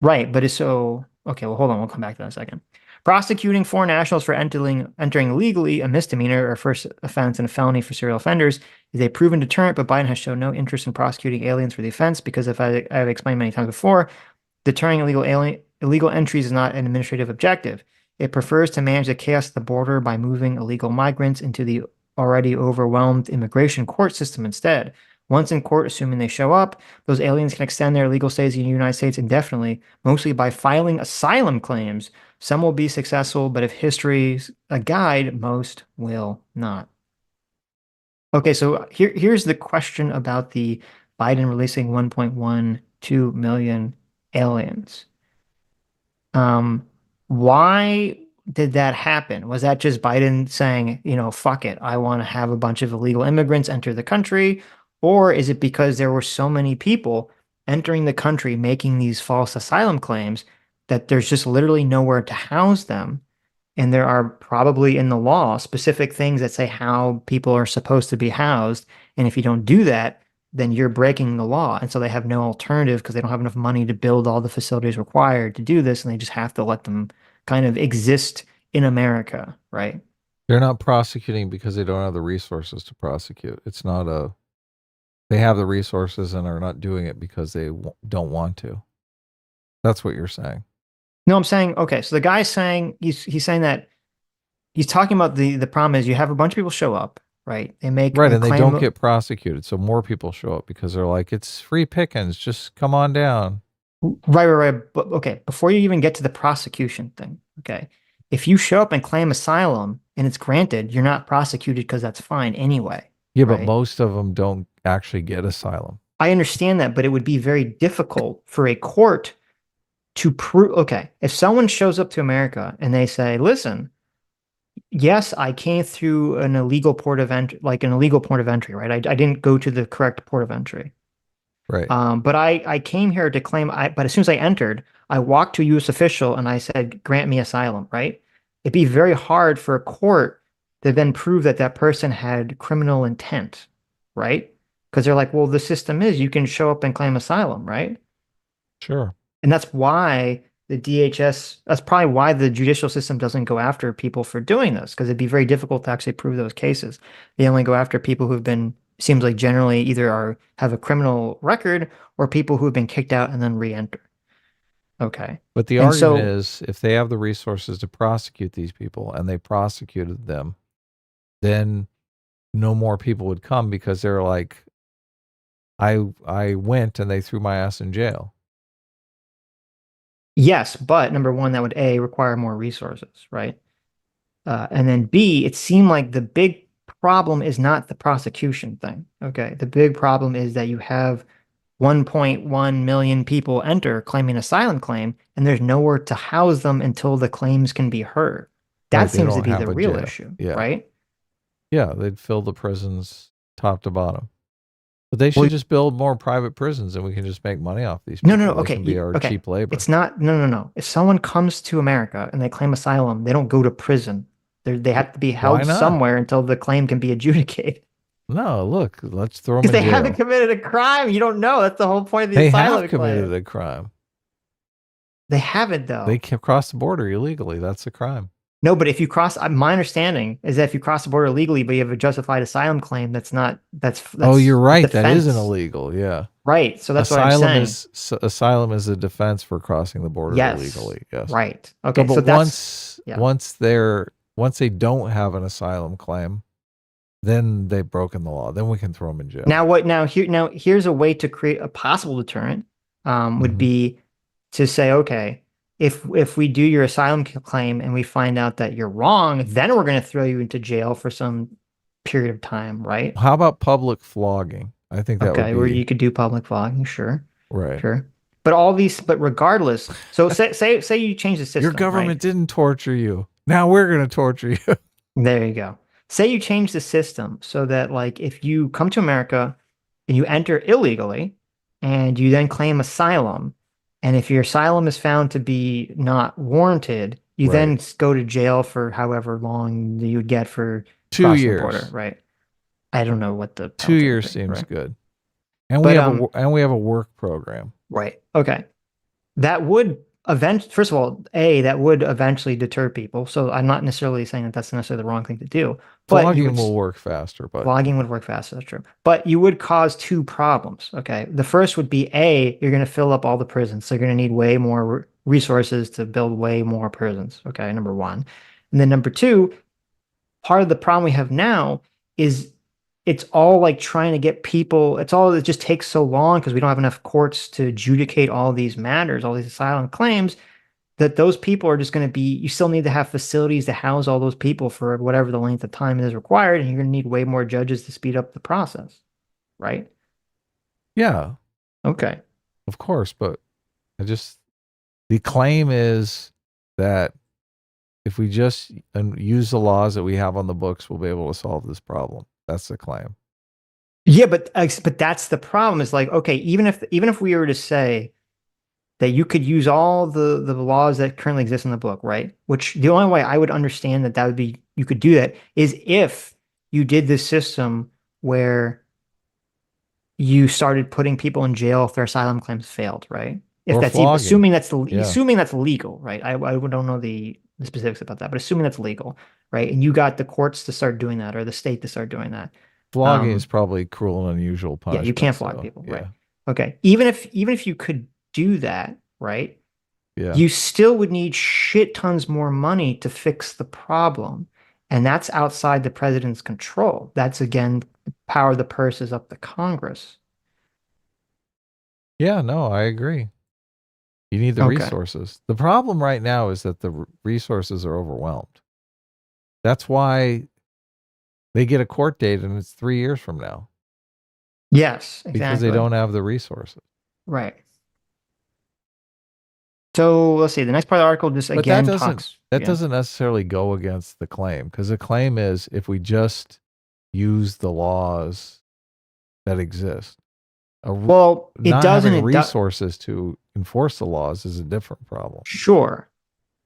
Right, but it's so okay. Well, hold on. We'll come back to that in a second. Prosecuting foreign nationals for entering illegally, a misdemeanor or first offense and a felony for serial offenders, is a proven deterrent. But Biden has shown no interest in prosecuting aliens for the offense because, if I've explained many times before, deterring illegal entries is not an administrative objective. It prefers to manage the chaos at the border by moving illegal migrants into the already overwhelmed immigration court system instead. Once in court, assuming they show up, those aliens can extend their legal stays in the United States indefinitely, mostly by filing asylum claims. Some will be successful, but if history's a guide, most will not. Okay, so here's the question about the Biden releasing 1.12 million aliens. Um, why did that happen? Was that just Biden saying, fuck it, I want to have a bunch of illegal immigrants enter the country? Or is it because there were so many people entering the country making these false asylum claims that there's just literally nowhere to house them? And there are probably in the law specific things that say how people are supposed to be housed. And if you don't do that, then you're breaking the law. And so they have no alternative because they don't have enough money to build all the facilities required to do this. And they just have to let them kind of exist in America, right? They're not prosecuting because they don't have the resources to prosecute. It's not they have the resources and are not doing it because they don't want to. That's what you're saying. No, I'm saying, okay, so the guy's saying, he's saying that he's talking about the problem is you have a bunch of people show up, right? They make Right, a and they claim don't get prosecuted. So more people show up because they're like, it's free pickings. Just come on down. Right. But okay, before you even get to the prosecution thing, okay, if you show up and claim asylum and it's granted, you're not prosecuted because that's fine anyway. Yeah, but right? most of them don't actually get asylum. I understand that, but it would be very difficult for a court to prove. Okay, if someone shows up to America and they say, "Listen, yes, I came through an illegal port of entry, like an illegal port of entry, right? I didn't go to the correct port of entry." Right. But I came here to claim but as soon as I entered, I walked to a US official and I said, grant me asylum, right? It'd be very hard for a court to then prove that that person had criminal intent, right? Because they're like, well, the system is you can show up and claim asylum, right? Sure. And that's why that's probably why the judicial system doesn't go after people for doing this, because it'd be very difficult to actually prove those cases. They only go after people who've been, seems like generally either have a criminal record or people who've been kicked out and then re-enter. Okay. But the And argument so, is if they have the resources to prosecute these people and they prosecuted them, then no more people would come because they're like, I went and they threw my ass in jail. Yes, but number one, that would A, require more resources, right? And then B, it seemed like the big problem is not the prosecution thing. Okay. The big problem is that you have 1.1 million people enter claiming asylum claim, and there's nowhere to house them until the claims can be heard. Right. That They seems to don't be have the a real jail. issue, Yeah. right? Yeah. They'd fill the prisons top to bottom. But they Well, should just build more private prisons and we can just make money off these no, people. no, no. They Okay, can be our okay. cheap labor. It's not. No, no, no. If someone comes to America and they claim asylum, they don't go to prison. They have to be Why held not? somewhere until the claim can be adjudicated. No, look, let's throw them Because in they haven't jail. committed a crime. You don't know. That's the whole point of the They have asylum committed claim. a crime. They haven't, though. They crossed the border illegally. That's a crime. No, but if you cross, my understanding is that if you cross the border legally, but you have a justified asylum claim, that's Oh, you're right. That defense. isn't illegal. Yeah. Right. So that's asylum what I'm saying. asylum is a defense for crossing the border Yes. illegally. Yes. Right. Okay. But So that's once they don't have an asylum claim, then they've broken the law. Then we can throw them in jail. now here's a way to create a possible deterrent. Would be to say, okay, if we do your asylum claim and we find out that you're wrong, then we're going to throw you into jail for some period of time, right? How about public flogging? I think that Okay, would where be you could do public flogging, sure, right. sure. But regardless, so say you change the system, Your government right? didn't torture you. Now we're going to torture you. There you go. Say you change the system so that, like, if you come to America and you enter illegally and you then claim asylum, and if your asylum is found to be not warranted, you then Right. go to jail for however long you would get for 2 crossing years. the border, right? I don't know what the 2 penalty would years be, seems right? good. And But, we have a work program. Right. Okay. That would first of all, that would eventually deter people. So I'm not necessarily saying that that's necessarily the wrong thing to do, but Flogging will work faster, but flogging would work faster. That's true. But you would cause two problems. Okay. The first would be you're going to fill up all the prisons. So you're going to need way more resources to build way more prisons. Okay. Number one. And then number two, part of the problem we have now is it's all like trying to get people, it just takes so long because we don't have enough courts to adjudicate all these matters, all these asylum claims, that those people are just going to be, you still need to have facilities to house all those people for whatever the length of time is required. And you're going to need way more judges to speed up the process. Right? yeah, Okay. of course. But the claim is that if we just use the laws that we have on the books, we'll be able to solve this problem. That's the claim. Yeah, but that's the problem. Is like, okay, even if we were to say that you could use all the laws that currently exist in the book, right? Which the only way I would understand that would be you could do that is if you did this system where you started putting people in jail if their asylum claims failed, right? If Or that's even, flogging. assuming that's legal, right? I don't know the specifics about that, but assuming that's legal, right? And you got the courts to start doing that or the state to start doing that. Flogging is probably cruel and unusual punishment. Yeah, you can't flog people, yeah. right? Okay. Even if you could do that, right? Yeah. You still would need shit tons more money to fix the problem. And that's outside the president's control. That's, again, the power of the purse is up to Congress. Yeah, no, I agree. You need the resources. The problem right now is that the resources are overwhelmed. That's why they get a court date and it's 3 years from now. Yes, exactly. Because they don't have the resources. Right. So let's see. The next part of the article just But again that doesn't necessarily go against the claim, because the claim is if we just use the laws that exist. Well, it not doesn't. Having resources to enforce the laws is a different problem. Sure,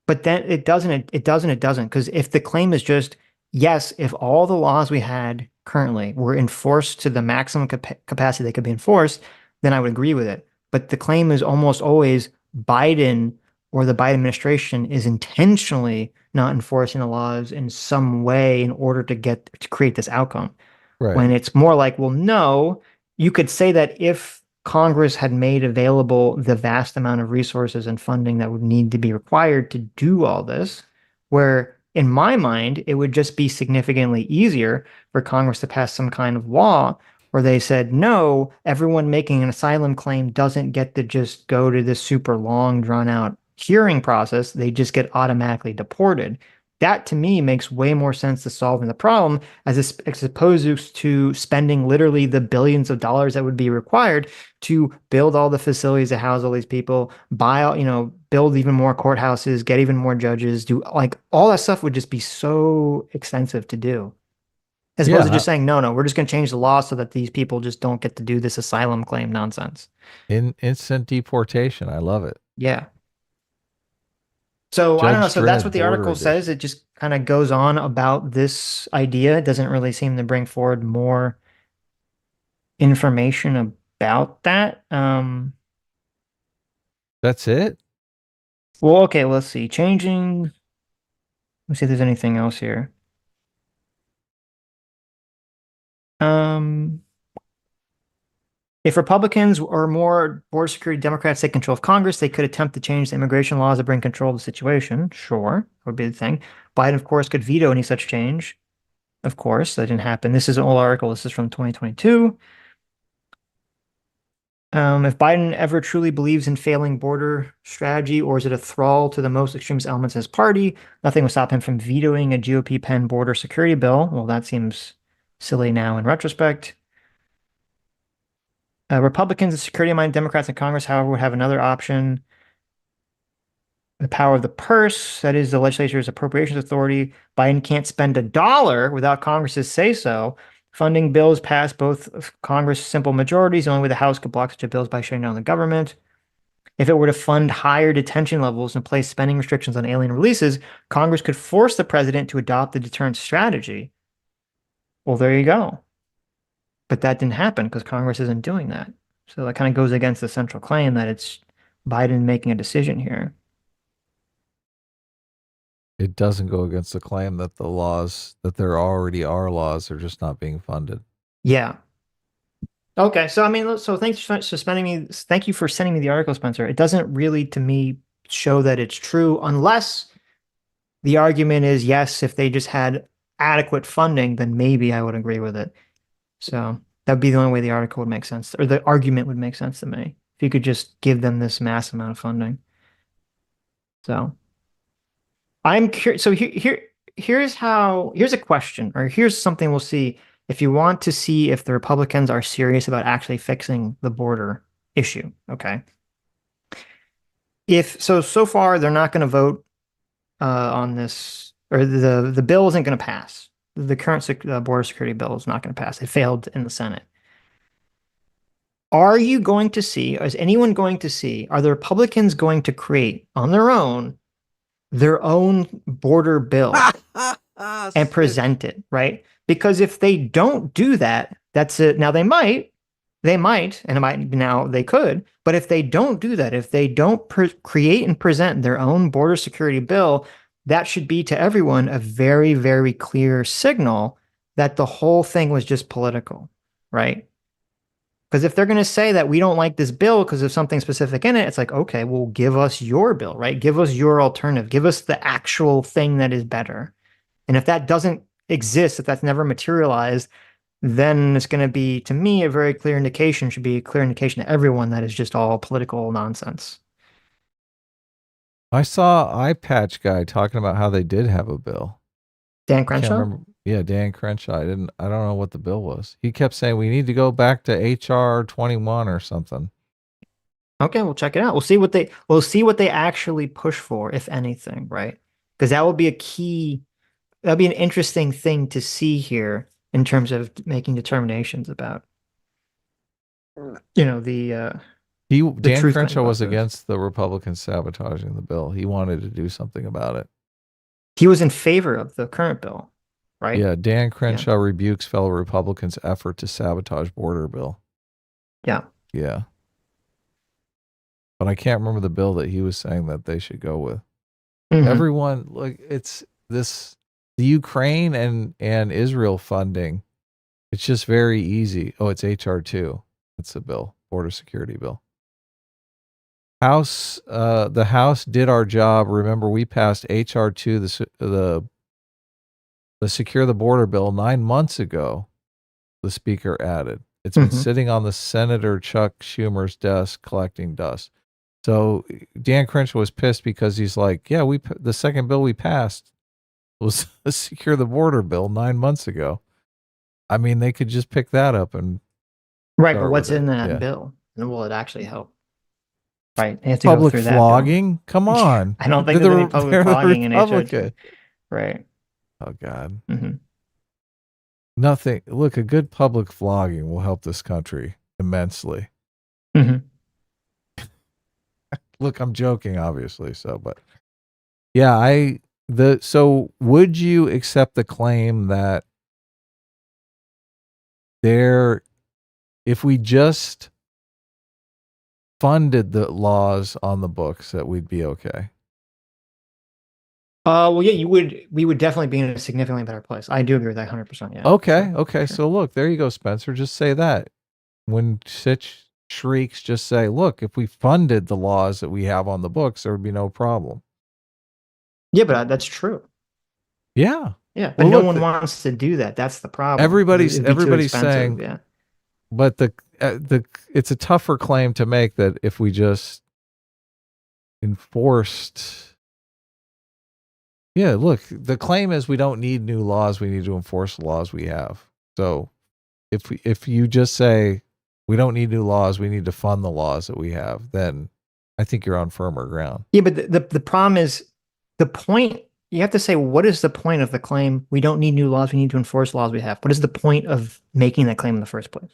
but then it doesn't. It doesn't. Because if the claim is just yes, if all the laws we had currently were enforced to the maximum capacity they could be enforced, then I would agree with it. But the claim is almost always Biden or the Biden administration is intentionally not enforcing the laws in some way in order to create this outcome. Right. When it's more like, well, no, you could say that if Congress had made available the vast amount of resources and funding that would need to be required to do all this, where in my mind, it would just be significantly easier for Congress to pass some kind of law where they said, no, everyone making an asylum claim doesn't get to just go to this super long, drawn out hearing process, they just get automatically deported. That to me makes way more sense to solving the problem as opposed to spending literally the billions of dollars that would be required to build all the facilities to house all these people, build even more courthouses, get even more judges, do like all that stuff would just be so expensive to do. As opposed to Yeah, just saying, no, we're just going to change the law so that these people just don't get to do this asylum claim nonsense. in instant deportation. I love it. Yeah. So I don't know. Judge So that's Dredd what the Border article says. Edition. It just kind of goes on about this idea. It doesn't really seem to bring forward more information about that. That's it? Well, okay, let's see. Let's see if there's anything else here. Um, if Republicans or more border security Democrats take control of Congress, they could attempt to change the immigration laws to bring control of the situation. Sure, would be the thing. Biden, of course, could veto any such change. Of course, that didn't happen. This is an old article. This is from 2022. If Biden ever truly believes in failing border strategy, or is it a thrall to the most extremist elements of his party, nothing will stop him from vetoing a GOP-penned border security bill. Well, that seems silly now in retrospect. Republicans and security-minded Democrats in Congress, however, would have another option. The power of the purse, that is the legislature's appropriations authority. Biden can't spend a dollar without Congress's say-so. Funding bills pass both of Congress simple majorities. The only way the House could block such a bill is by shutting down the government. If it were to fund higher detention levels and place spending restrictions on alien releases, Congress could force the president to adopt the deterrence strategy. Well, there you go. But that didn't happen because Congress isn't doing that. So that kind of goes against the central claim that it's Biden making a decision here. It doesn't go against the claim that the laws, that there already are laws, are just not being funded. Yeah. Okay. So I mean, so thank you for sending me the article, Spencer. It doesn't really, to me, show that it's true unless the argument is yes, if they just had adequate funding, then maybe I would agree with it. So that'd be the only way the article would make sense, or the argument would make sense to me. If you could just give them this mass amount of funding. So I'm curious. So here's a question, or here's something we'll see if you want to see if the Republicans are serious about actually fixing the border issue. Okay. So far they're not going to vote on this, or the bill isn't going to pass. The current border security bill is not going to pass. It failed in the Senate. Are you going to see, is anyone going to see, are the Republicans going to create on their own border bill and present it, right? Because if they don't do that, that's it. Now they might, and it might now they could, but if they don't do that, if they don't create and present their own border security bill, that should be to everyone a very, very clear signal that the whole thing was just political, right? Because if they're going to say that we don't like this bill because of something specific in it, it's like, okay, well, give us your bill, right? Give us your alternative. Give us the actual thing that is better. And if that doesn't exist, if that's never materialized, then it's going to be, to me, a very clear indication, should be a clear indication to everyone that is just all political nonsense. I saw Eye Patch Guy talking about how they did have a bill. Dan I can't Crenshaw? remember. Yeah, Dan Crenshaw. I don't know what the bill was. He kept saying we need to go back to HR 21 or something. Okay, we'll check it out. We'll see what they actually push for, if anything, right? Because that will be that'll be an interesting thing to see here in terms of making determinations about, the Dan truth claim Crenshaw about was this. against the Republicans sabotaging the bill. He wanted to do something about it. He was in favor of the current bill, right? Yeah, Dan Crenshaw rebukes fellow Republicans' effort to sabotage border bill. Yeah. Yeah. But I can't remember the bill that he was saying that they should go with. Mhm. Everyone, like, it's this, the Ukraine and Israel funding. It's just very easy. Oh, it's HR 2. It's a bill, border security bill. The House did our job. Remember, we passed HR 2, the Secure the Border bill 9 months ago. The speaker added, it's been sitting on the Senator Chuck Schumer's desk collecting dust. So Dan Crenshaw was pissed because he's like, yeah, the second bill we passed was a secure the border bill 9 months ago. I mean, they could just pick that up and Right, but start what's with it. in that Yeah. bill? And will it actually help? Right. They have to go Public through that bill. flogging? Come on. I don't think there's any public they're the flogging in HO2. Republican. Right. Oh, God. Mm-hmm. Nothing. Look, a good public flogging will help this country immensely. Mm-hmm. Look, I'm joking, obviously. So, but yeah, so would you accept the claim that if we just funded the laws on the books, that we'd be okay? Well, yeah, we would definitely be in a significantly better place. I do agree with that 100%. Yeah. Okay. Sure, Okay. sure. So look, there you go, Spencer. Just say that. When Sitch shrieks, just say, look, if we funded the laws that we have on the books, there would be no problem. Yeah, but that's true. Yeah. Yeah, but no one wants to do that. That's the problem. Everybody's It'd be too expensive, saying, yeah. But it's a tougher claim to make that if we just enforced. Yeah, look, the claim is we don't need new laws. We need to enforce the laws we have. So if you just say we don't need new laws, we need to fund the laws that we have, then I think you're on firmer ground. Yeah, but the problem is the point. You have to say, what is the point of the claim? We don't need new laws. We need to enforce laws we have. What is the point of making that claim in the first place?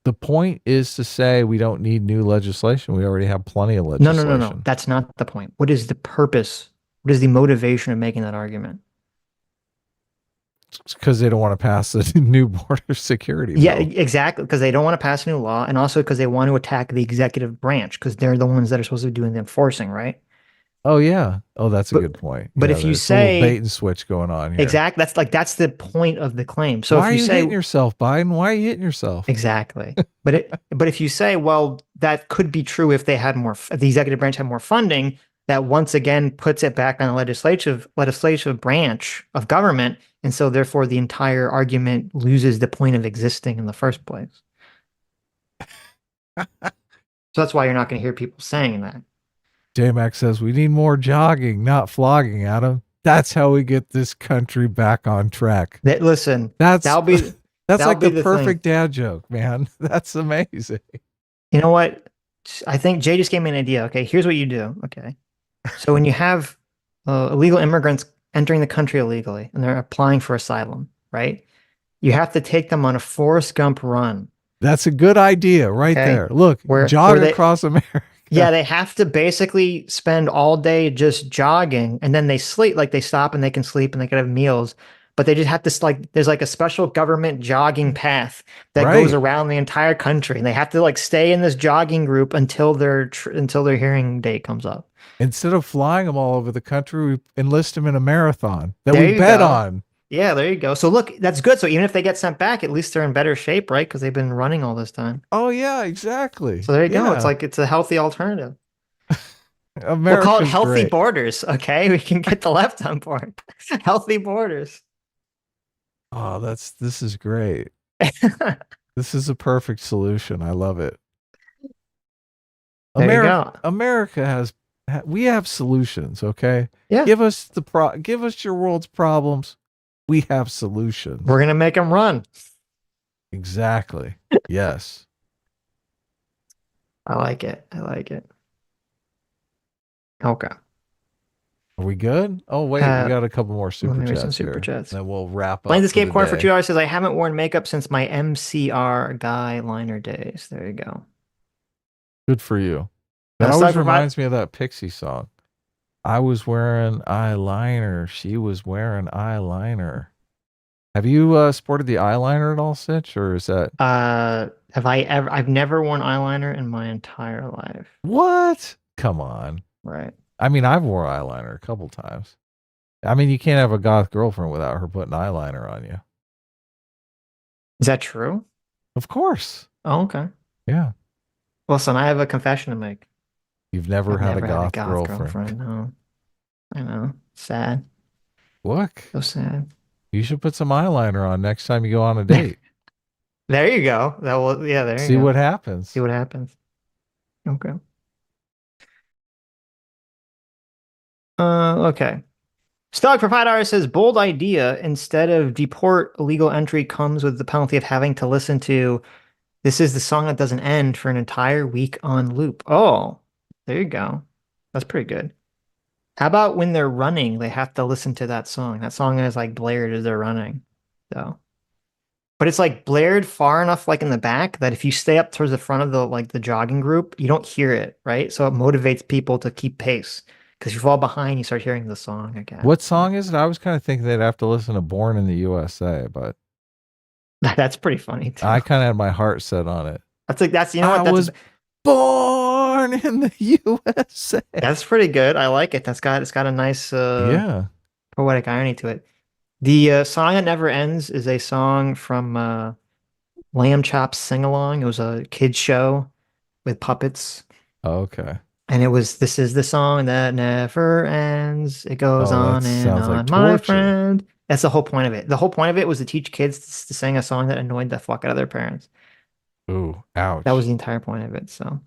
The point is to say we don't need new legislation. We already have plenty of legislation. No. That's not the point. What is the purpose? What is the motivation of making that argument? It's because they don't want to pass a new border security bill. Yeah, exactly. Because they don't want to pass a new law, and also because they want to attack the executive branch because they're the ones that are supposed to be doing the enforcing, right? Oh yeah. Oh, that's a good point. But yeah, if you there's a little say bait and switch going on here, exactly, that's the point of the claim. So why if you are you say hitting yourself, Biden? Why are you hitting yourself? exactly, but if you say, well, that could be true if they had more, if the executive branch had more funding, that once again puts it back on the legislative branch of government, and so therefore the entire argument loses the point of existing in the first place. So that's why you're not going to hear people saying that. J-Max says we need more jogging, not flogging, Adam. That's how we get this country back on track. Listen, that's that'll like be the perfect dad joke, man. That's amazing. You know what? I think Jay just gave me an idea. Okay, here's what you do. Okay, so when you have illegal immigrants entering the country illegally and they're applying for asylum, right? You have to take them on a Forrest Gump run. That's a good idea right there. Look, jog across America. Yeah, they have to basically spend all day just jogging, and then they sleep, like they stop and they can sleep and they can have meals, but they just have to there's like a special government jogging path that goes around the entire country, and they have to stay in this jogging group until their hearing date comes up. Instead of flying them all over the country, we enlist them in a marathon that we bet on. Yeah, there you go. So look, that's good. So even if they get sent back, at least they're in better shape, right? Because they've been running all this time. Oh yeah, exactly. So there you go. It's a healthy alternative. We'll call it healthy borders. Okay, we can get the left on board. Healthy borders. Oh, this is great. This is a perfect solution. I love it. America we have solutions. Okay. Yeah. Give us your world's problems. We have solutions. We're going to make them run. Exactly. Yes. I like it. Okay. Are we good? Oh, wait. We got a couple more super chats. Some super chats. Then we'll wrap up. Plains Escape Corn for $2 says, I haven't worn makeup since my MCR guy liner days. There you go. Good for you. That always reminds me of that Pixie song. I was wearing eyeliner. She was wearing eyeliner. Have you sported the eyeliner at all, Sitch, or is that? I've never worn eyeliner in my entire life. What? Come on. Right. I mean, I've worn eyeliner a couple times. I mean, you can't have a goth girlfriend without her putting eyeliner on you. Is that true? Of course. Oh, okay. Yeah. Listen, I have a confession to make. You've never had a goth girlfriend. No. I know. Sad. Look. So sad. You should put some eyeliner on next time you go on a date. There you go. There you go. See what happens. See what happens. Okay. Okay. Stoic Proprietor says bold idea. Instead of deport, illegal entry comes with the penalty of having to listen to "This Is the Song That Doesn't End" for an entire week on loop. Oh, there you go. That's pretty good. How about when they're running, they have to listen to that song? That song is like blared as they're running. So, but it's like blared far enough like in the back that if you stay up towards the front of the jogging group, you don't hear it, right? So it motivates people to keep pace. Because if you fall behind, you start hearing the song again. What song is it? I was kind of thinking they'd have to listen to Born in the USA, but That's pretty funny too. I kind of had my heart set on it. That's you know I what? was born in the USA. That's pretty good. I like it. It's got a nice Yeah. poetic irony to it. The song that never ends is a song from Lamb Chop's Sing Along. It was a kids show with puppets. Okay. And it was "This Is the Song That Never Ends. It goes Oh, that on and sounds like on, my torture. friend." That's the whole point of it. The whole point of it was to teach kids to sing a song that annoyed the fuck out of their parents. Ooh, That was ouch. the entire point of it. So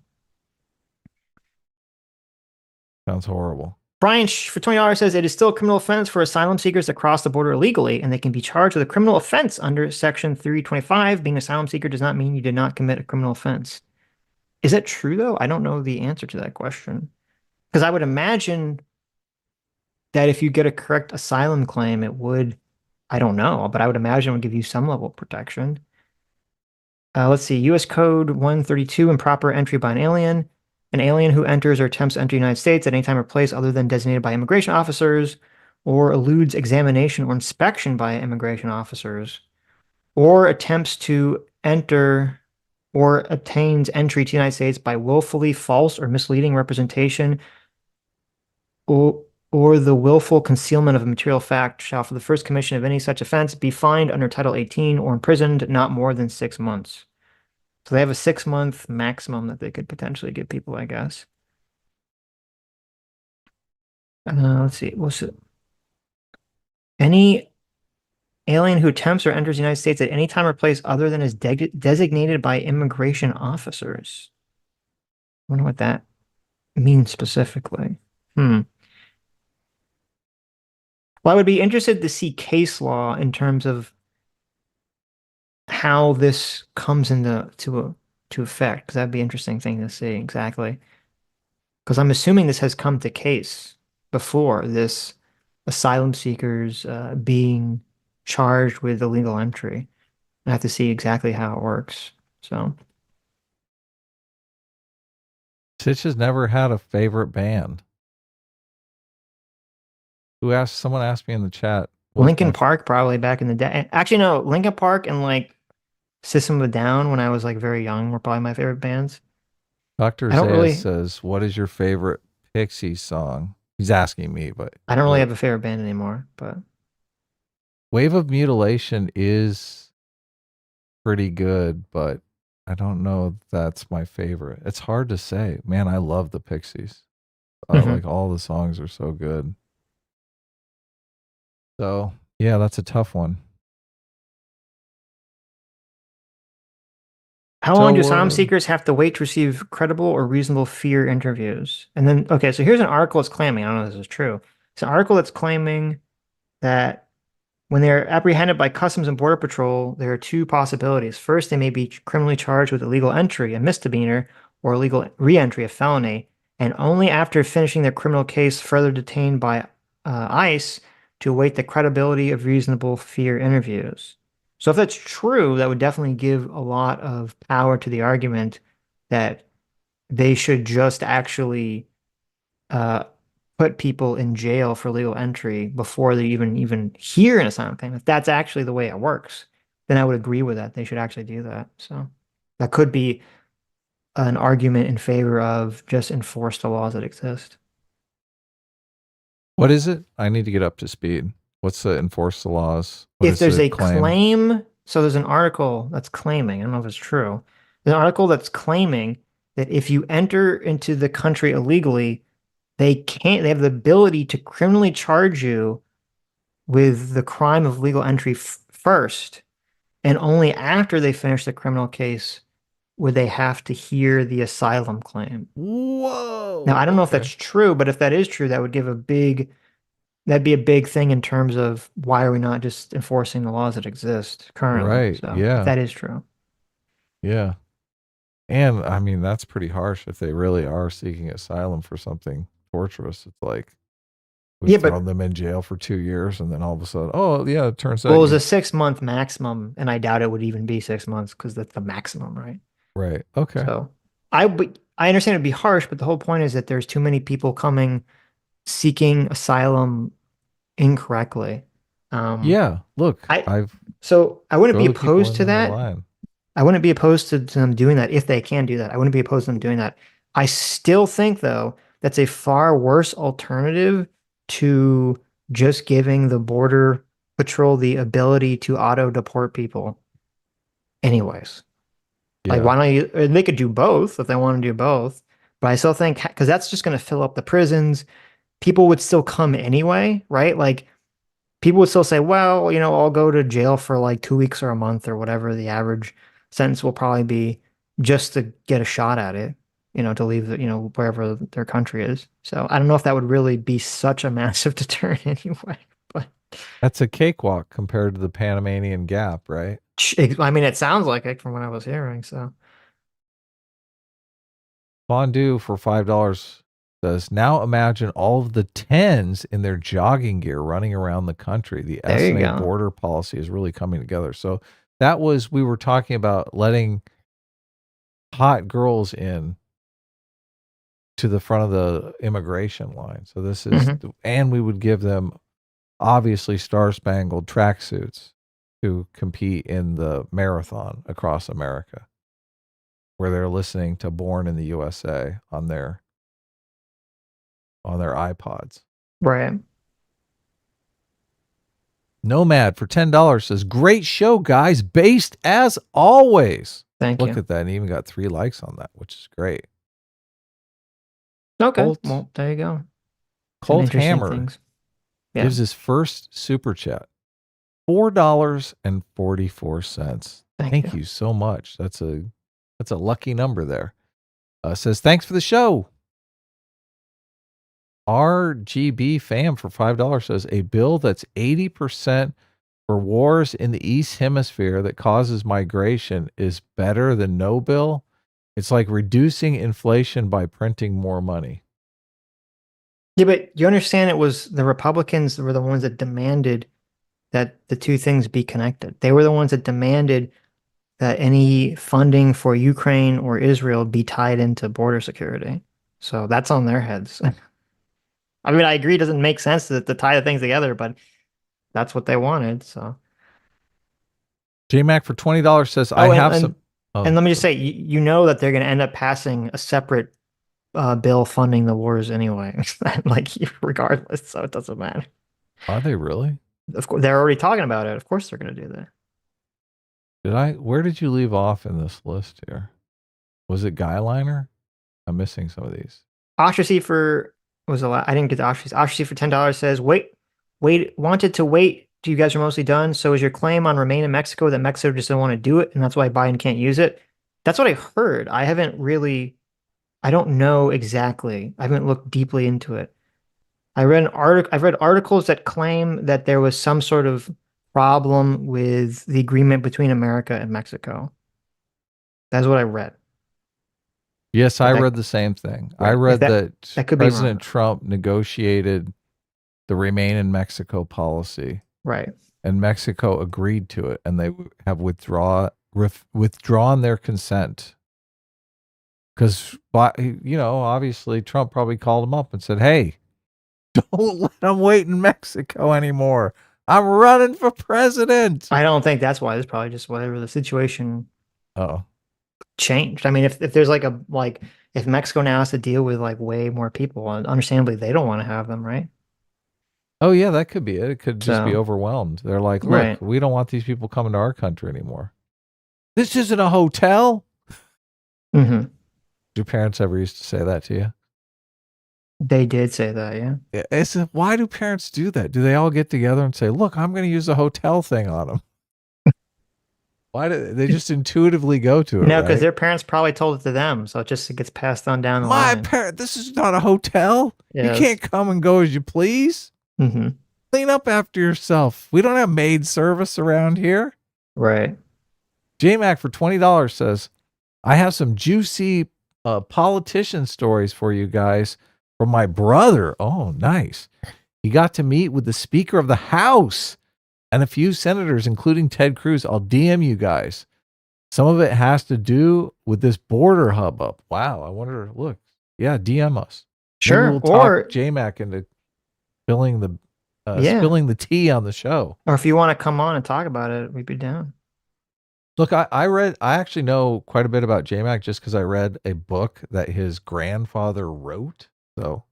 Sounds horrible. Brian for $20 says it is still a criminal offense for asylum seekers to cross the border illegally, and they can be charged with a criminal offense under Section 325. Being an asylum seeker does not mean you did not commit a criminal offense. Is that true though? I don't know the answer to that question. Because I would imagine that if you get a correct asylum claim, it would, I don't know, but I would imagine it would give you some level of protection. Let's see, U.S. Code 132, improper entry by an alien. An alien who enters or attempts to enter the United States at any time or place other than designated by immigration officers, or eludes examination or inspection by immigration officers, or attempts to enter or obtains entry to the United States by willfully false or misleading representation, or the willful concealment of a material fact, shall, for the first commission of any such offense, be fined under Title 18 or imprisoned not more than 6 months. So they have a 6 month maximum that they could potentially give people, I guess. Let's see. What's it? Any alien who attempts or enters the United States at any time or place other than is designated by immigration officers. I wonder what that means specifically. Well, I would be interested to see case law in terms of how this comes to effect, because that'd be an interesting thing to see exactly. Because I'm assuming this has come to case before, this asylum seekers being charged with illegal entry. I have to see exactly how it works. So Sitch has never had a favorite band. Someone asked me in the chat. Lincoln Park probably back in the day. Actually, no, Lincoln Park and like System of a Down when I was like very young were probably my favorite bands. Dr. I don't Zayas really, says, what is your favorite Pixie song? He's asking me, but I don't really have a favorite band anymore. But Wave of Mutilation is pretty good, but I don't know if that's my favorite. It's hard to say. Man, I love the Pixies. Like all the songs are so good. So, yeah, that's a tough one. How long do asylum seekers have to wait to receive credible or reasonable fear interviews? And then, okay, so here's an article that's claiming, I don't know if this is true. It's an article that's claiming that when they're apprehended by Customs and Border Patrol, there are two possibilities. First, they may be criminally charged with illegal entry, a misdemeanor, or illegal reentry, a felony, and only after finishing their criminal case, further detained by ICE to await the credibility of reasonable fear interviews. So if that's true, that would definitely give a lot of power to the argument that they should just actually uh, put people in jail for illegal entry before they even hear an asylum claim. If that's actually the way it works, then I would agree with that. They should actually do that. So that could be an argument in favor of just enforce the laws that exist. What is it? I need to get up to speed. What's the enforce the laws? If there's a claim, so there's an article that's claiming, I don't know if it's true, there's an article that's claiming that if you enter into the country illegally, they have the ability to criminally charge you with the crime of legal entry first, and only after they finish the criminal case would they have to hear the asylum claim. Now, Whoa. I don't know if Okay. that's true, but if that is true, that'd be a big thing in terms of why are we not just enforcing the laws that exist currently? Right. So if Yeah. that is true. Yeah. And I mean, that's pretty harsh if they really are seeking asylum for something torturous. It's like we've Yeah, thrown but them in jail for 2 years and then all of a sudden, oh, yeah, it turns well, out it was you. a 6 month maximum, and I doubt it would even be 6 months because that's the maximum, right? Right. Okay. So but I understand it'd be harsh, but the whole point is that there's too many people coming seeking asylum incorrectly. Um, Yeah. Look, I I've I wouldn't be throw the people opposed in to and they're that. lying. I wouldn't be opposed to them doing that if they can do that. I wouldn't be opposed to them doing that. I still think, though, that's a far worse alternative to just giving the border patrol the ability to auto deport people, anyways. Like, Yeah. why don't you? They could do both if they want to do both. But I still think because that's just going to fill up the prisons. People would still come anyway, right? Like, people would still say, well, I'll go to jail for like 2 weeks or a month or whatever the average sentence will probably be just to get a shot at it, to leave wherever their country is. So I don't know if that would really be such a massive deterrent anyway, but That's a cakewalk compared to the Panamanian Gap, right? I mean, it sounds like it from what I was hearing. So Fondue for $5 says, now imagine all of the tens in their jogging gear running around the country. The there you SMA go. border policy is really coming together. So we were talking about letting hot girls in to the front of the immigration line. So this is, Mhm. and we would give them obviously star-spangled tracksuits to compete in the marathon across America, where they're listening to Born in the USA on their iPods. Right. Nomad for $10 says, great show, guys. Based as always. Thank Look you. at that. And even got 3 likes on that, which is great. Okay. Colt, Well, there you go. Some Colt interesting Hammer things. Yeah. gives his first super chat $4.44. Thank Thank you. you so much. That's a lucky number there. Says, thanks for the show. RGB fam for $5 says, a bill that's 80% for wars in the East Hemisphere that causes migration is better than no bill. It's like reducing inflation by printing more money. Yeah, but you understand it was the Republicans that were the ones that demanded that the two things be connected. They were the ones that demanded that any funding for Ukraine or Israel be tied into border security. So that's on their heads. I mean, I agree it doesn't make sense to tie the things together, but that's what they wanted. So JMac for $20 says, I oh, have some. and Oh, let me just say, you know that they're going to end up passing a separate bill funding the wars anyway, like regardless. So it doesn't matter. are they really? Of course, they're already talking about it. Of course, they're going to do that. Where did you leave off in this list here? Was it Guyliner? I'm missing some of these. Ostracey for was a lot. I didn't get the Ostracey. Ostracey for $10 says, wanted to wait till you guys are mostly done. So is your claim on Remain in Mexico that Mexico just doesn't want to do it, and that's why Biden can't use it? That's what I heard. I don't know exactly. I haven't looked deeply into it. I've read articles that claim that there was some sort of problem with the agreement between America and Mexico. That's what I read. Yes, I But read the same thing. I right. read that That could be wrong. President Trump negotiated the Remain in Mexico policy, Right. and Mexico agreed to it, and they have withdrawn their consent. Because, obviously Trump probably called him up and said, hey, don't let them wait in Mexico anymore. I'm running for president. I don't think that's why. It's probably just whatever the situation Oh, changed. I mean, if there's if Mexico now has to deal with like way more people, understandably they don't want to have them, right? oh yeah, that could be it. It could just be So overwhelmed. They're like, look, right. we don't want these people coming to our country anymore. This isn't a hotel. Mm-hmm. Your parents ever used to say that to you? They did say that, yeah. Why do parents do that? Do they all get together and say, look, I'm going to use the hotel thing on them? Why do they just intuitively go to it? No, because right? their parents probably told it to them, so it gets passed on down the My line. parent, this is not a hotel. You Yes. can't come and go as you please. Mm-hmm. Clean up after yourself. We don't have maid service around here. Right. JMac for $20 says, I have some juicy politician stories for you guys from my brother. Oh, nice. He got to meet with the Speaker of the House and a few senators, including Ted Cruz. I'll DM you guys. Some of it has to do with this border hubbub. Wow. I wonder, look, yeah, DM us. Sure. Maybe we'll Or talk JMac into spilling the yeah. spilling the tea on the show. Or if you want to come on and talk about it, we'd be I Look, I actually know quite a bit about JMac just because I read a book that his grandfather wrote. So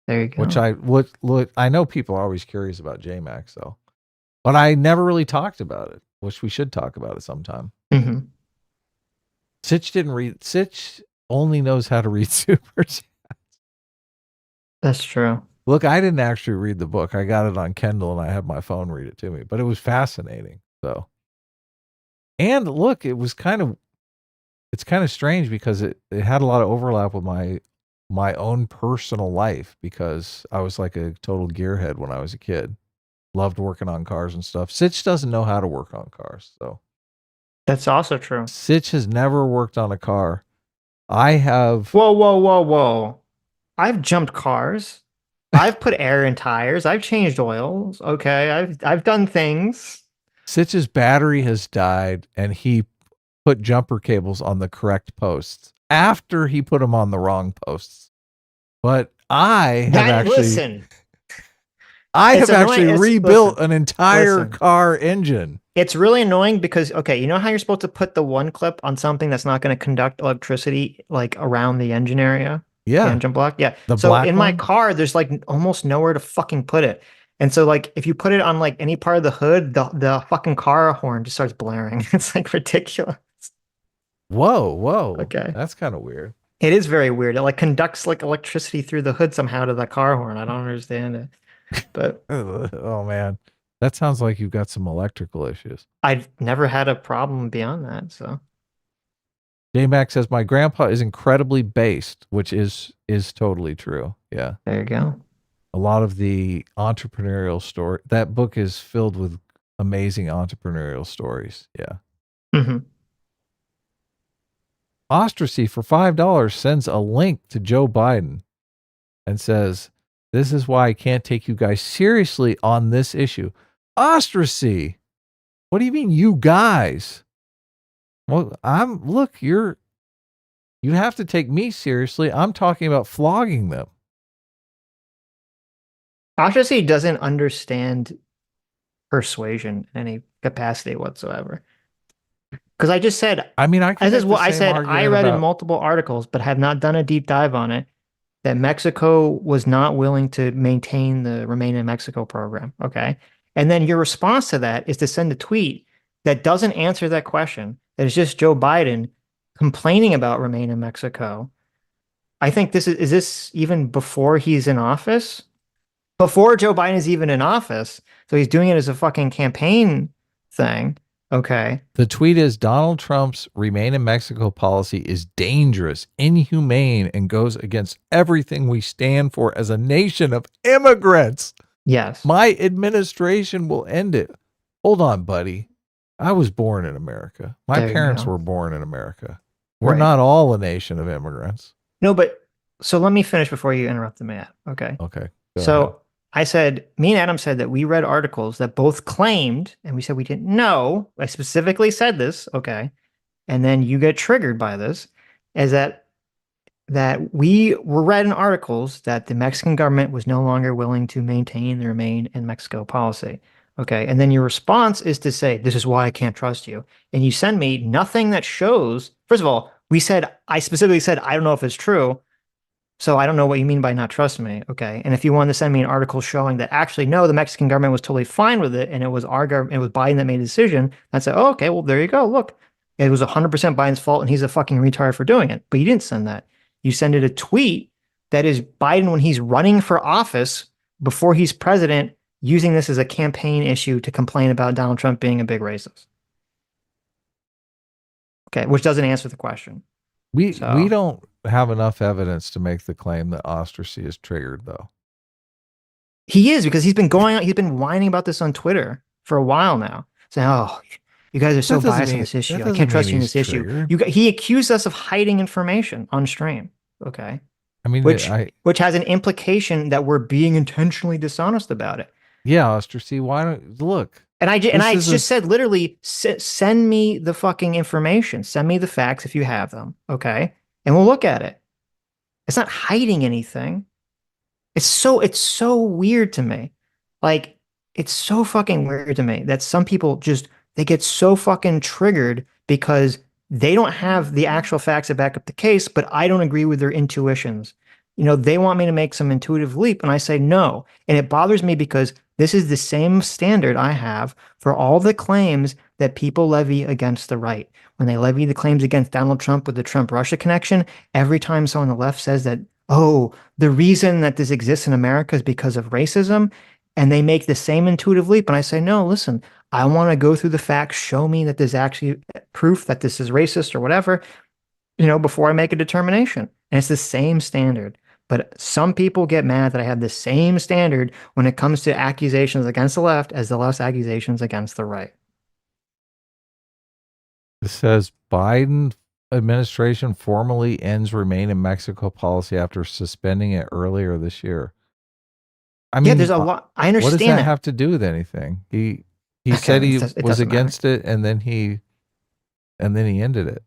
There you go. I know people are always curious about JMac, so but I never really talked about it, which we should talk about it sometime. Mm-hmm. Sitch only knows how to read super chats. That's true. Look, I didn't actually read the book. I got it on Kindle and I had my phone read it to me, but it was fascinating. So, and look, it's kind of strange because it had a lot of overlap with my own personal life because I was like a total gearhead when I was a kid. Loved working on cars and stuff. Sitch doesn't know how to work on cars, so That's also true. Sitch has never worked on a car. I have. Whoa, whoa, whoa, whoa. I've jumped cars. I've put air in tires. I've changed oils. Okay. I've done things. Sitch's battery has died and he put jumper cables on the correct posts after he put them on the wrong posts. But I have actually rebuilt an entire car engine. It's really annoying because, okay, you know how you're supposed to put the one clip on something that's not going to conduct electricity like around the engine area? Yeah. The engine block? Yeah. The so black in my one? car, there's like almost nowhere to fucking put it. And so like if you put it on like any part of the hood, the fucking car horn just starts blaring. It's like ridiculous. Whoa. Okay. That's kind of weird. It is very weird. It like conducts like electricity through the hood somehow to the car horn. I don't understand it. But oh man. That sounds like you've got some electrical issues. I've never had a problem beyond that, so. J-Mac says, my grandpa is incredibly based, which is totally true. Yeah. There you go. A lot of the entrepreneurial story, that book is filled with amazing entrepreneurial stories. Yeah. Mm-hmm. Ostracy for $5 sends a link to Joe Biden and says, this is why I can't take you guys seriously on this issue. Ostracy. What do you mean, you guys? Well, you have to take me seriously. I'm talking about flogging them. Ostracy doesn't understand persuasion in any capacity whatsoever. Because I just said, I mean, this is what I said. I read in multiple articles, but have not done a deep dive on it, that Mexico was not willing to maintain the Remain in Mexico program. Okay. And then your response to that is to send a tweet that doesn't answer that question. That is just Joe Biden complaining about Remain in Mexico. I think is this even before he's in office? Before Joe Biden is even in office. So he's doing it as a fucking campaign thing. Okay. The tweet is, Donald Trump's Remain in Mexico policy is dangerous, inhumane, and goes against everything we stand for as a nation of immigrants. Yes. My administration will end it. Hold on, buddy. I was born in America. My parents were born in America. We're not all a nation of immigrants. No, but so let me finish before you interrupt the man. Okay. Okay. So I said, me and Adam said that we read articles that both claimed, and we said we didn't know. I specifically said this, okay, and then you get triggered by this, is that we were read in articles that the Mexican government was no longer willing to maintain the Remain in Mexico policy, okay, and then your response is to say, this is why I can't trust you, and you send me nothing that shows. First of all, I specifically said, I don't know if it's true. So I don't know what you mean by not trusting me. Okay. And if you wanted to send me an article showing that actually, no, the Mexican government was totally fine with it, and it was our government, it was Biden that made the decision, I'd say, oh, okay, well, there you go. Look, it was 100% Biden's fault and he's a fucking retard for doing it. But you didn't send that. You send it a tweet that is Biden when he's running for office before he's president, using this as a campaign issue to complain about Donald Trump being a big racist. Okay, which doesn't answer the question. We So don't have enough evidence to make the claim that Ostracy is triggered, though. he is, because he's been going on, he's been whining about this on Twitter for a while now, saying, "Oh, you guys are so biased on this issue. That I can't doesn't mean trust you in he's this issue." triggered. He accused us of hiding information on stream. Okay, I mean, which has an implication that we're being intentionally dishonest about it. yeah, Ostracy. Why don't look? And I This is just said literally, send me the fucking information. Send me the facts if you have them. Okay, and we'll look at it. It's not hiding anything. It's so weird to me. Like, it's so fucking weird to me that some people just they get so fucking triggered because they don't have the actual facts that back up the case, but I don't agree with their intuitions. They want me to make some intuitive leap, and I say no. And it bothers me because this is the same standard I have for all the claims that people levy against the right. When they levy the claims against Donald Trump with the Trump-Russia connection, every time someone on the left says that, oh, the reason that this exists in America is because of racism, and they make the same intuitive leap. And I say, no, listen, I want to go through the facts, show me that there's actually proof that this is racist or whatever, before I make a determination. And it's the same standard. But some people get mad that I have the same standard when it comes to accusations against the left as the left's accusations against the right. It says Biden administration formally ends Remain in Mexico policy after suspending it earlier this year. I mean, there's a lot. I understand what does that that. have to do with anything? He Okay, said he it was doesn't matter. against it, and then he ended it.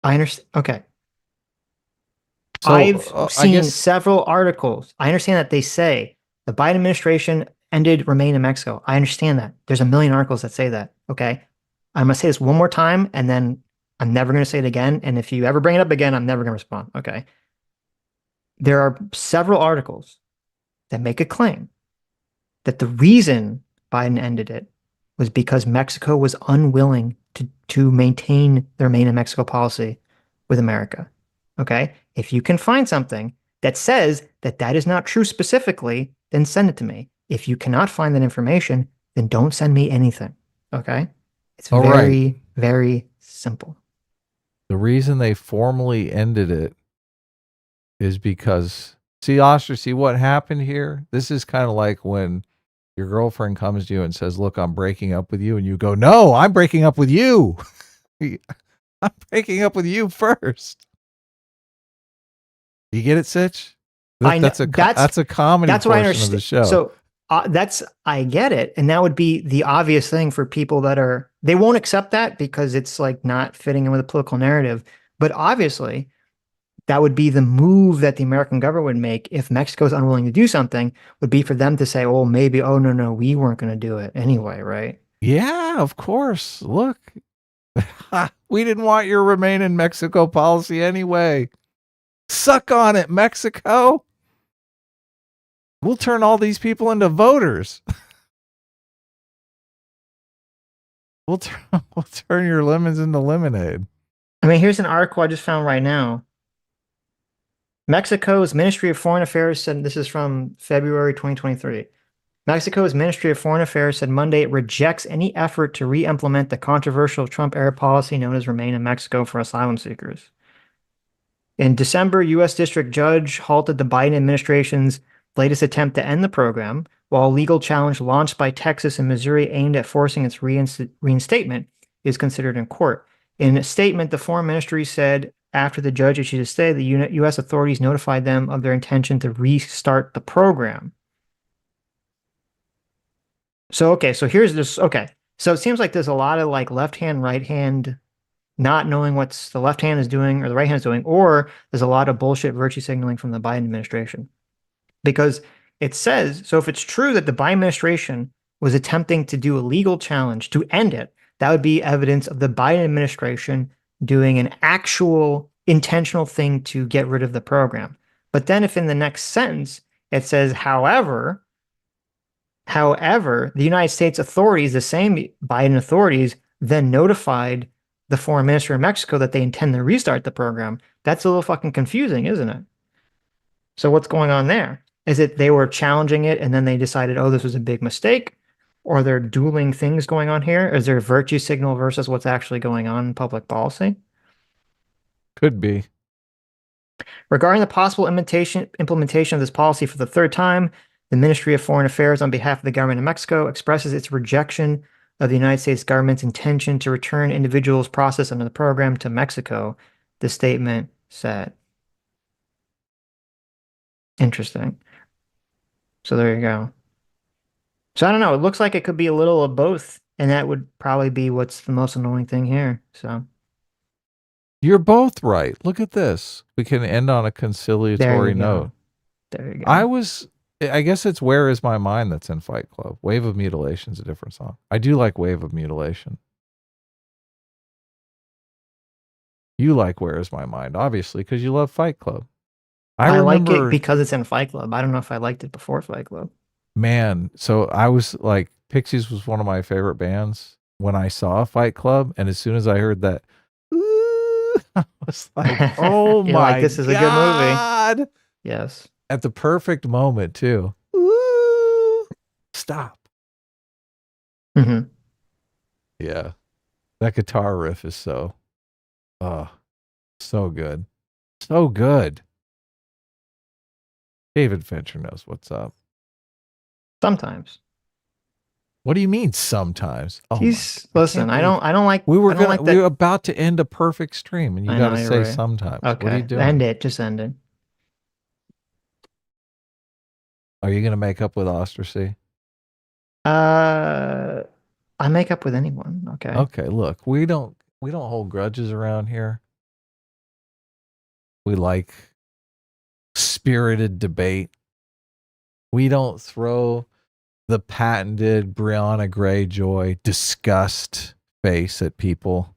I understand. Okay. So I've I seen guess several articles. I understand that they say the Biden administration ended Remain in Mexico. I understand that. There's a million articles that say that. Okay. I'm going to say this one more time, and then I'm never going to say it again. And if you ever bring it up again, I'm never going to respond. Okay. There are several articles that make a claim that the reason Biden ended it was because Mexico was unwilling to maintain their Remain in Mexico policy with America. Okay. If you can find something that says that that is not true specifically, then send it to me. If you cannot find that information, then don't send me anything. Okay. It's All very, right. very simple. The reason they formally ended it is because, see, Ostracy, what happened here? This is kind of like when your girlfriend comes to you and says, look, I'm breaking up with you. And you go, no, I'm breaking up with you. I'm breaking up with you first. You get it, Sitch? That's a comedy That's what I portion of understand. the show. So I get it, and that would be the obvious thing for people that they won't accept that because it's like not fitting in with a political narrative. But obviously, that would be the move that the American government would make if Mexico is unwilling to do something. Would be for them to say, "Oh, maybe, oh no, we weren't going to do it anyway, right?" Yeah, of course. Look, we didn't want your Remain in Mexico policy anyway. Suck on it, Mexico. We'll turn all these people into voters. We'll turn your lemons into lemonade. I mean, here's an article I just found right now. Mexico's Ministry of Foreign Affairs said, this is from February 2023. Mexico's Ministry of Foreign Affairs said Monday it rejects any effort to re-implement the controversial Trump-era policy known as Remain in Mexico for asylum seekers. In December, U.S. District Judge halted the Biden administration's latest attempt to end the program, while a legal challenge launched by Texas and Missouri aimed at forcing its reinstatement is considered in court. In a statement, the Foreign Ministry said after the judge issued a stay, the U.S. authorities notified them of their intention to restart the program. So, okay, so here's this. Okay, so it seems like there's a lot of like left hand, right hand, not knowing what's the left hand is doing or the right hand is doing, or there's a lot of bullshit virtue signaling from the Biden administration. Because it says, so if it's true that the Biden administration was attempting to do a legal challenge to end it, that would be evidence of the Biden administration doing an actual intentional thing to get rid of the program. But then if in the next sentence it says, however, the United States authorities, the same Biden authorities, then notified the foreign minister in Mexico that they intend to restart the program. That's a little fucking confusing, isn't it? So what's going on there? Is it they were challenging it and then they decided, oh, this was a big mistake? are there dueling things going on here? Is there a virtue signal versus what's actually going on in public policy? Could be. Regarding the possible implementation of this policy for the third time, the Ministry of Foreign Affairs, on behalf of the government of Mexico, expresses its rejection of the United States government's intention to return individuals processed under the program to Mexico, the statement said. Interesting. So there you go. So I don't know. It looks like it could be a little of both, and that would probably be what's the most annoying thing here. So You're both right. Look at this. We can end on a conciliatory note. There you go. I guess it's Where Is My Mind that's in Fight Club. Wave of Mutilation's a different song. I do like Wave of Mutilation. You like Where Is My Mind, obviously, because you love Fight Club. I like it because it's in Fight Club. I don't know if I liked it before Fight Club. Man, so I was like, Pixies was one of my favorite bands when I saw Fight Club, and as soon as I heard that, ooh, I was like, oh You're my like, this is a good God. movie. Yes. At the perfect moment, too. Ooh, stop. Mm-hmm. Yeah. That guitar riff is so good. So good. David Fincher knows what's up. Sometimes. What do you mean sometimes? Oh, listen, I don't like we were we were about to end a perfect stream and you got to say right. sometimes. Okay. What are you doing? End it. Just end it. Are you going to make up with Ostracy? I make up with anyone. Okay. Okay, look, we don't hold grudges around here. We like spirited debate. We don't throw the patented Brianna Greyjoy disgust face at people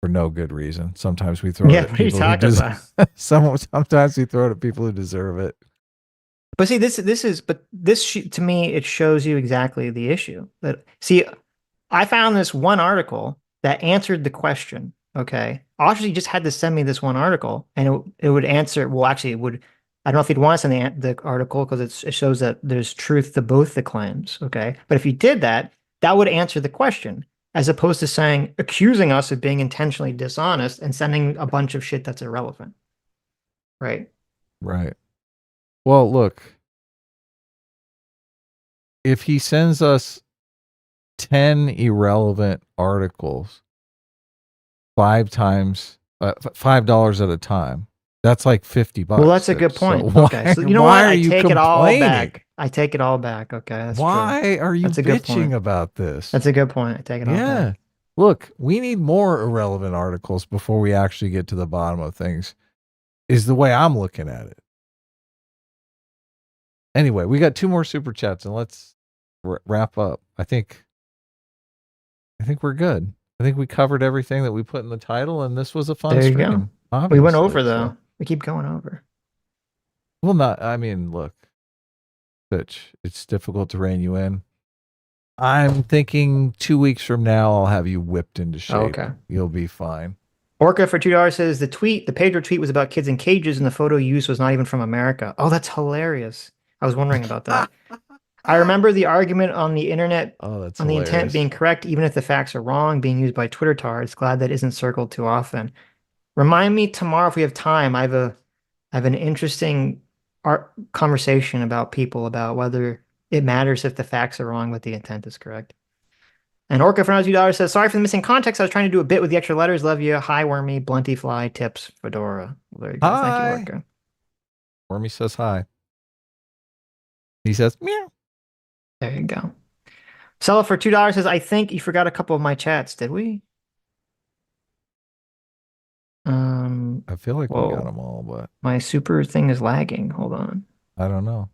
for no good reason. Sometimes we throw it at people who deserve it. Sometimes we throw it at people who deserve it. But see, to me, it shows you exactly the issue. I found this one article that answered the question. Okay, Odyssey just had to send me this one article, and it would answer. Well, actually, it would. I don't know if you'd want to send the article because it shows that there's truth to both the claims. Okay, but if you did that, that would answer the question, as opposed to accusing us of being intentionally dishonest and sending a bunch of shit that's irrelevant. Right. Right. Well, look, if he sends us 10 irrelevant articles 5 times, $5 at a time, that's like $50. Well, that's a good point. So okay, so you know what? I take it all back. Okay, that's why true. are you bitching about this? That's a good point. I take it all back. Look, we need more irrelevant articles before we actually get to the bottom of things, is the way I'm looking at it. Anyway, we got 2 more super chats and let's wrap up. I think we're good. I think we covered everything that we put in the title, and this was a fun stream. We went over, though. We keep going over. Well, look, Sitch, it's difficult to rein you in. I'm thinking 2 weeks from now, I'll have you whipped into shape. Okay. You'll be fine. Orca for $2 says the Pedro tweet was about kids in cages, and the photo used was not even from America. Oh, that's hilarious. I was wondering about that. I remember the argument on the internet on the intent being correct, even if the facts are wrong, being used by Twitter tards. Glad that isn't circled too often. Remind me tomorrow if we have time. I have an interesting conversation about whether it matters if the facts are wrong, but the intent is correct. And Orca for $2 says, sorry for the missing context. I was trying to do a bit with the extra letters. Love you. Hi, Wormy, Blunty Fly, Tips, Fedora. Well, there you go. Hi. Thank you, Orca. Wormy says hi. He says, meow. There you go. Sella for $2 says, I think you forgot a couple of my chats. Did we? I feel like we got them all, but my super thing is lagging. Hold on. I don't know.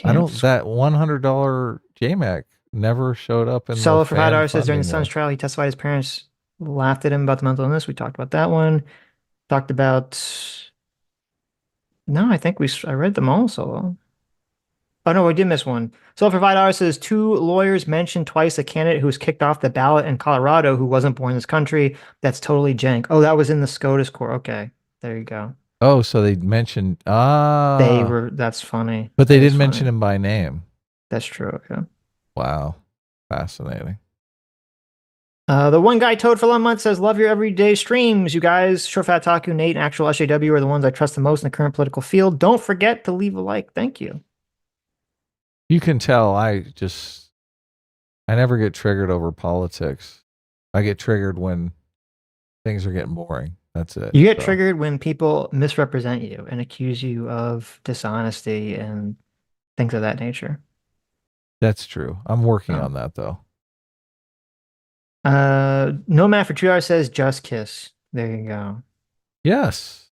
That $100 JMac never showed up in Sella the for $5 says during the son's trial, he testified his parents laughed at him about the mental illness. We talked about that one. Talked about. No, I think I read them all. So. Oh, no, we did miss one. So for $5 says 2 lawyers mentioned twice a candidate who was kicked off the ballot in Colorado who wasn't born in this country. That's totally jank. Oh, that was in the SCOTUS court. Okay, there you go. Oh, so they mentioned, that's funny. But they didn't mention him by name. That's true, okay. Wow. Fascinating. The one guy Toad for 11 months says, love your everyday streams. You guys, Short Fat Taku, Nate, and Actual SJW are the ones I trust the most in the current political field. Don't forget to leave a like. Thank you. You can tell I never get triggered over politics. I get triggered when things are getting boring. That's it. You get triggered when people misrepresent you and accuse you of dishonesty and things of that nature. That's true. I'm working on that though. Nomad for 2 hours says just kiss. There you go. Yes.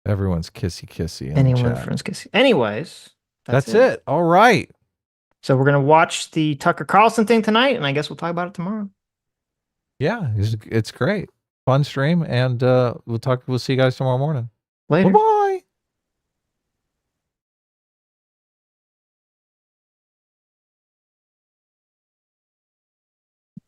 Everyone's kissy in Anyone the chat. friends kissy. Anyways, That's it. All right. So we're gonna watch the Tucker Carlson thing tonight, and I guess we'll talk about it tomorrow. Yeah, it's great. Fun stream, and we'll see you guys tomorrow morning. Later. Bye-bye.